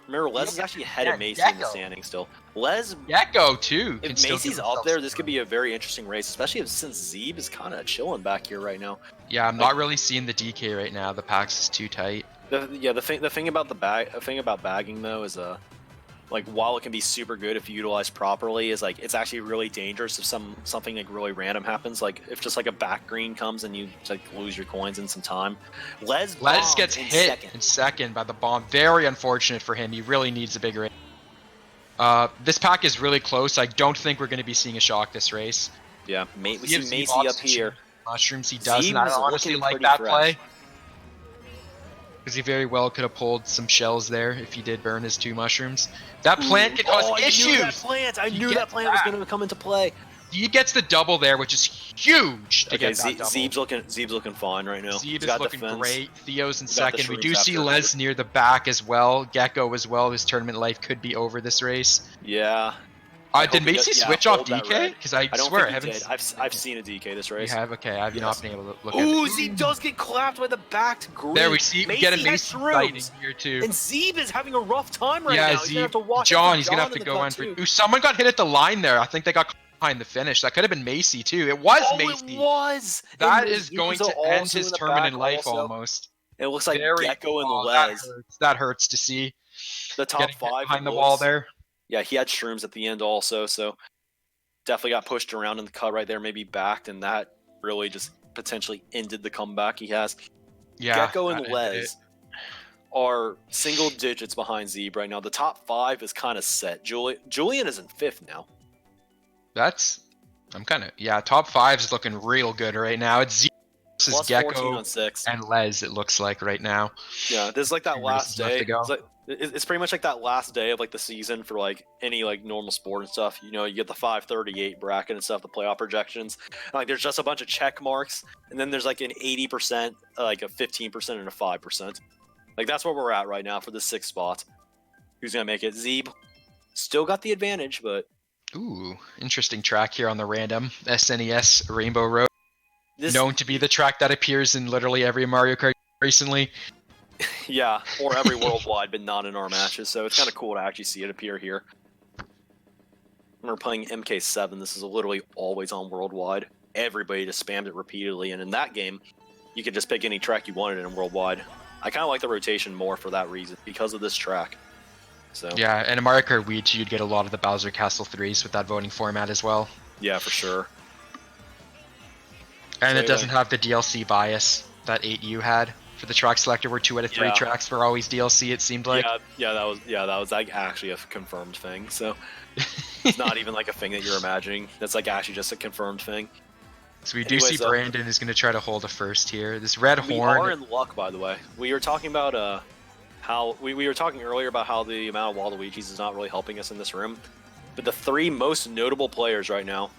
Remember, Les is actually ahead Yeah, of Macy in the Gecko. standing still. Les, Gecko too. can if still Macy's give up himself there, some this could be a very interesting race, especially since Zebe is kind of chilling back here right now. Yeah, I'm not really seeing the DK right now. The packs is too tight. The thing about bagging though is like while it can be super good if utilized properly, is like it's actually really dangerous if something like really random happens. Like if just like a back green comes and you like lose your coins in some time. Les gets hit in second by the bomb. Very unfortunate for him. He really needs a bigger. This pack is really close. I don't think we're going to be seeing a shock this race. Yeah, we see Gives Macy Zebe up here. Mushrooms he does, Zebe and I is honestly looking like pretty that fresh. play. Because he very well could have pulled some shells there if he did burn his 2 mushrooms. That plant could cause issues! I You knew get that plant was that. going to come into play. He gets the double there, which is huge to Okay, get that double. Zebe's looking fine right now. Zebe He's is got looking defense. great. Theo's in He's got the second. We do shrooms see after. Les near the back as well. Gecko as well. His tournament life could be over this race. Yeah. I Did hope he Macy does- yeah, switch off hold that DK? red. Because I I don't swear I think he haven't. did. I've seen a DK this You race. have? Okay, I have Yes. not been able to look at Ooh, it. Zebe does get clapped by the back green. There we see. We get a has Macy shrooms. fighting here too. And Zebe is having a rough time right Yeah, now. He's gonna have to watch out John, for he's gonna have in to the go cut, on for. too. Ooh, someone got hit at the line there. I think they got behind the finish. That could have been Macy too. It was Macy. It was. That And is going Zuza to end also his in the tournament back life also. almost. It looks like Very- Gecko and oh, Les. That hurts to see. The top Getting hit 5 behind the looks- wall there. Yeah, he had shrooms at the end also, so definitely got pushed around in the cut right there, maybe backed, and that really just potentially ended the comeback he has. Yeah. Gecko and that Les ended it. are single digits behind Zebe right now. The top 5 is kind of set. Julian is in 5th now. I'm kind of top 5 is looking real good right now. It's Z versus Plus 14 Gecko on 6. and Les. It looks like right now. Yeah, this is like that 2 last races left day. to go. It's pretty much like that last day of like the season for like any like normal sport and stuff. You know, you get the 538 bracket and stuff, the playoff projections. Like there's just a bunch of check marks, and then there's like an 80%, like a 15%, and a 5%. Like that's where we're at right now for the 6th spot. Who's gonna make it? Zebe still got the advantage, but Ooh, interesting track here on the random SNES Rainbow Road. this Known to be the track that appears in literally every Mario Kart recently. yeah, or every worldwide, but not in our matches. So it's kind of cool to actually see it appear here. When we're playing MK7, this is literally always on worldwide. Everybody just spammed it repeatedly, and in that game, you could just pick any track you wanted in worldwide. I kind of like the rotation more for that reason, because of this track. So Yeah, and in Mario Kart Wii, you'd get a lot of the Bowser Castle 3s with that voting format as well. yeah, for sure. And So, it doesn't have the DLC bias that 8U had for the track selector, where 2 out of 3 Yeah. tracks were always DLC, it seemed like. That was like actually a confirmed thing. So it's not even like a thing that you're imagining. That's like actually just a confirmed thing. So we do Anyways, see Brandon is going to try to hold a first here. This red We horn. are in luck, by the way. We were talking about how we were talking earlier about how the amount of Waluigi's is not really helping us in this room. But the 3 most notable players right now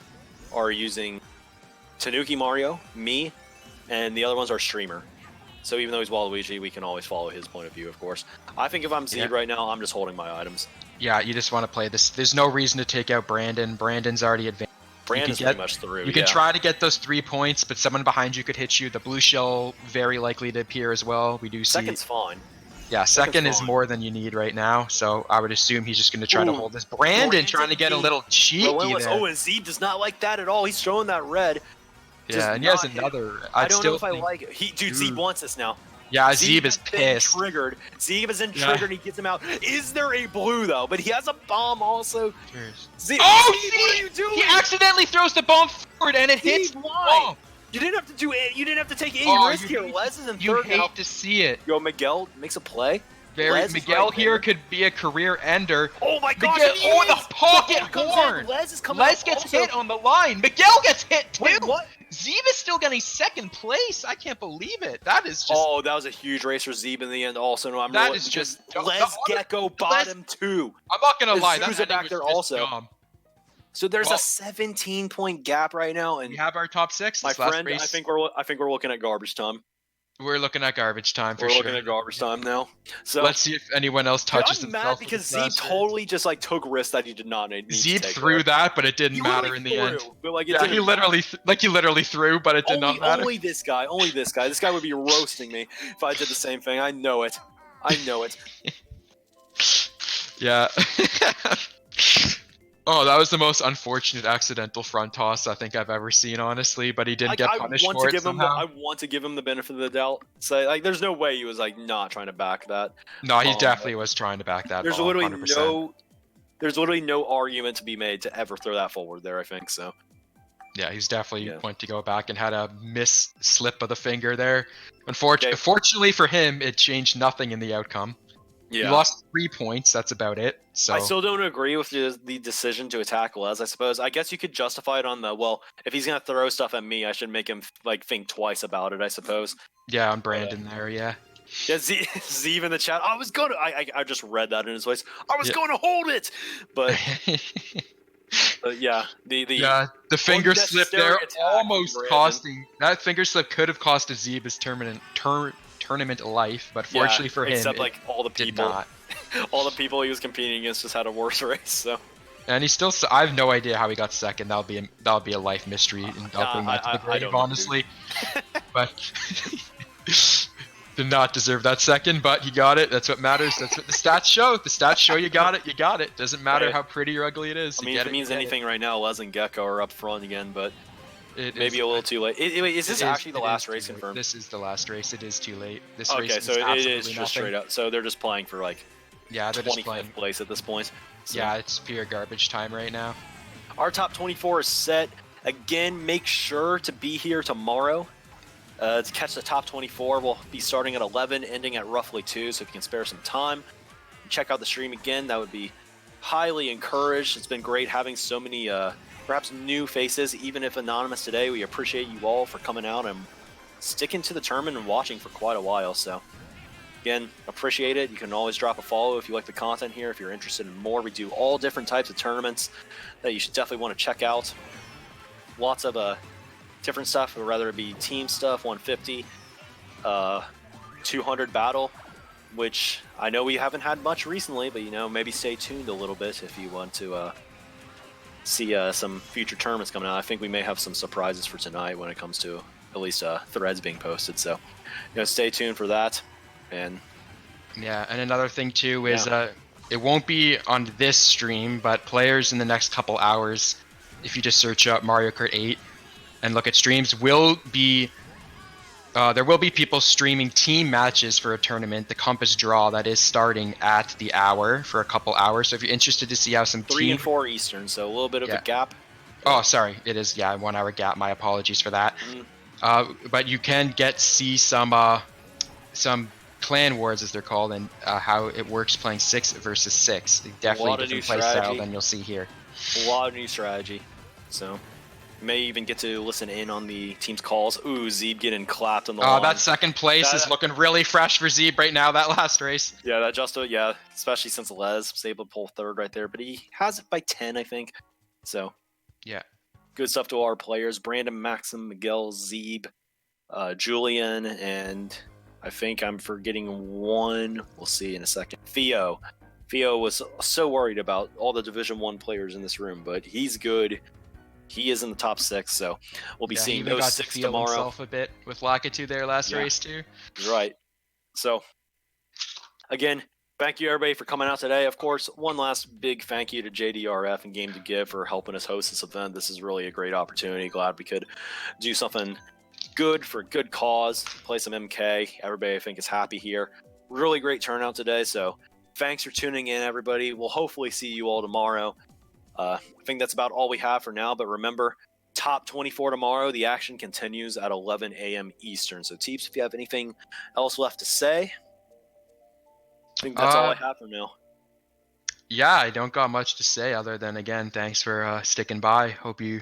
are using Tanuki Mario, me, and the other ones are Streamer. So even though he's Waluigi, we can always follow his point of view, of course. I think if I'm Zebe Yeah. right now, I'm just holding my items. Yeah, you just want to play this. There's no reason to take out Brandon. Brandon's already advanced. Brandon's get- pretty much through. You can yeah. try to get those 3 points, but someone behind you could hit you. The blue shell very likely to appear as well. We do see. Second's fine. Yeah, second is fine. more than you need right now, so I would assume he's just going to try to Ooh, hold this. Brandon trying to get a being little cheeky relentless. there. Oh, and Zebe does not like that at all. He's showing that red. Does Yeah, and he has not hit. another. I I'd don't still know if I think- like it. Dude, Zebe wants this now. Yeah, Zebe is has been pissed. triggered. Zebe is in Yeah. triggered. He gets him out. Is there a blue though? But he has a bomb also. Cheers. Zebe, Oh, Zebe, what are you doing? He accidentally throws the bomb forward and it hits. Zebe, why? Oh, You didn't have to do it. You didn't have to take any Oh, risk here. Les is in you third hate now. to see it. Yo, Miguel makes a play. Very Les is Miguel right here there. could be a career ender. Oh my gosh! Miguel, and he oh, the is! pocket ball comes in. horn. Les is coming Les out gets also. hit on the line. Miguel gets hit too. Wait, what? Zebe is still getting second place. I can't believe it. That is just. Oh, that was a huge race for Zebe in the end. Also, no, I'm That really, is just- Les the- Gecko Les- bottom two. I'm not gonna lie. That Zeus ending back was there just also. dumb. So there's Well- a 17-point gap right now, and We have our top six. my This last friend, race, I think we're looking at garbage time. we're looking at garbage time for We're sure. looking at garbage time now. So Let's see if anyone else dude, touches I'm himself. mad with because this Zebe last race. totally just like took risks that he did not need to Zebe take threw there. that, but it didn't He matter really in the end. threw, but, like, it Yeah, didn't he literally, literally threw, but it did only, not matter. only this guy. Only this guy. This guy would be roasting me if I did the same thing. I know it. I know it. Yeah. Oh, that was the most unfortunate accidental front toss I think I've ever seen, honestly. But he didn't get punished for it somehow. I want to give him the benefit of the doubt. So like, there's no way he was like not trying to back that. No, he definitely was trying to back that. There's ball, literally 100%. there's literally no argument to be made to ever throw that forward there. I think so. Yeah, he's definitely Yeah. went to go back and had a miss slip of the finger there. Okay. Fortunately for him, it changed nothing in the outcome. Yeah. He lost 3 points. That's about it. So I still don't agree with the decision to attack Les. I suppose. I guess you could justify it on the if he's gonna throw stuff at me, I should make him like think twice about it. I suppose. yeah, on Brandon there. Yeah. Yeah, Zeve in the chat. I was gonna. I just read that in his voice. I was Yeah. going to hold it, but yeah, the Yeah, the finger slip unnecessary there attack almost from Brandon. costing that finger slip could have cost Zebe his tournament life, but fortunately for him, except it like all the did people, not. all the people he was competing against just had a worse race. So And he still, I have no idea how he got second. That'll be a life mystery, and I'll bring that to the I grave, don't know, honestly. But did not deserve that second, but he got it. That's what matters. That's what the stats show. The stats show you got it. You got it. Doesn't matter Hey. how pretty or ugly it is. I You mean, get if it means anything right now, Les and Gecko are up front again, but It maybe is- a little too late. Wait, is this it is- actually the it last is race too late. confirmed? This is the last race. It is too late. This race Okay, is so it absolutely is just nothing. straight up. So they're just playing for like Yeah, they're just 25th playing. place at this point. So Yeah, it's pure garbage time right now. our top 24 is set. Again, make sure to be here tomorrow to catch the top 24. We'll be starting at 11, ending at roughly 2, so if you can spare some time, check out the stream again. That would be highly encouraged. It's been great having so many perhaps new faces, even if anonymous today. We appreciate you all for coming out and sticking to the tournament and watching for quite a while. So again, appreciate it. You can always drop a follow if you like the content here. If you're interested in more, we do all different types of tournaments that you should definitely want to check out. Lots of different stuff, whether it be team stuff, 150, 200 battle, which I know we haven't had much recently, but maybe stay tuned a little bit if you want to see some future tournaments coming out. I think we may have some surprises for tonight when it comes to at least threads being posted. So, stay tuned for that. And Yeah, and another thing too is it won't be on this stream, but players in the next couple hours, if you just search up Mario Kart 8 and look at streams, will be there will be people streaming team matches for a tournament, the Compass Draw, that is starting at the hour for a couple hours. So if you're interested to see how some 3 team... and 4 Eastern, so a little bit of Yeah. a gap. Oh, sorry, it is, yeah, 1 hour gap. My apologies for that. But you can see some clan wars, as they're called, and how it works playing 6 versus 6. Definitely a lot of different new play style strategy. than you'll see here. A lot of new strategy. So, you may even get to listen in on the team's calls. Ooh, Zebe getting clapped on the Oh, line. that second place is looking really fresh for Zebe right now, that last race. Yeah, especially since Les was able to pull third right there, but he has it by 10, I think. So, Yeah. good stuff to our players. Brandon, Maxim, Miguel, Zebe, Julian, and I think I'm forgetting one. We'll see in a second. Theo. Theo was so worried about all the Division 1 players in this room, but he's good. He is in the top 6, so we'll be Yeah, he seeing even those got to 6 feel tomorrow. himself a bit with Lakitu there last Yeah. race too. Right. So, again, thank you everybody for coming out today. Of course, one last big thank you to JDRF and Game2Give for helping us host this event. This is really a great opportunity. Glad we could do something good for a good cause, play some MK. Everybody I think is happy here. Really great turnout today, so thanks for tuning in, everybody. We'll hopefully see you all tomorrow. I think that's about all we have for now, but remember, top 24 tomorrow. The action continues at 11 a.m. Eastern. So, Teeps, if you have anything else left to say, I think that's all I have for now. Yeah, I don't got much to say other than, again, thanks for sticking by. Hope the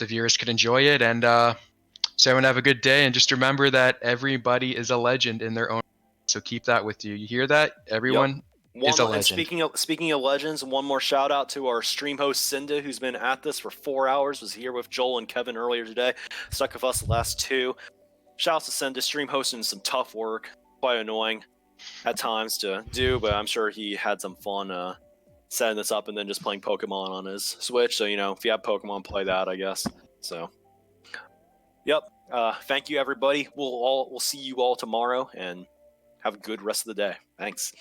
viewers could enjoy it, and so everyone have a good day. And just remember that everybody is a legend in their own. So keep that with you. You hear that? Everyone is a legend. And speaking of legends, one more shout out to our stream host Cinda, who's been at this for 4 hours. Was here with Joel and Kevin earlier today. Stuck with us the last 2. Shout out to Cinda, stream hosting some tough work. Quite annoying at times to do, but I'm sure he had some fun setting this up and then just playing Pokemon on his Switch. So, if you have Pokemon, play that, I guess. So, yep. Thank you, everybody. We'll see you all tomorrow, and have a good rest of the day. Thanks.